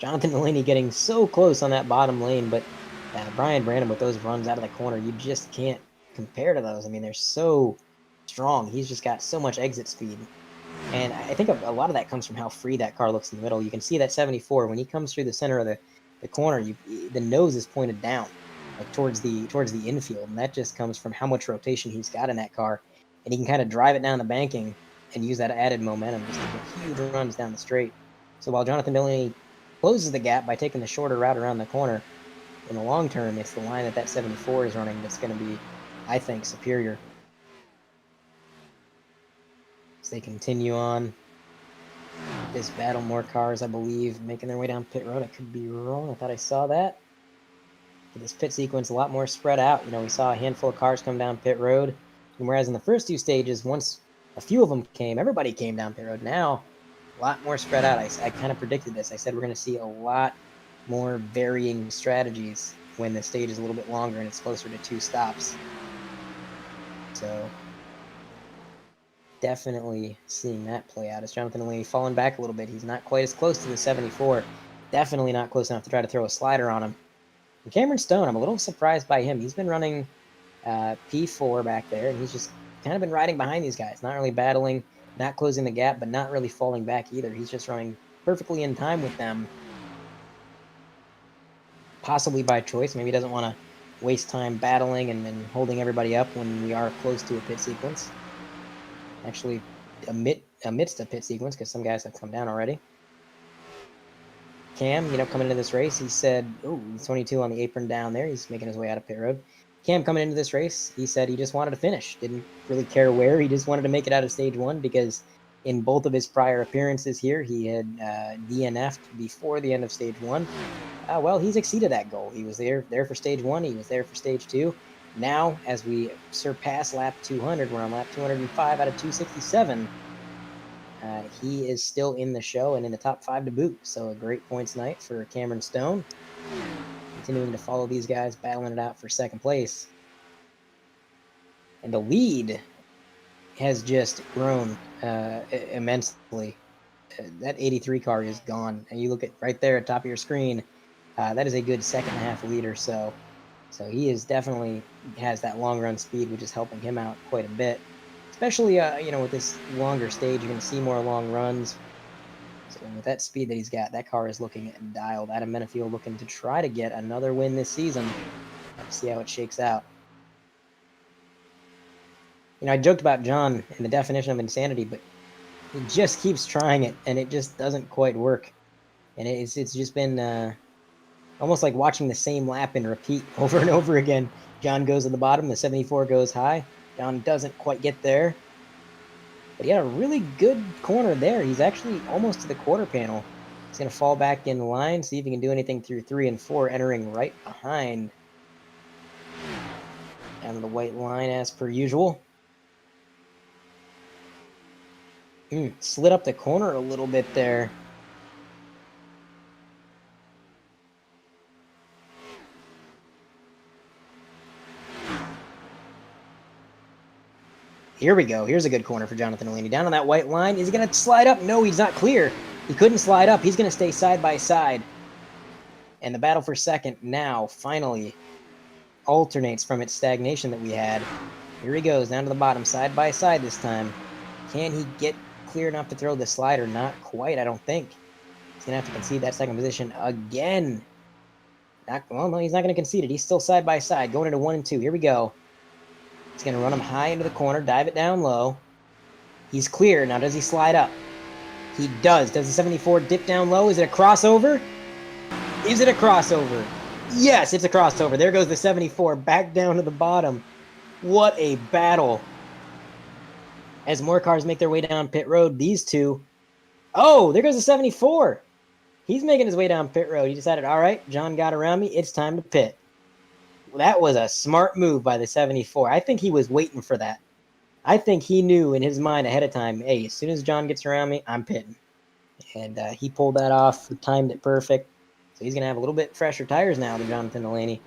Jonathan Delaney getting so close on that bottom lane, but Brian Brandon with those runs out of the corner, you just can't compare to those. I mean, they're so strong. He's just got so much exit speed. And I think a lot of that comes from how free that car looks in the middle. You can see that 74, when he comes through the center of the corner, the nose is pointed down, like towards the infield. And that just comes from how much rotation he's got in that car. And he can kind of drive it down the banking and use that added momentum just to get huge runs down the straight. So while Jonathan Delaney closes the gap by taking the shorter route around the corner, in the long term, it's the line that 74 is running that's going to be, I think, superior. As they continue on this battle, more cars, I believe, making their way down pit road. I could be wrong. I thought I saw that. But this pit sequence a lot more spread out. You know, we saw a handful of cars come down pit road, and whereas in the first 2 stages, once a few of them came, everybody came down pit road. Now, a lot more spread out. I kind of predicted this. I said we're going to see a lot more varying strategies when the stage is a little bit longer and it's closer to 2 stops. So definitely seeing that play out. As Jonathan Delaney falling back a little bit, he's not quite as close to the 74. Definitely not close enough to try to throw a slider on him. And Cameron Stone, I'm a little surprised by him. He's been running P4 back there, and he's just kind of been riding behind these guys, not really battling, not closing the gap, but not really falling back either. He's just running perfectly in time with them, possibly by choice. Maybe he doesn't want to waste time battling and holding everybody up when we are close to a pit sequence. Actually, amidst a pit sequence, because some guys have come down already. Cam, coming into this race, he said, oh, he's 22 on the apron down there. He's making his way out of pit road. Cam coming into this race, he said he just wanted to finish. Didn't really care where. He just wanted to make it out of stage 1 because in both of his prior appearances here, he had DNF'd before the end of stage 1. Well, he's exceeded that goal. He was there for stage 1. He was there for stage 2. Now, as we surpass lap 200, we're on lap 205 out of 267. He is still in the show and in the top 5 to boot. So a great points night for Cameron Stone. Continuing to follow these guys, battling it out for second place. And the lead has just grown immensely. That 83 car is gone. And you look at right there at the top of your screen, that is a good second half leader. So he is definitely has that long run speed, which is helping him out quite a bit. Especially, with this longer stage, you're going to see more long runs. So with that speed that he's got, that car is looking dialed. Adam Benefield looking to try to get another win this season. Let's see how it shakes out. I joked about John and the definition of insanity, but he just keeps trying it, and it just doesn't quite work. And it's just been almost like watching the same lap and repeat over and over again. John goes to the bottom, the 74 goes high. John doesn't quite get there. But he had a really good corner there. He's actually almost to the quarter panel. He's going to fall back in line, see if he can do anything through 3 and 4, entering right behind. Down to the white line as per usual. Slid up the corner a little bit there. Here we go. Here's a good corner for Jonathan Delaney. Down on that white line. Is he going to slide up? No, he's not clear. He couldn't slide up. He's going to stay side by side. And the battle for second now finally alternates from its stagnation that we had. Here he goes, down to the bottom, side by side this time. Can he get clear enough to throw the slider? Not quite, I don't think. He's going to have to concede that second position again. Well, no, he's not going to concede it. He's still side by side, going into 1 and 2. Here we go. He's going to run him high into the corner, dive it down low. He's clear. Now, does he slide up? He does. Does the 74 dip down low? Is it a crossover? Is it a crossover? Yes, it's a crossover. There goes the 74 back down to the bottom. What a battle. As more cars make their way down pit road, these two... Oh, there goes the 74. He's making his way down pit road. He decided, all right, John got around me. It's time to pit. Well, that was a smart move by the 74. I think he was waiting for that. I think he knew in his mind ahead of time, hey, as soon as John gets around me, I'm pitting. And he pulled that off, timed it perfect. So he's going to have a little bit fresher tires now than Jonathan Delaney.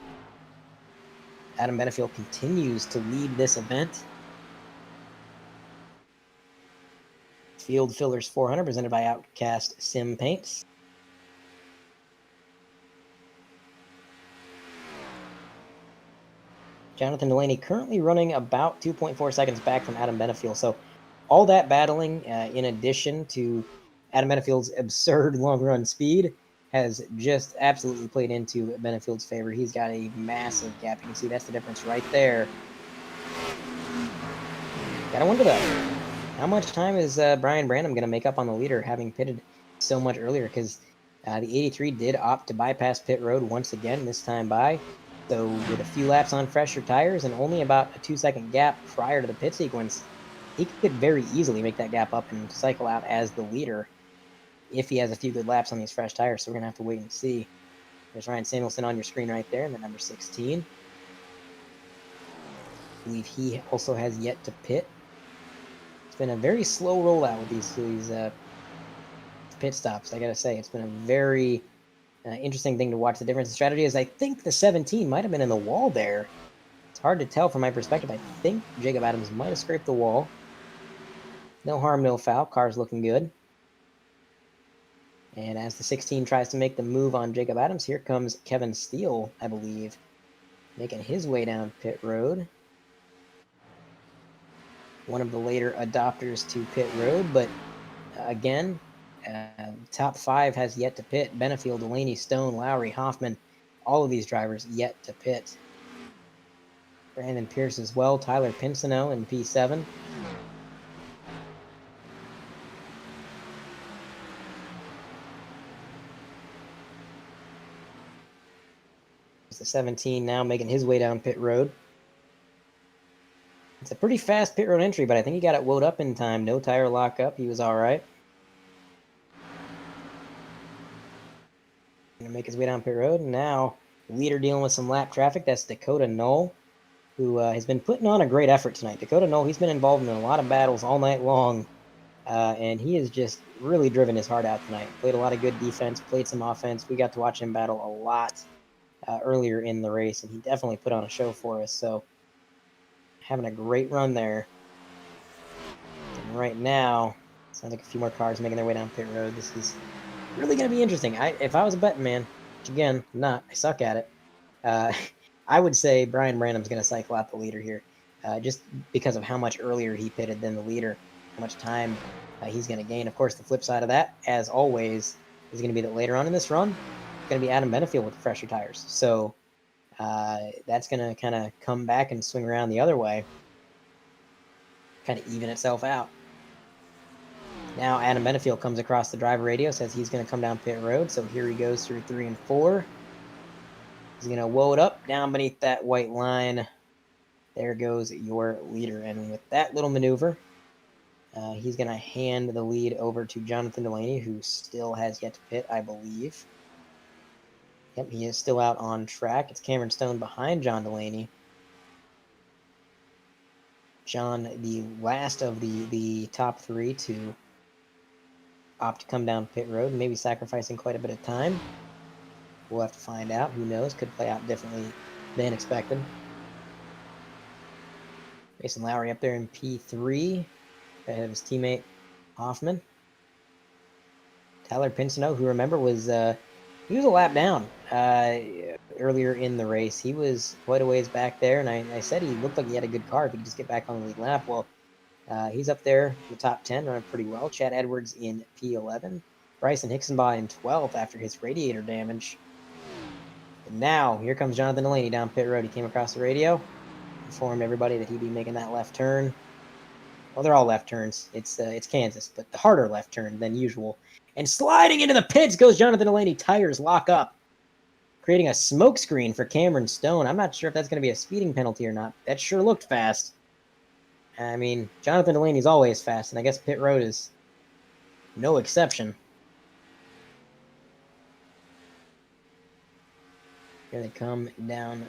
Adam Benefield continues to lead this event. Field Fillers 400 presented by Outcast Sim Paints. Jonathan Delaney currently running about 2.4 seconds back from Adam Benefield. So all that battling, in addition to Adam Benefield's absurd long run speed, has just absolutely played into Benefield's favor. He's got a massive gap. You can see that's the difference right there. Gotta wonder though, how much time is Brian Branham going to make up on the leader, having pitted so much earlier? Because the 83 did opt to bypass pit road once again, this time by. So with a few laps on fresher tires and only about a 2-second gap prior to the pit sequence, he could very easily make that gap up and cycle out as the leader if he has a few good laps on these fresh tires. So we're going to have to wait and see. There's Ryan Samuelson on your screen right there, and the number 16. I believe he also has yet to pit. It's been a very slow rollout with these pit stops, I gotta say. It's been a very interesting thing to watch. The difference in strategy is I think the 17 might have been in the wall there. It's hard to tell from my perspective. I think Jacob Adams might have scraped the wall. No harm, no foul. Car's looking good. And as the 16 tries to make the move on Jacob Adams, here comes Kevin Steele, I believe, making his way down pit road. One of the later adopters to pit road, but again, top 5 has yet to pit. Benefield, Delaney, Stone, Lowry, Hoffman, all of these drivers yet to pit. Brandon Pierce as well, Tyler Pinsino in P7. It's the 17 now making his way down pit road. It's a pretty fast pit road entry, but I think he got it woed up in time. No tire lockup. He was all right. Gonna make his way down pit road. And now, leader dealing with some lap traffic. That's Dakota Knoll, who has been putting on a great effort tonight. Dakota Knoll, he's been involved in a lot of battles all night long. And he has just really driven his heart out tonight. Played a lot of good defense, played some offense. We got to watch him battle a lot earlier in the race, and he definitely put on a show for us. So, having a great run there. And right now, sounds like a few more cars making their way down pit road. This is really going to be interesting. If I was a betting man, which again, I'm not, I suck at it, I would say Brian Branham's going to cycle out the leader here, just because of how much earlier he pitted than the leader, how much time he's going to gain. Of course, the flip side of that, as always, is going to be that later on in this run, it's going to be Adam Benefield with fresher tires. So that's going to kind of come back and swing around the other way, kind of even itself out. Now Adam Benefield comes across the driver radio, says he's going to come down pit road. So here he goes through 3 and 4. He's going to woe it up down beneath that white line. There goes your leader. And with that little maneuver, he's going to hand the lead over to Jonathan Delaney, who still has yet to pit, I believe. Yep, he is still out on track. It's Cameron Stone behind John Delaney. John, the last of the top 3 to opt to come down pit road, maybe sacrificing quite a bit of time. We'll have to find out. Who knows? Could play out differently than expected. Mason Lowry up there in P3, ahead of his teammate Hoffman. Tyler Pinsino, who remember was he was a lap down earlier in the race. He was quite a ways back there, and I said he looked like he had a good car if he could just get back on the lead lap. Well, He's up there in the top 10, running pretty well. Chad Edwards in P11. Bryson Hicksonbaugh in 12th after his radiator damage. And now, here comes Jonathan Delaney down pit road. He came across the radio, informed everybody that he'd be making that left turn. Well, they're all left turns. It's Kansas, but the harder left turn than usual. And sliding into the pits goes Jonathan Delaney. Tires lock up, creating a smoke screen for Cameron Stone. I'm not sure if that's going to be a speeding penalty or not. That sure looked fast. I mean, Jonathan Delaney's always fast, and I guess pit road is no exception. Here they come down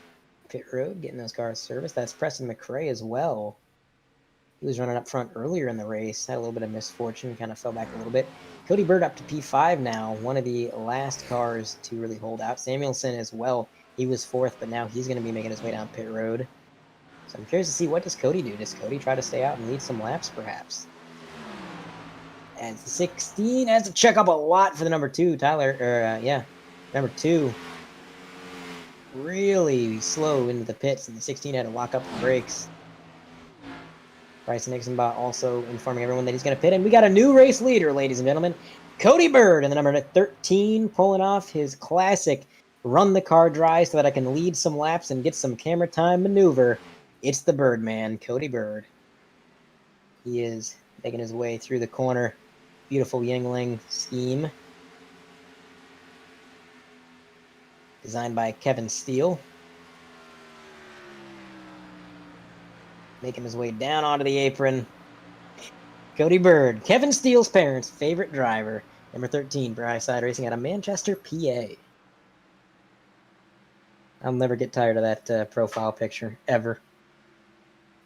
pit road, getting those cars serviced. That's Preston McRae as well. He was running up front earlier in the race, had a little bit of misfortune, kind of fell back a little bit. Cody Bird up to P5 now, one of the last cars to really hold out. Samuelson as well. He was 4th, but now he's going to be making his way down pit road. So I'm curious to see, what does Cody do? Does Cody try to stay out and lead some laps, perhaps? And 16 has to check up a lot for the number 2, Tyler. Number 2. Really slow into the pits, and the 16 had to lock up the brakes. Bryson Hicksonbaugh also informing everyone that he's going to pit, and we got a new race leader, ladies and gentlemen. Cody Bird in the number 13, pulling off his classic run the car dry so that I can lead some laps and get some camera time maneuver. It's the Birdman, Cody Bird. He is making his way through the corner. Beautiful Yingling scheme. Designed by Kevin Steele. Making his way down onto the apron. Cody Bird, Kevin Steele's parents' favorite driver. Number 13, Prix iRacing out of Manchester, PA. I'll never get tired of that profile picture, ever.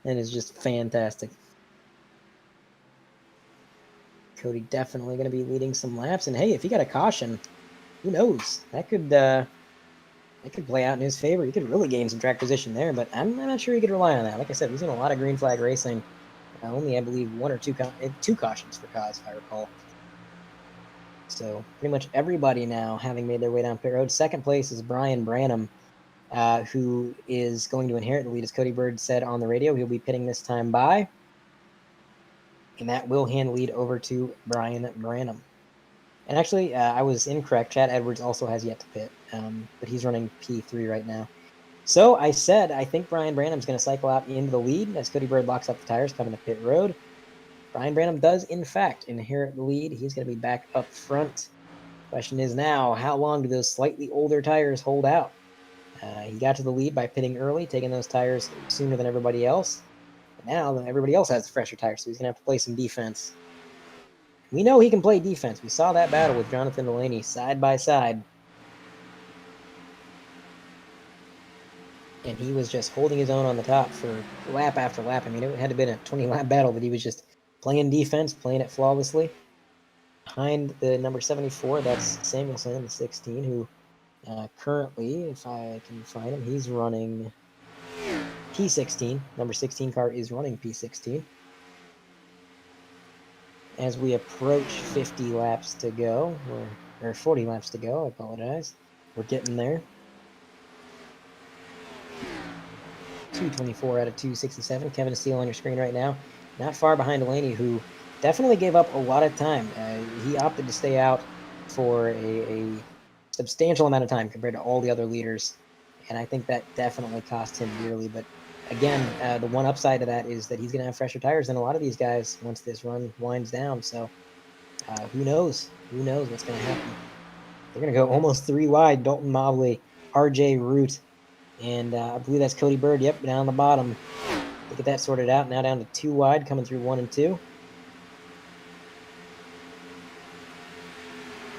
And it's just fantastic. Cody definitely going to be leading some laps. And hey, if he got a caution, who knows? That could play out in his favor. He could really gain some track position there, but I'm not sure he could rely on that. Like I said, we've seen a lot of green flag racing. Only, I believe, 1 or 2 cautions for Kaz, if I recall. So pretty much everybody now having made their way down pit road. Second place is Brian Branham, who is going to inherit the lead. As Cody Bird said on the radio, he'll be pitting this time by. And that will hand lead over to Brian Branham. And actually, I was incorrect. Chad Edwards also has yet to pit, but he's running P3 right now. So I said I think Brian Branham's going to cycle out into the lead as Cody Bird locks up the tires coming to pit road. Brian Branham does, in fact, inherit the lead. He's going to be back up front. Question is now, how long do those slightly older tires hold out? He got to the lead by pitting early, taking those tires sooner than everybody else. But now everybody else has fresher tires, so he's going to have to play some defense. We know he can play defense. We saw that battle with Jonathan Delaney side by side. And he was just holding his own on the top for lap after lap. I mean, it had to have been a 20-lap battle, but he was just playing defense, playing it flawlessly. Behind the number 74, that's Samuelson, the 16, who currently, if I can find him, he's running P16. Number 16 car is running P16. As we approach 50 laps to go, or 40 laps to go, I apologize. We're getting there. 224 out of 267. Kevin Steele on your screen right now. Not far behind Delaney, who definitely gave up a lot of time. He opted to stay out for a substantial amount of time compared to all the other leaders, and I think that definitely cost him dearly. But again, the one upside to that is that he's going to have fresher tires than a lot of these guys once this run winds down. So who knows? Who knows what's going to happen? They're going to go almost 3 wide. Dalton Mobley, R.J. Root, and I believe that's Cody Bird. Yep, down the bottom. To get that sorted out. Now down to 2 wide, coming through 1 and 2.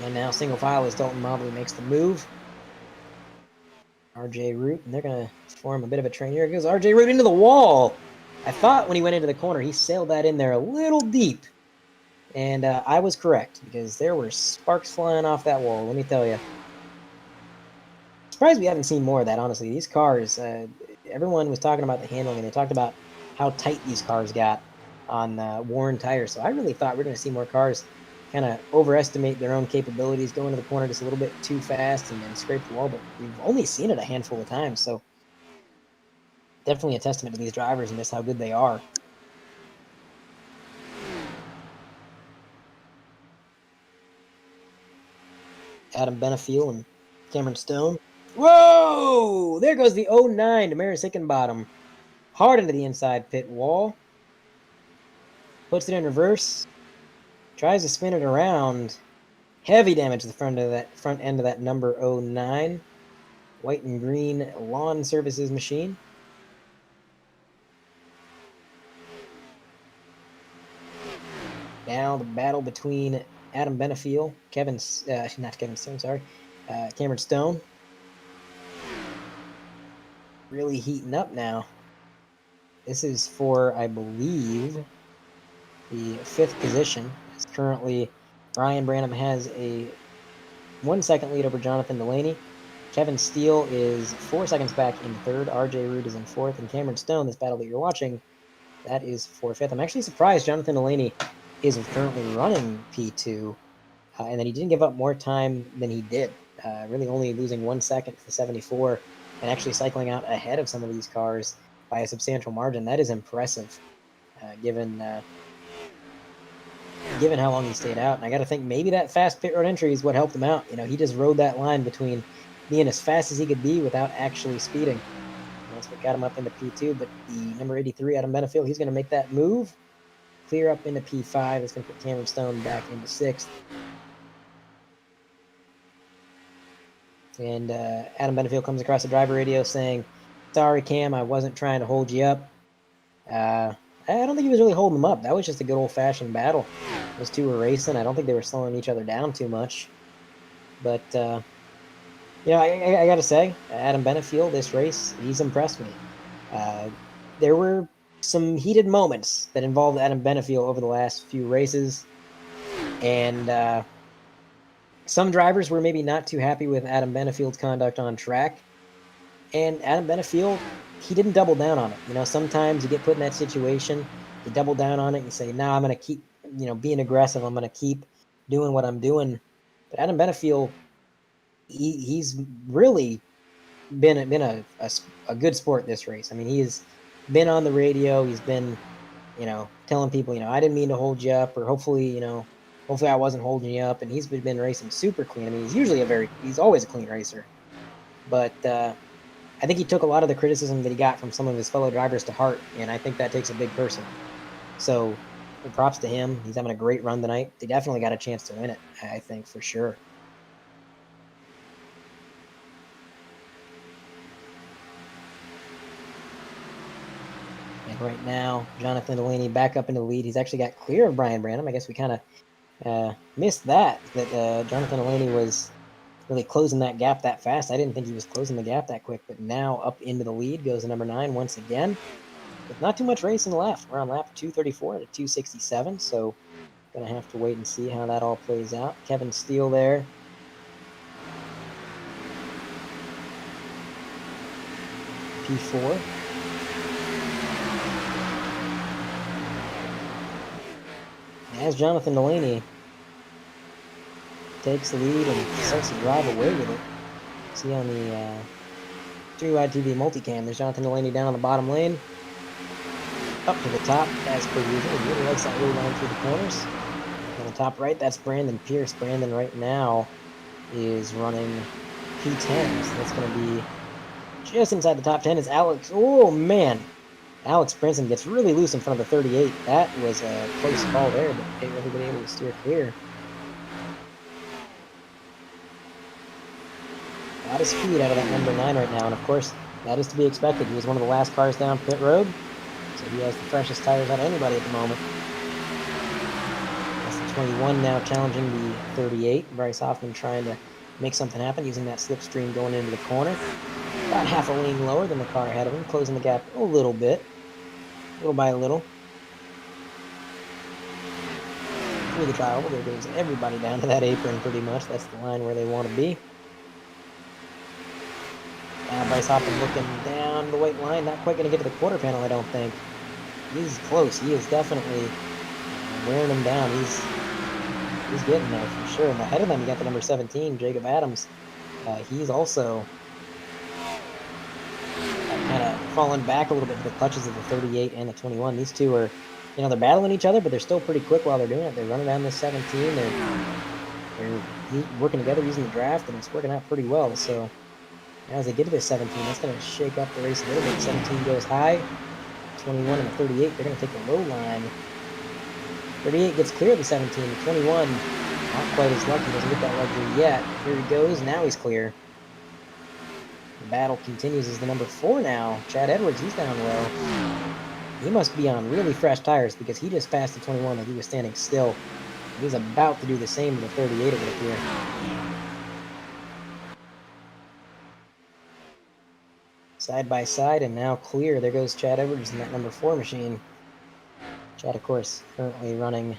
And now single file as Dalton Mobley makes the move. R.J. Root, and they're going to form a bit of a train. Here goes R.J. Root into the wall. I thought when he went into the corner, he sailed that in there a little deep. And I was correct, because there were sparks flying off that wall, let me tell you. Surprised we haven't seen more of that, honestly. These cars, everyone was talking about the handling, and they talked about how tight these cars got on worn tires. So I really thought we were going to see more cars kind of overestimate their own capabilities, go into the corner just a little bit too fast and then scrape the wall, but we've only seen it a handful of times, so definitely a testament to these drivers and just how good they are. Adam Benefiel and Cameron Stone. Whoa! There goes the 09 to Maris Hickenbottom. Hard into the inside pit wall. Puts it in reverse. Tries to spin it around. Heavy damage to the front end of that number 09. White and green lawn services machine. Now the battle between Adam Benefiel, Cameron Stone. Really heating up now. This is for, I believe, the 5th position. As currently, Ryan Branham has a 1 second lead over Jonathan Delaney. Kevin Steele is 4 seconds back in 3rd. RJ Root is in 4th. And Cameron Stone, this battle that you're watching, that is for 5th. I'm actually surprised Jonathan Delaney is currently running P2, and that he didn't give up more time than he did. Really only losing 1 second to the 74 and actually cycling out ahead of some of these cars by a substantial margin. That is impressive, given how long he stayed out. And I got to think maybe that fast pit road entry is what helped him out. You know, he just rode that line between being as fast as he could be without actually speeding. And that's what got him up into P2. But the number 83, Adam Benefiel, he's going to make that move. Clear up into P5. It's going to put Cameron Stone back into 6th. And Adam Benefiel comes across the driver radio saying, "Sorry, Cam, I wasn't trying to hold you up." I don't think he was really holding them up. That was just a good old-fashioned battle. Those two were racing. I don't think they were slowing each other down too much. But, yeah, I got to say, Adam Benefiel, this race, he's impressed me. There were some heated moments that involved Adam Benefiel over the last few races. And some drivers were maybe not too happy with Adam Benefield's conduct on track. And Adam Benefiel, he didn't double down on it. You know, sometimes you get put in that situation, you double down on it, and you say, "No, I'm going to keep, being aggressive. I'm going to keep doing what I'm doing." But Adam Benefiel, he's really been a good sport this race. I mean, he's been on the radio. He's been, telling people, "I didn't mean to hold you up," or hopefully I wasn't holding you up. And he's been racing super clean. I mean, he's always a clean racer. But I think he took a lot of the criticism that he got from some of his fellow drivers to heart, and I think that takes a big person. So, props to him. He's having a great run tonight. They definitely got a chance to win it, I think, for sure. And right now, Jonathan Delaney back up into the lead. He's actually got clear of Brian Branham. I guess we kind of missed that Jonathan Delaney was really closing that gap that fast. I didn't think he was closing the gap that quick, but now up into the lead goes the number 9 once again. With not too much racing left. We're on lap 234 to 267, so gonna have to wait and see how that all plays out. Kevin Steele there. P4. As Jonathan Delaney takes the lead and starts to drive away with it. See on the 3-wide TV multicam, there's Jonathan Delaney down on the bottom lane. Up to the top, as per usual. He really likes that blue line through the corners. On the top right, that's Brandon Pierce. Brandon right now is running P10, so that's going to be just inside the top 10 is Alex. Oh, man. Alex Brinson gets really loose in front of the 38. That was a close call there, but everybody able to steer clear. A lot of speed out of that number 9 right now, and of course, that is to be expected. He was one of the last cars down pit road, so he has the freshest tires out of anybody at the moment. That's the 21 now challenging the 38. Bryce Hoffman trying to make something happen using that slipstream going into the corner. About half a lane lower than the car ahead of him, closing the gap a little bit, little by little. Through the trial, there goes everybody down to that apron pretty much. That's the line where they want to be. Now Bryce Hoffman looking down the white line, not quite going to get to the quarter panel, I don't think. He's close. He is definitely wearing him down. He's getting there for sure. And ahead of them, you got the number 17, Jacob Adams. He's also kind of fallen back a little bit to the clutches of the 38 and the 21. These two are, they're battling each other, but they're still pretty quick while they're doing it. They're running down this 17. They're working together using the draft, and it's working out pretty well. So as they get to the 17, that's going to shake up the race a little bit. 17 goes high, 21 and a 38, they're going to take the low line. 38 gets clear of the 17, 21, not quite as lucky, doesn't get that luxury yet. Here he goes, now he's clear. The battle continues as the number 4 now. Chad Edwards, he's down low. He must be on really fresh tires because he just passed the 21 like he was standing still. He's about to do the same to the 38, it would appear. Side by side and now clear. There goes Chad Edwards in that number 4 machine. Chad, of course, currently running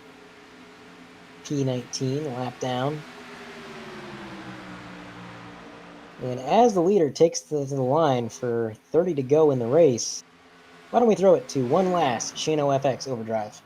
P19, lap down. And as the leader takes to the line for 30 to go in the race, why don't we throw it to one last Shano FX overdrive?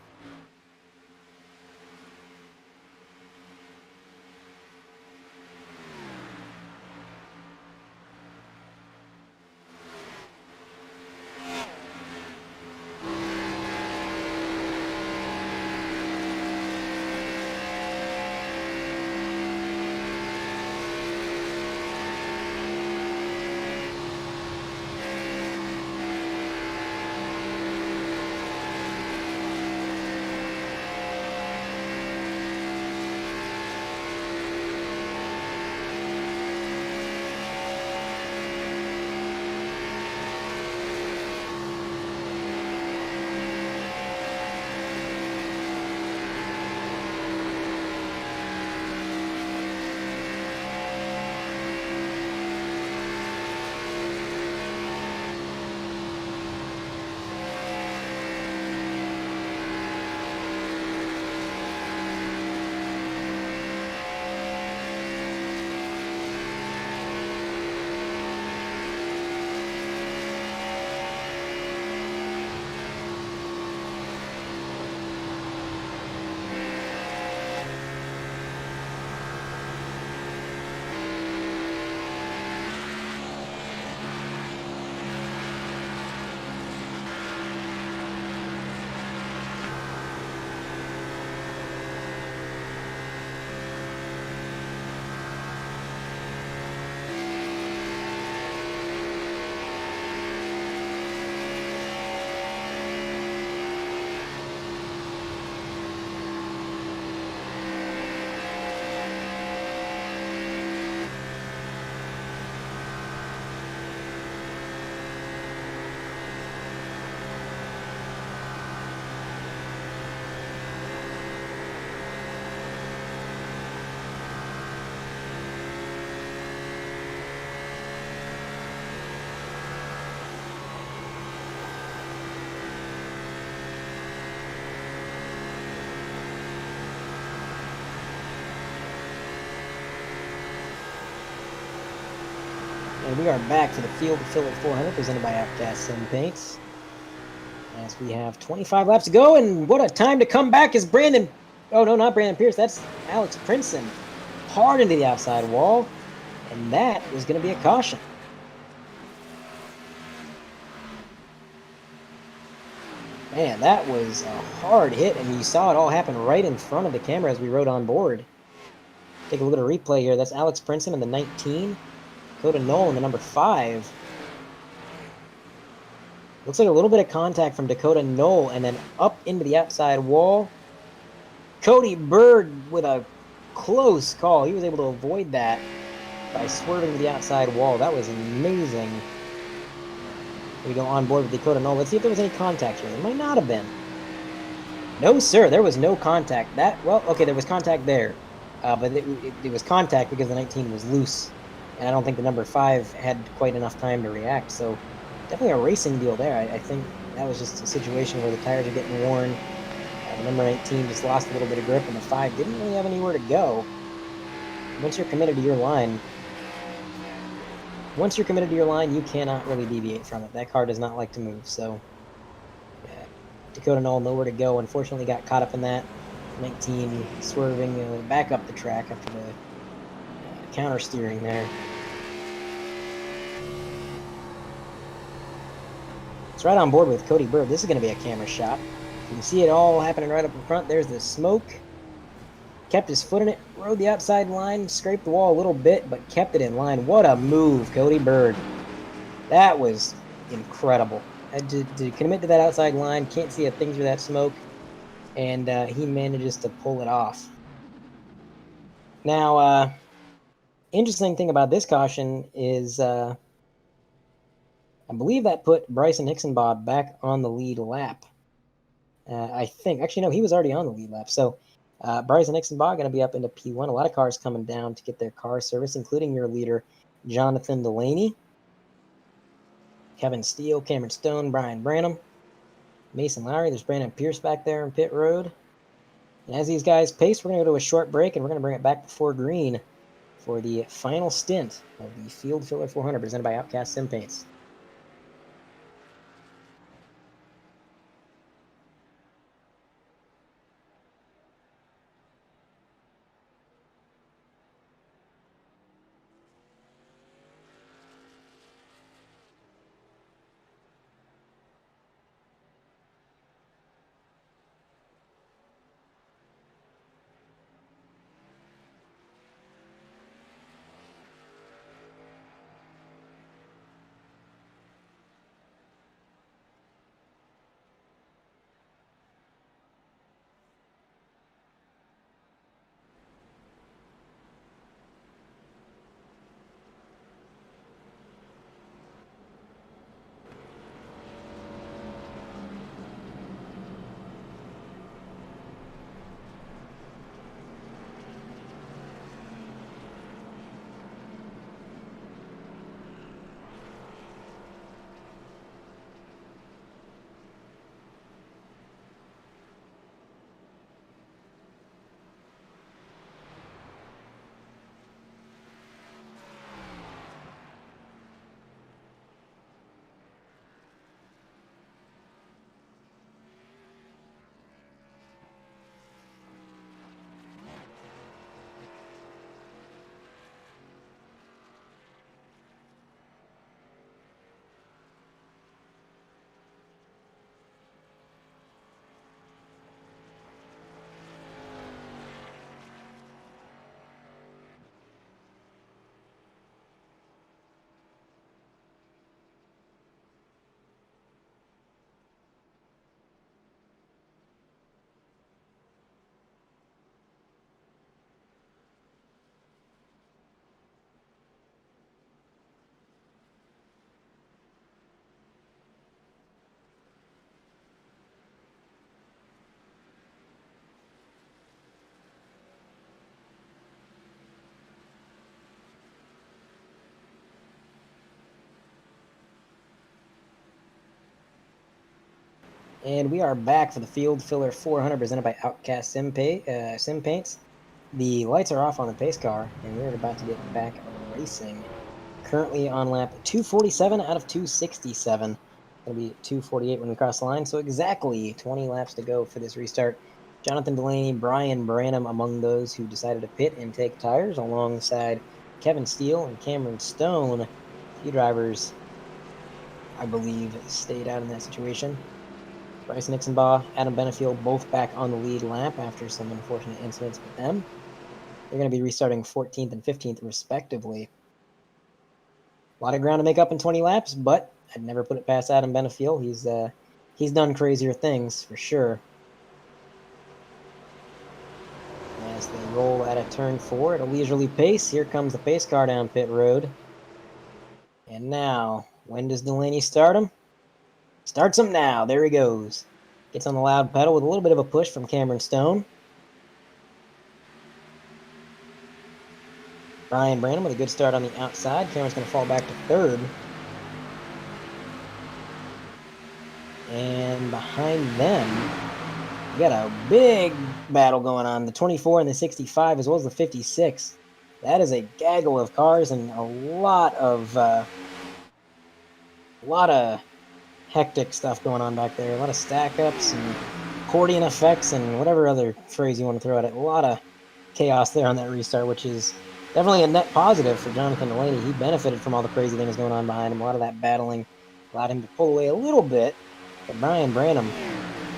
And we are back to the Field Filler 400 presented by Outcast Sim Paints. As we have 25 laps to go, and what a time to come back is Brandon. Oh, no, not Brandon Pierce. That's Alex Princeton. Hard into the outside wall, and that is going to be a caution. Man, that was a hard hit, and you saw it all happen right in front of the camera as we rode on board. Take a look at a replay here. That's Alex Princeton in the 19. Dakota Knoll in the number 5. Looks like a little bit of contact from Dakota Knoll and then up into the outside wall. Cody Bird with a close call. He was able to avoid that by swerving to the outside wall. That was amazing. We go on board with Dakota Knoll. Let's see if there was any contact here. There might not have been. No, sir. There was no contact. Well, okay, there was contact there. But it was contact because the 19 was loose. And I don't think the number 5 had quite enough time to react. So definitely a racing deal there. I think that was just a situation where the tires are getting worn. The number 19 just lost a little bit of grip, and the 5 didn't really have anywhere to go. Once you're committed to your line, you cannot really deviate from it. That car does not like to move. So Dakota Knoll, nowhere to go. Unfortunately, got caught up in that. 19 swerving back up the track after the counter steering there. It's right on board with Cody Bird. This is going to be a camera shot. You can see it all happening right up in front. There's the smoke. kept his foot in it, rode the outside line, scraped the wall a little bit, but kept it in line. What a move, Cody Bird. That was incredible. To commit to that outside line, can't see a thing through that smoke, and he manages to pull it off. Now, interesting thing about this caution is I believe that put Bryson Hixenbaugh back on the lead lap. I think. Actually, no, he was already on the lead lap. So Bryson Hixenbaugh going to be up into P1. A lot of cars coming down to get their car service, including your leader, Jonathan Delaney, Kevin Steele, Cameron Stone, Brian Branham, Mason Lowry. There's Brandon Pierce back there in pit road. And as these guys pace, we're going to go to a short break, and we're going to bring it back before green for the final stint of the Field Filler 400 presented by Outcast Sim Paints. And we are back for the Field Filler 400 presented by Outcast Sim Paints. The lights are off on the pace car, and we're about to get back racing. Currently on lap 247 out of 267. It'll be 248 when we cross the line, so exactly 20 laps to go for this restart. Jonathan Delaney, Brian Branham among those who decided to pit and take tires, alongside Kevin Steele and Cameron Stone. A few drivers, I believe, stayed out in that situation. Bryson Hixenbaugh, Adam Benefield, both back on the lead lap after some unfortunate incidents with them. They're going to be restarting 14th and 15th, respectively. A lot of ground to make up in 20 laps, but I'd never put it past Adam Benefield. He's done crazier things, for sure. As they roll at a turn 4 at a leisurely pace, here comes the pace car down pit road. And now, when does Delaney start him? Starts him now. There he goes. Gets on the loud pedal with a little bit of a push from Cameron Stone. Brian Branham with a good start on the outside. Cameron's going to fall back to third. And behind them, we got a big battle going on. The 24 and the 65 as well as the 56. That is a gaggle of cars and a lot of hectic stuff going on back there. A lot of stack ups and accordion effects and whatever other phrase you want to throw at it. A lot of chaos there on that restart, which is definitely a net positive for Jonathan Delaney. He benefited from all the crazy things going on behind him. A lot of that battling allowed him to pull away a little bit, but Brian Branham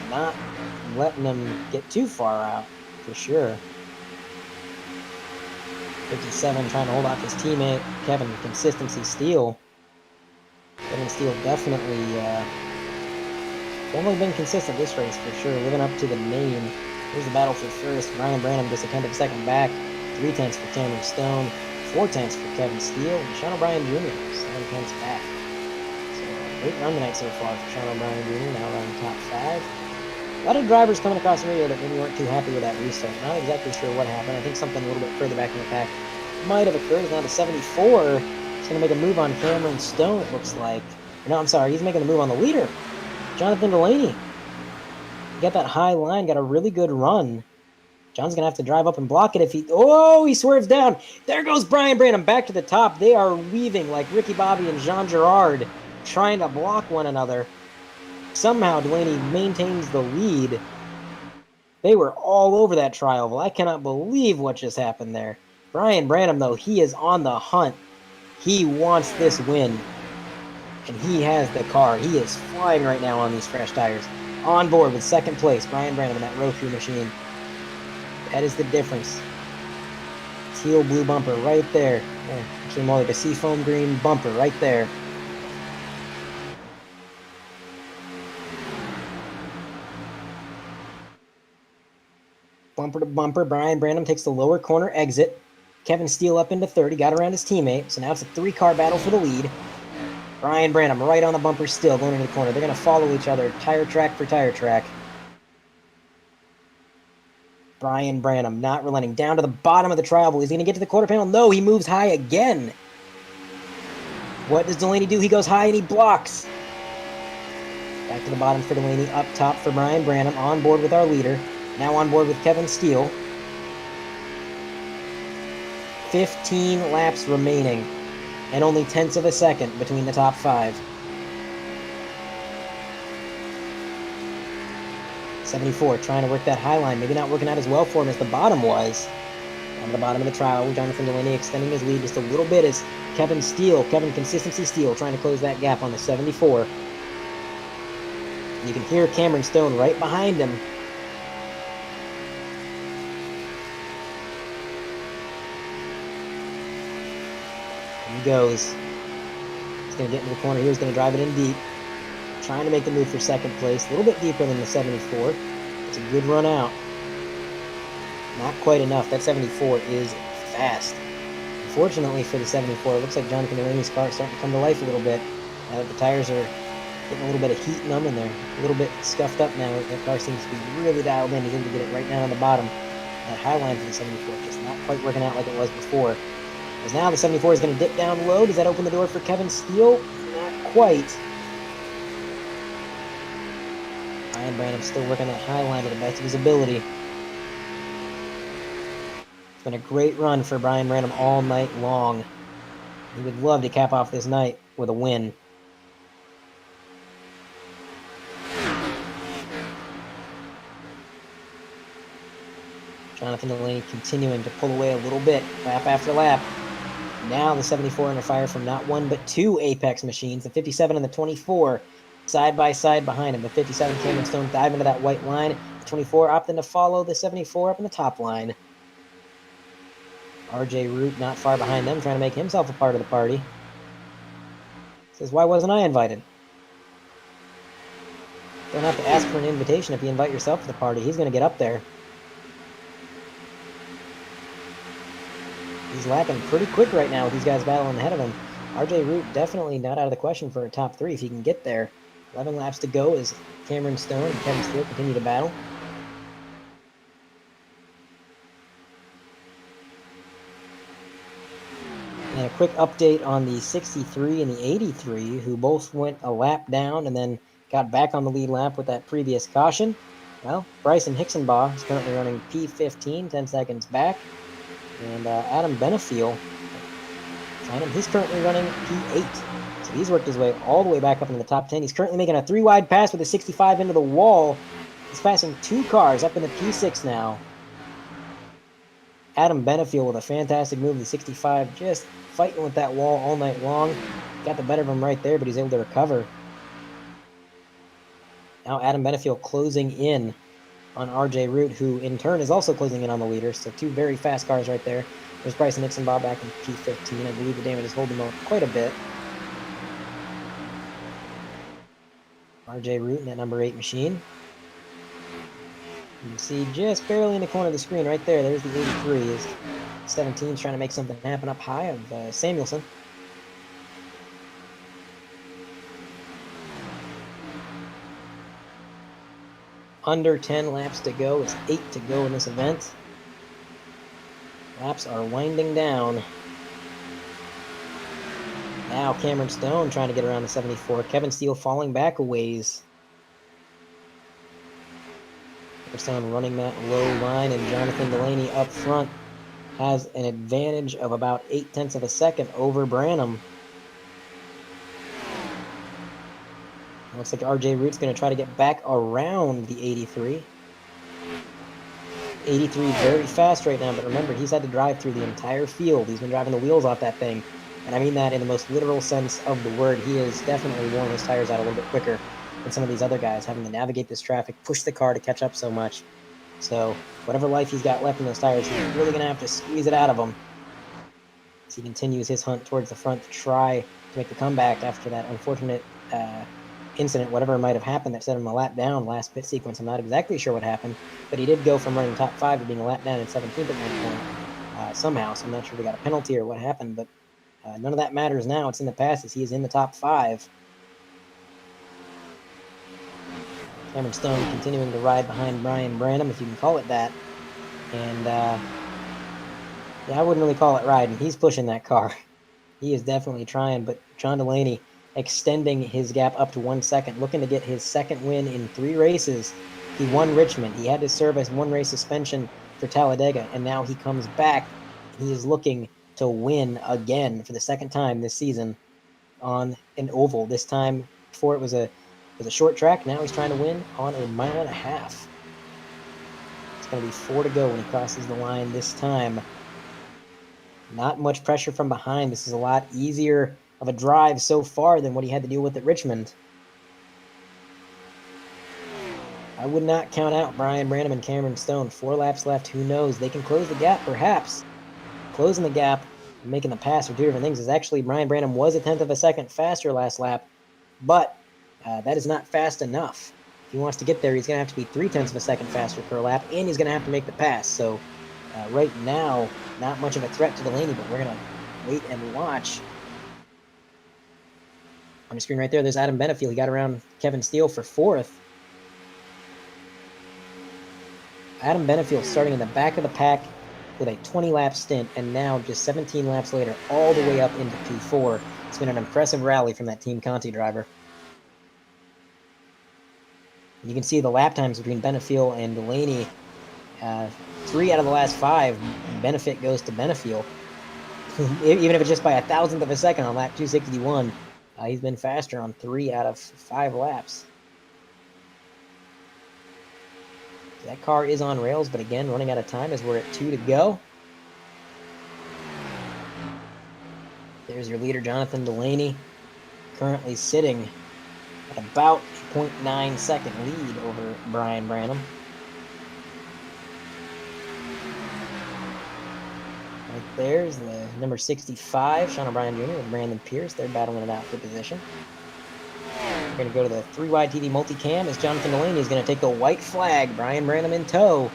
not letting him get too far out, for sure. 57 trying to hold off his teammate. Kevin, consistency steal. Kevin Steele definitely been consistent this race for sure, living up to the name. Here's the battle for first. Ryan Branham just a 10th of a second back. 3/10 for Cameron Stone. 4/10 for Kevin Steele. And Sean O'Brien Jr. 7/10 back. So great run tonight so far for Sean O'Brien Jr. Now around top 5. A lot of drivers coming across the radio that maybe weren't too happy with that restart. Not exactly sure what happened. I think something a little bit further back in the pack might have occurred. It's now the 74. He's going to make a move on Cameron Stone, it looks like. No, I'm sorry. He's making a move on the leader. Jonathan Delaney. Got that high line. Got a really good run. John's going to have to drive up and block it if he... Oh, he swerves down. There goes Brian Branham back to the top. They are weaving like Ricky Bobby and Jean Girard, trying to block one another. Somehow, Delaney maintains the lead. They were all over that tri-oval. I cannot believe what just happened there. Brian Branham, though, he is on the hunt. He wants this win. And he has the car. He is flying right now on these fresh tires. On board with second place, Brian Branham in that Roku machine. That is the difference. Teal blue bumper right there. Actually more like a seafoam green bumper right there. Bumper to bumper, Brian Branham takes the lower corner exit. Kevin Steele up into 30, got around his teammate. So now it's a 3-car battle for the lead. Brian Branham right on the bumper still, going into the corner. They're going to follow each other, tire track for tire track. Brian Branham not relenting. Down to the bottom of the tri-oval. Is he going to get to the quarter panel? No, he moves high again. What does Delaney do? He goes high and he blocks. Back to the bottom for Delaney. Up top for Brian Branham. On board with our leader. Now on board with Kevin Steele. 15 laps remaining. And only tenths of a second between the top 5. 74 trying to work that high line. Maybe not working out as well for him as the bottom was. On the bottom of the trial, Jonathan Delaney extending his lead just a little bit as Kevin Consistency Steele, trying to close that gap on the 74. You can hear Cameron Stone right behind him. He goes. He's going to get into the corner here. He's going to drive it in deep. Trying to make the move for second place. A little bit deeper than the 74. It's a good run out. Not quite enough. That 74 is fast. Unfortunately for the 74, it looks like Jonathan Delaney's car is starting to come to life a little bit. Now that the tires are getting a little bit of heat in them and they're a little bit scuffed up now. That car seems to be really dialed in. He's able to get it right down on the bottom. That high line for the 74 just not quite working out like it was before. Because now the 74 is going to dip down low. Does that open the door for Kevin Steele? Not quite. Brian Branham still working that high line to the best of his ability. It's been a great run for Brian Branham all night long. He would love to cap off this night with a win. Jonathan Delaney continuing to pull away a little bit, lap after lap. Now the 74 under fire from not one but 2 Apex machines, the 57 and the 24, side by side behind him. The 57 Cameron Stone dive into that white line. The 24 opting to follow the 74 up in the top line. RJ Root not far behind them, trying to make himself a part of the party. Says, why wasn't I invited? Don't have to ask for an invitation if you invite yourself to the party. He's going to get up there. He's lapping pretty quick right now with these guys battling ahead of him. RJ Root definitely not out of the question for a top 3 if he can get there. 11 laps to go as Cameron Stone and Kevin Steele continue to battle. And a quick update on the 63 and the 83, who both went a lap down and then got back on the lead lap with that previous caution. Well, Bryson Hicksonbaugh is currently running P15, 10 seconds back. And Adam Benefiel, he's currently running P8. So he's worked his way all the way back up into the top 10. He's currently making a 3-wide pass with a 65 into the wall. He's passing 2 cars up into P6 now. Adam Benefiel with a fantastic move, the 65, just fighting with that wall all night long. Got the better of him right there, but he's able to recover. Now Adam Benefiel closing in on RJ Root, who in turn is also closing in on the leader. So 2 very fast cars right there. There's Bryson Nixon-Bob back in P15. I believe the damage is holding him up quite a bit. RJ Root in that number 8 machine. You can see just barely in the corner of the screen right there. There's the 83. Is 17's trying to make something happen up high of Samuelson. Under 10 laps to go. It's 8 to go in this event. Laps are winding down. Now Cameron Stone trying to get around the 74. Kevin Steele falling back a ways. Stone running that low line, and Jonathan Delaney up front has an advantage of about 0.8 of a second over Branham. Looks like RJ Root's going to try to get back around the 83. 83 very fast right now, but remember, he's had to drive through the entire field. He's been driving the wheels off that thing, and I mean that in the most literal sense of the word. He is definitely worn his tires out a little bit quicker than some of these other guys, having to navigate this traffic, push the car to catch up so much. So whatever life he's got left in those tires, he's really going to have to squeeze it out of them as he continues his hunt towards the front to try to make the comeback after that unfortunate incident, whatever might have happened that set him a lap down last pit sequence. I'm not exactly sure what happened, but he did go from running top 5 to being a lap down in 17th at one point somehow. So I'm not sure if he got a penalty or what happened, but none of that matters now. It's in the past as he is in the top 5. Cameron Stone continuing to ride behind Brian Branham, if you can call it that. And yeah, I wouldn't really call it riding. He's pushing that car. He is definitely trying, but John Delaney extending his gap up to 1 second, looking to get his second win in 3 races. He won Richmond. He had to serve as 1 race suspension for Talladega, and now he comes back. He is looking to win again for the second time this season on an oval. This time before it was a short track. Now he's trying to win on a 1.5 miles. It's going to be 4 to go when he crosses the line this time. Not much pressure from behind. This is a lot easier of a drive so far than what he had to deal with at Richmond. I would not count out Brian Branham and Cameron Stone. 4 laps left. Who knows? They can close the gap, perhaps. Closing the gap and making the pass are 2 different things. Is actually Brian Branham was a 1/10 of a second faster last lap, but that is not fast enough. If he wants to get there, he's going to have to be 0.3 of a second faster per lap, and he's going to have to make the pass. So right now, not much of a threat to Delaney, but we're going to wait and watch. On the screen right there, there's Adam Benefield. He got around Kevin Steele for 4th. Adam Benefield starting in the back of the pack with a 20-lap stint, and now just 17 laps later, all the way up into P4. It's been an impressive rally from that Team Conti driver. You can see the lap times between Benefield and Delaney. 3 out of the last 5, benefit goes to Benefield. Even if it's just by 1,000th of a second on lap 261, he's been faster on 3 out of 5 laps. That car is on rails, but again, running out of time as we're at 2 to go. There's your leader, Jonathan Delaney, currently sitting at about a 0.9 second lead over Brian Branham. Right there's the number 65, Sean O'Brien Jr. and Brandon Pierce. They're battling it out for position. We're going to go to the 3-wide TV multicam as Jonathan Delaney is going to take the white flag. Brian Branham in tow.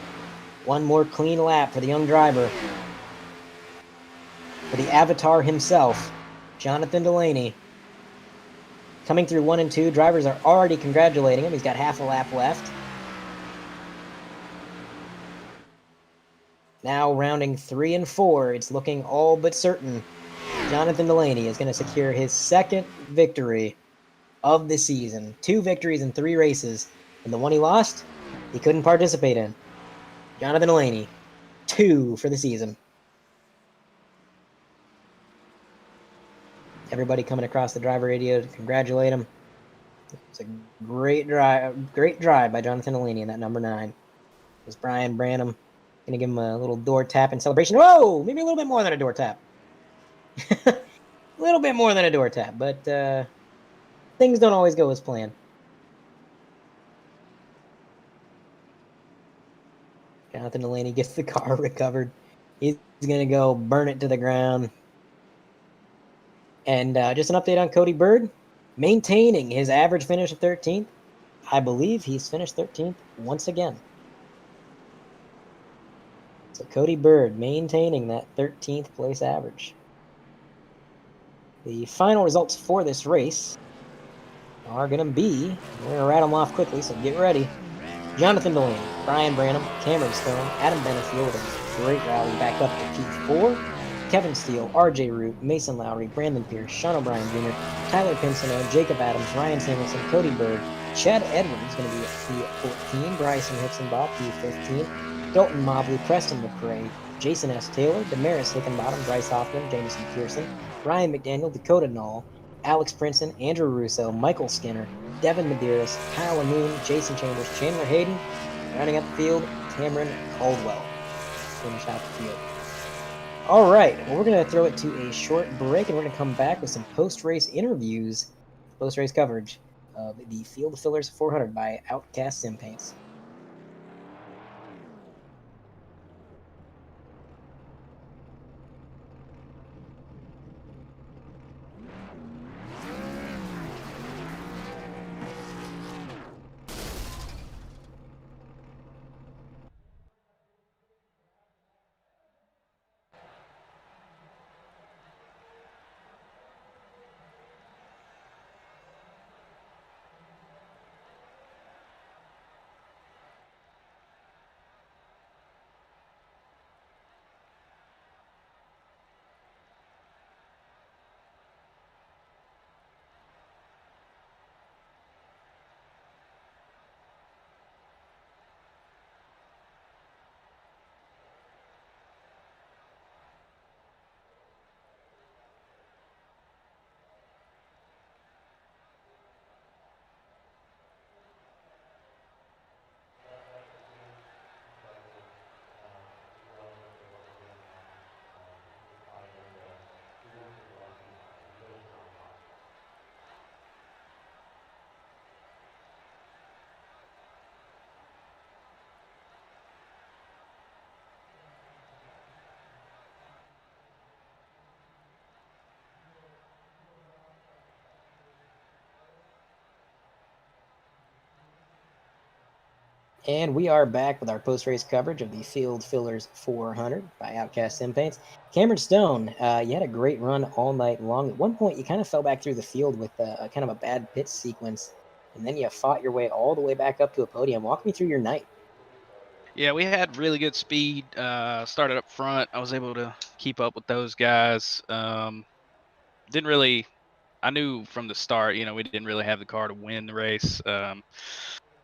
One more clean lap for the young driver. For the avatar himself, Jonathan Delaney. Coming through 1 and 2, drivers are already congratulating him. He's got half a lap left. Now rounding 3 and 4, it's looking all but certain. Jonathan Delaney is going to secure his 2nd victory of the season. 2 victories in 3 races. And the one he lost, he couldn't participate in. Jonathan Delaney, 2 for the season. Everybody coming across the driver radio to congratulate him. It's a great drive by Jonathan Delaney in that number 9. There's Brian Branham. Gonna give him a little door tap in celebration. Whoa! Maybe a little bit more than a door tap. A little bit more than a door tap, but things don't always go as planned. Jonathan Delaney gets the car recovered. He's going to go burn it to the ground. And just an update on Cody Bird, maintaining his average finish of 13th. I believe he's finished 13th once again. So Cody Bird maintaining that 13th place average. The final results for this race are going to be, we're going to rattle them off quickly, so get ready. Jonathan Delaney, Brian Branham, Cameron Stone, Adam Benefield with a great rally back up to P4. Kevin Steele, RJ Root, Mason Lowry, Brandon Pierce, Sean O'Brien Jr., Tyler Pinsino, Jacob Adams, Ryan Samuelson, Cody Bird, Chad Edwards going to be at P14, Bryson Hickenbottom P15, Dalton Mobley, Preston McRae, Jason S. Taylor, Damaris Hickenbottom, Bryce Hoffman, Jameson Pearson, Ryan McDaniel, Dakota Knoll, Alex Princeton, Andrew Russo, Michael Skinner, Devin Medeiros, Kyle Moon, Jason Chambers, Chandler Hayden, rounding up the field, Cameron Caldwell. Finish out the field. All right, well, we're going to throw it to a short break, and we're going to come back with some post-race interviews, post-race coverage of the Field Fillers 400 by Outcast Sim Paints. And we are back with our post-race coverage of the Field Fillers 400 by Outcast Sim Paints. Cameron Stone, you had a great run all night long. At one point, you kind of fell back through the field with a kind of a bad pit sequence, and then you fought your way all the way back up to a podium. Walk me through your night. Yeah, we had really good speed. Started up front. I was able to keep up with those guys. Didn't really. I knew from the start, we didn't really have the car to win the race.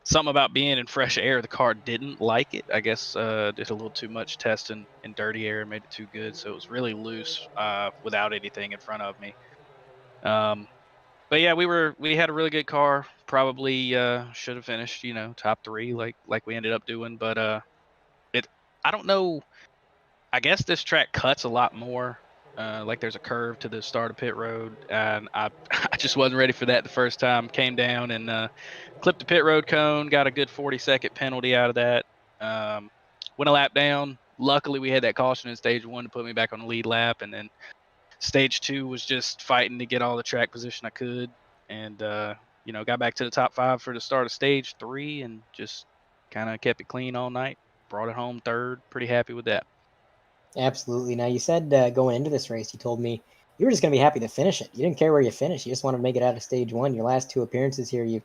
Something about being in fresh air, the car didn't like it. I guess did a little too much testing in dirty air and made it too good. So it was really loose without anything in front of me. Um, but yeah, we had a really good car. Probably should have finished, top three like we ended up doing. But it I don't know. I guess this track cuts a lot more. Like there's a curve to the start of pit road, and I I just wasn't ready for that the first time. Came down and clipped the pit road cone. Got a good 40-second penalty out of that. Um, Went a lap down. Luckily, we had that caution in stage one to put me back on the lead lap, and then stage two was just fighting to get all the track position I could, and got back to the top five for the start of stage three, and just kind of kept it clean all night. Brought it home third. Pretty happy with that. Absolutely. Now, you said going into this race, you told me you were just going to be happy to finish it. You didn't care where you finished. You just wanted to make it out of stage one. Your last two appearances here, you've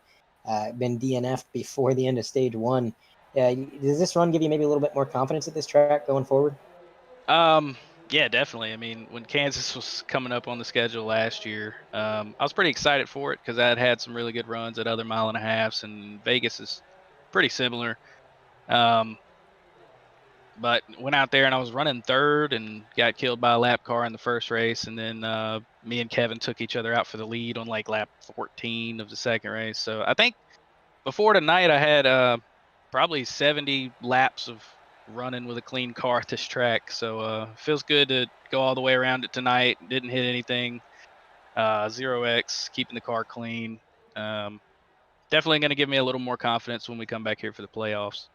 been DNF'd before the end of stage one. Does this run give you maybe a little bit more confidence at this track going forward? Um, yeah, definitely. I mean, when Kansas was coming up on the schedule last year, I was pretty excited for it because I had had some really good runs at other mile and a halves, and Vegas is pretty similar. Um, but went out there and I was running third and got killed by a lap car in the first race, and then me and Kevin took each other out for the lead on like lap 14 of the second race. So I think before tonight I had probably 70 laps of running with a clean car at this track. So feels good to go all the way around it tonight. Didn't hit anything. 0x, keeping the car clean. Um, Definitely going to give me a little more confidence when we come back here for the playoffs.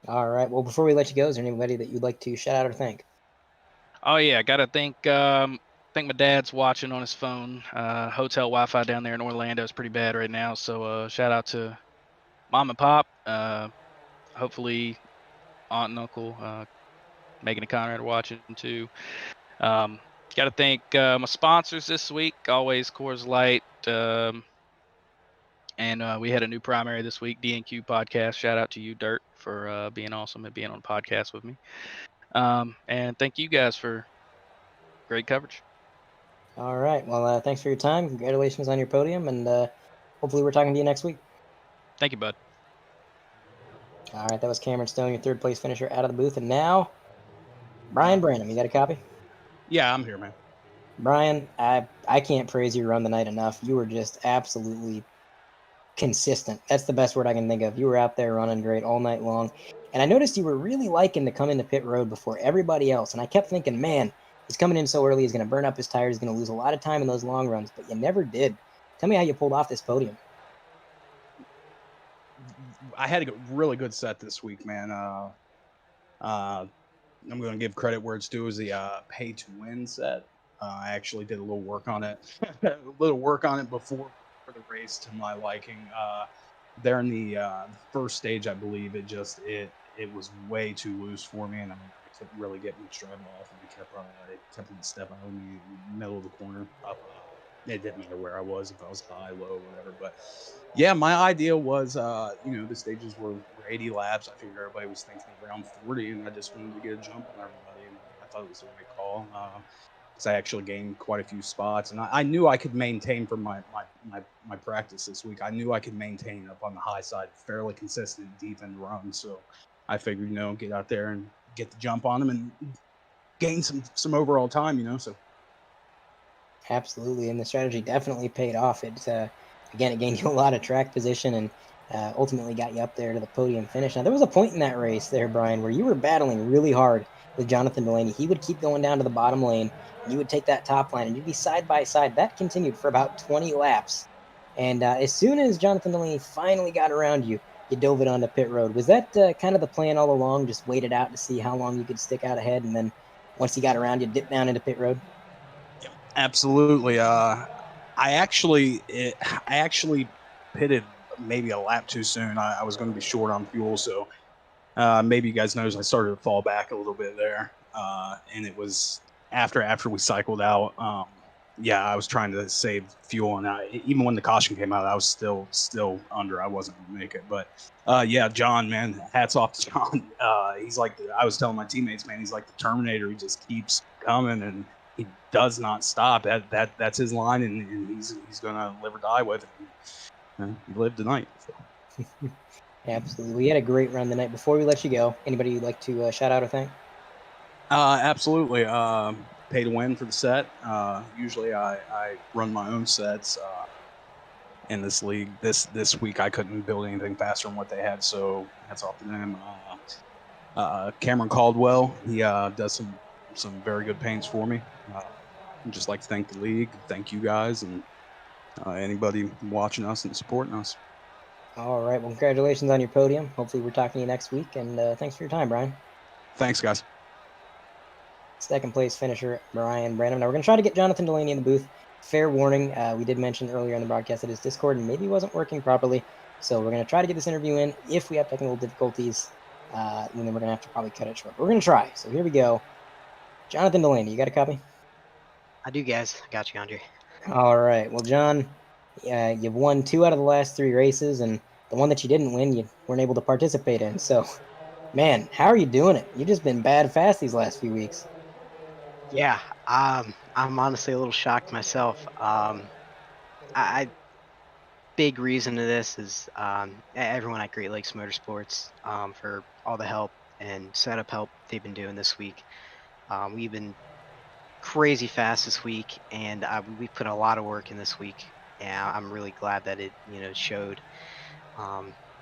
All right. Well, before we let you go, is there anybody that you'd like to shout out or thank? Oh yeah, I gotta think my dad's watching on his phone. Hotel Wi-Fi down there in Orlando is pretty bad right now, so shout out to mom and pop. Hopefully aunt and uncle, Megan and Conrad are watching too. Um, got to thank my sponsors this week. Always Coors Light. And we had a new primary this week, D&Q Podcast. Shout out to you, Dirt, for being awesome and being on the podcast with me. And thank you guys for great coverage. All right. Well, thanks for your time. Congratulations on your podium, and hopefully we're talking to you next week. Thank you, bud. All right. That was Cameron Stone, your third place finisher, out of the booth, and now Brian Branham. You got a copy? Yeah, I'm here, man. Brian, I can't praise your run the night enough. You were just absolutely consistent. That's the best word I can think of. You were out there running great all night long. And I noticed you were really liking to come into pit road before everybody else. And I kept thinking, man, he's coming in so early, he's going to burn up his tires, he's going to lose a lot of time in those long runs. But you never did. Tell me how you pulled off this podium. I had a really good set this week, man. I'm going to give credit where it's due. Is the pay to win set. I actually did a little work on it, before the race to my liking. There in the first stage, I believe it was way too loose for me, and I couldn't really get much drive off, and I kept in step out in the middle of the corner up. It didn't matter where I was, if I was high, low, whatever. But yeah, my idea was, the stages were 80 laps. I figured everybody was thinking around 40, and I just wanted to get a jump on everybody. And I thought it was the right call, because I actually gained quite a few spots, and I knew I could maintain from my practice this week. I knew I could maintain up on the high side, fairly consistent, deep end run. So I figured, get out there and get the jump on them and gain some overall time, so. Absolutely, and the strategy definitely paid off. It gained you a lot of track position and ultimately got you up there to the podium finish. Now there was a point in that race there, Brian, where you were battling really hard with Jonathan Delaney. He would keep going down to the bottom lane. You would take that top line, and you'd be side by side. That continued for about 20 laps. And as soon as Jonathan Delaney finally got around you, you dove it onto pit road. Was that kind of the plan all along? Just wait it out to see how long you could stick out ahead, and then once he got around you, dip down into pit road? Absolutely. I actually pitted maybe a lap too soon. I was going to be short on fuel, so maybe you guys noticed I started to fall back a little bit there. And it was after we cycled out. I was trying to save fuel, and even when the caution came out, I was still under. I wasn't going to make it, but John, man, hats off to John. He's like I was telling my teammates, man, he's like the Terminator. He just keeps coming and he does not stop. That's his line, and he's gonna live or die with it. And he lived tonight. So. Absolutely. We had a great run the night. Before we let you go, anybody you'd like to shout out or thank? Absolutely. Pay to win for the set. Usually I run my own sets in this league. This week I couldn't build anything faster than what they had, so hats off to them. Cameron Caldwell, he does some very good paints for me. I'd just like to thank the league, thank you guys, and anybody watching us and supporting us. All right. Well, congratulations on your podium. Hopefully we're talking to you next week, and thanks for your time, Brian. Thanks, guys. Second place finisher, Brian Branham. Now we're going to try to get Jonathan Delaney in the booth. Fair warning, we did mention earlier in the broadcast that his Discord maybe wasn't working properly, so we're going to try to get this interview in. If we have technical difficulties, then we're going to have to probably cut it short. But we're going to try. So here we go. Jonathan Delaney, you got a copy? I do, guys. I got you, Andre. All right. Well, John, you've won 2 out of the last 3 races, and the one that you didn't win, you weren't able to participate in. So, man, how are you doing it? You've just been bad fast these last few weeks. Yeah, I'm honestly a little shocked myself. I big reason to this is everyone at Great Lakes Motorsports for all the help and setup help they've been doing this week. We've been crazy fast this week, and we put a lot of work in this week, and I'm really glad that it showed.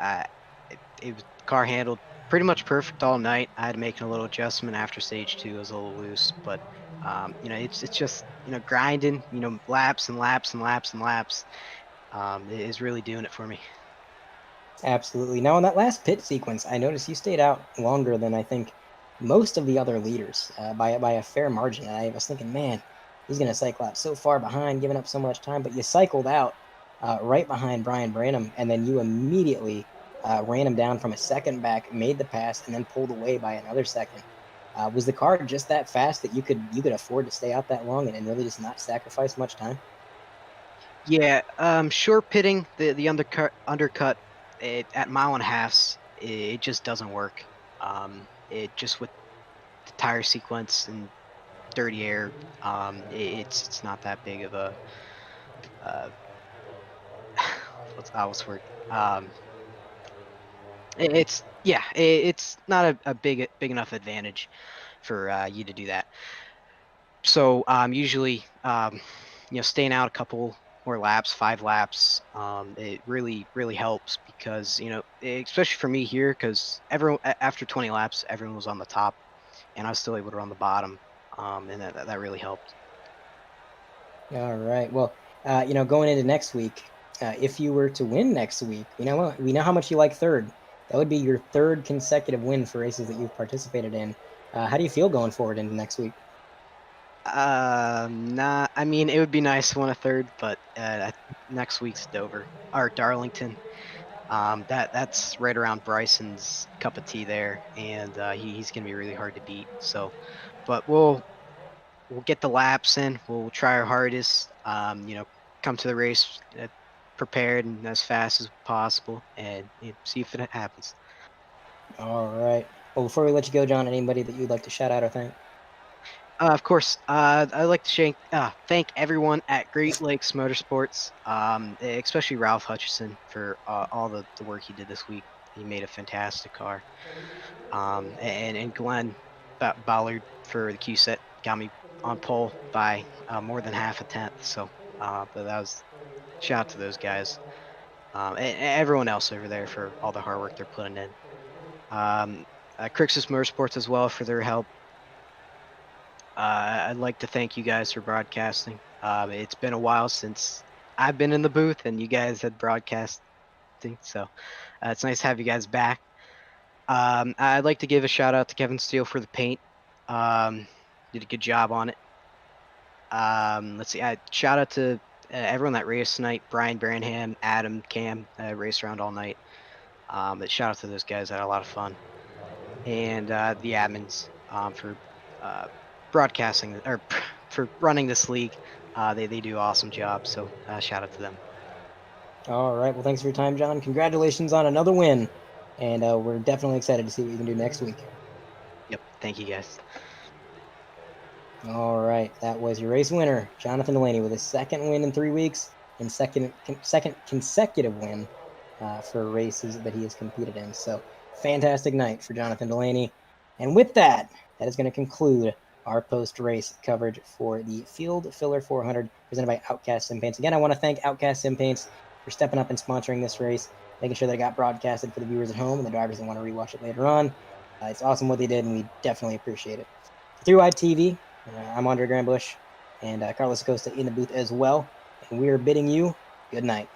It was car handled pretty much perfect all night. I had to make a little adjustment after stage 2. It was a little loose, but it's just grinding, laps and laps and laps and laps. It is really doing it for me. Absolutely. Now, in that last pit sequence, I noticed you stayed out longer than I think most of the other leaders by a fair margin. And I was thinking, man, he's going to cycle out so far behind, giving up so much time. But you cycled out right behind Brian Branham, and then you immediately ran him down from a second back, made the pass, and then pulled away by another second. Was the car just that fast that you could afford to stay out that long and really just not sacrifice much time? Yeah, short pitting the undercut at mile and a halfs, it just doesn't work. It just with the tire sequence and dirty air, it's not that big of a uh, what's the word? It's yeah, it's not a big enough advantage for you to do that. So usually staying out a couple more laps, 5 laps, it really helps because especially for me here, because everyone after 20 laps everyone was on the top and I was still able to run the bottom, and that really helped. All right. Well, going into next week, if you were to win next week, we know how much you like third. That would be your third consecutive win for races that you've participated in. How do you feel going forward into next week? Nah, I mean it would be nice to win a third, but next week's Dover or Darlington. That's right around Bryson's cup of tea there, and he's gonna be really hard to beat. So, but we'll get the laps in. We'll try our hardest. Come to the race prepared and as fast as possible, and see if it happens. All right. Well, before we let you go, John, anybody that you'd like to shout out or thank? Of course, I'd like to thank everyone at Great Lakes Motorsports, especially Ralph Hutchison for all the work he did this week. He made a fantastic car. And Glenn Ballard for the Q set got me on pole by more than half a tenth. So, but that was shout out to those guys, and everyone else over there for all the hard work they're putting in. Crixus Motorsports as well for their help. I'd like to thank you guys for broadcasting. It's been a while since I've been in the booth and you guys had broadcasting, so it's nice to have you guys back. I'd like to give a shout out to Kevin Steele for the paint. Did a good job on it. Let's see. Shout out to everyone that raced tonight: Brian Branham, Adam, Cam, raced around all night. But shout out to those guys. Had a lot of fun, and the admins for uh, broadcasting or for running this league. They do awesome job. So shout out to them. All right. Well, thanks for your time, John. Congratulations on another win. And we're definitely excited to see what you can do next week. Yep. Thank you guys. All right. That was your race winner, Jonathan Delaney, with his second win in 3 weeks and second consecutive win for races that he has competed in. So fantastic night for Jonathan Delaney. And with that, that is going to conclude our post-race coverage for the Field Filler 400 presented by Outcast Sim Paints. Again, I want to thank Outcast Sim Paints for stepping up and sponsoring this race, making sure that it got broadcasted for the viewers at home and the drivers that want to rewatch it later on. It's awesome what they did, and we definitely appreciate it. For 3 Wide TV, I'm Andre Grandbush, and Carlos Acosta in the booth as well. And we are bidding you good night.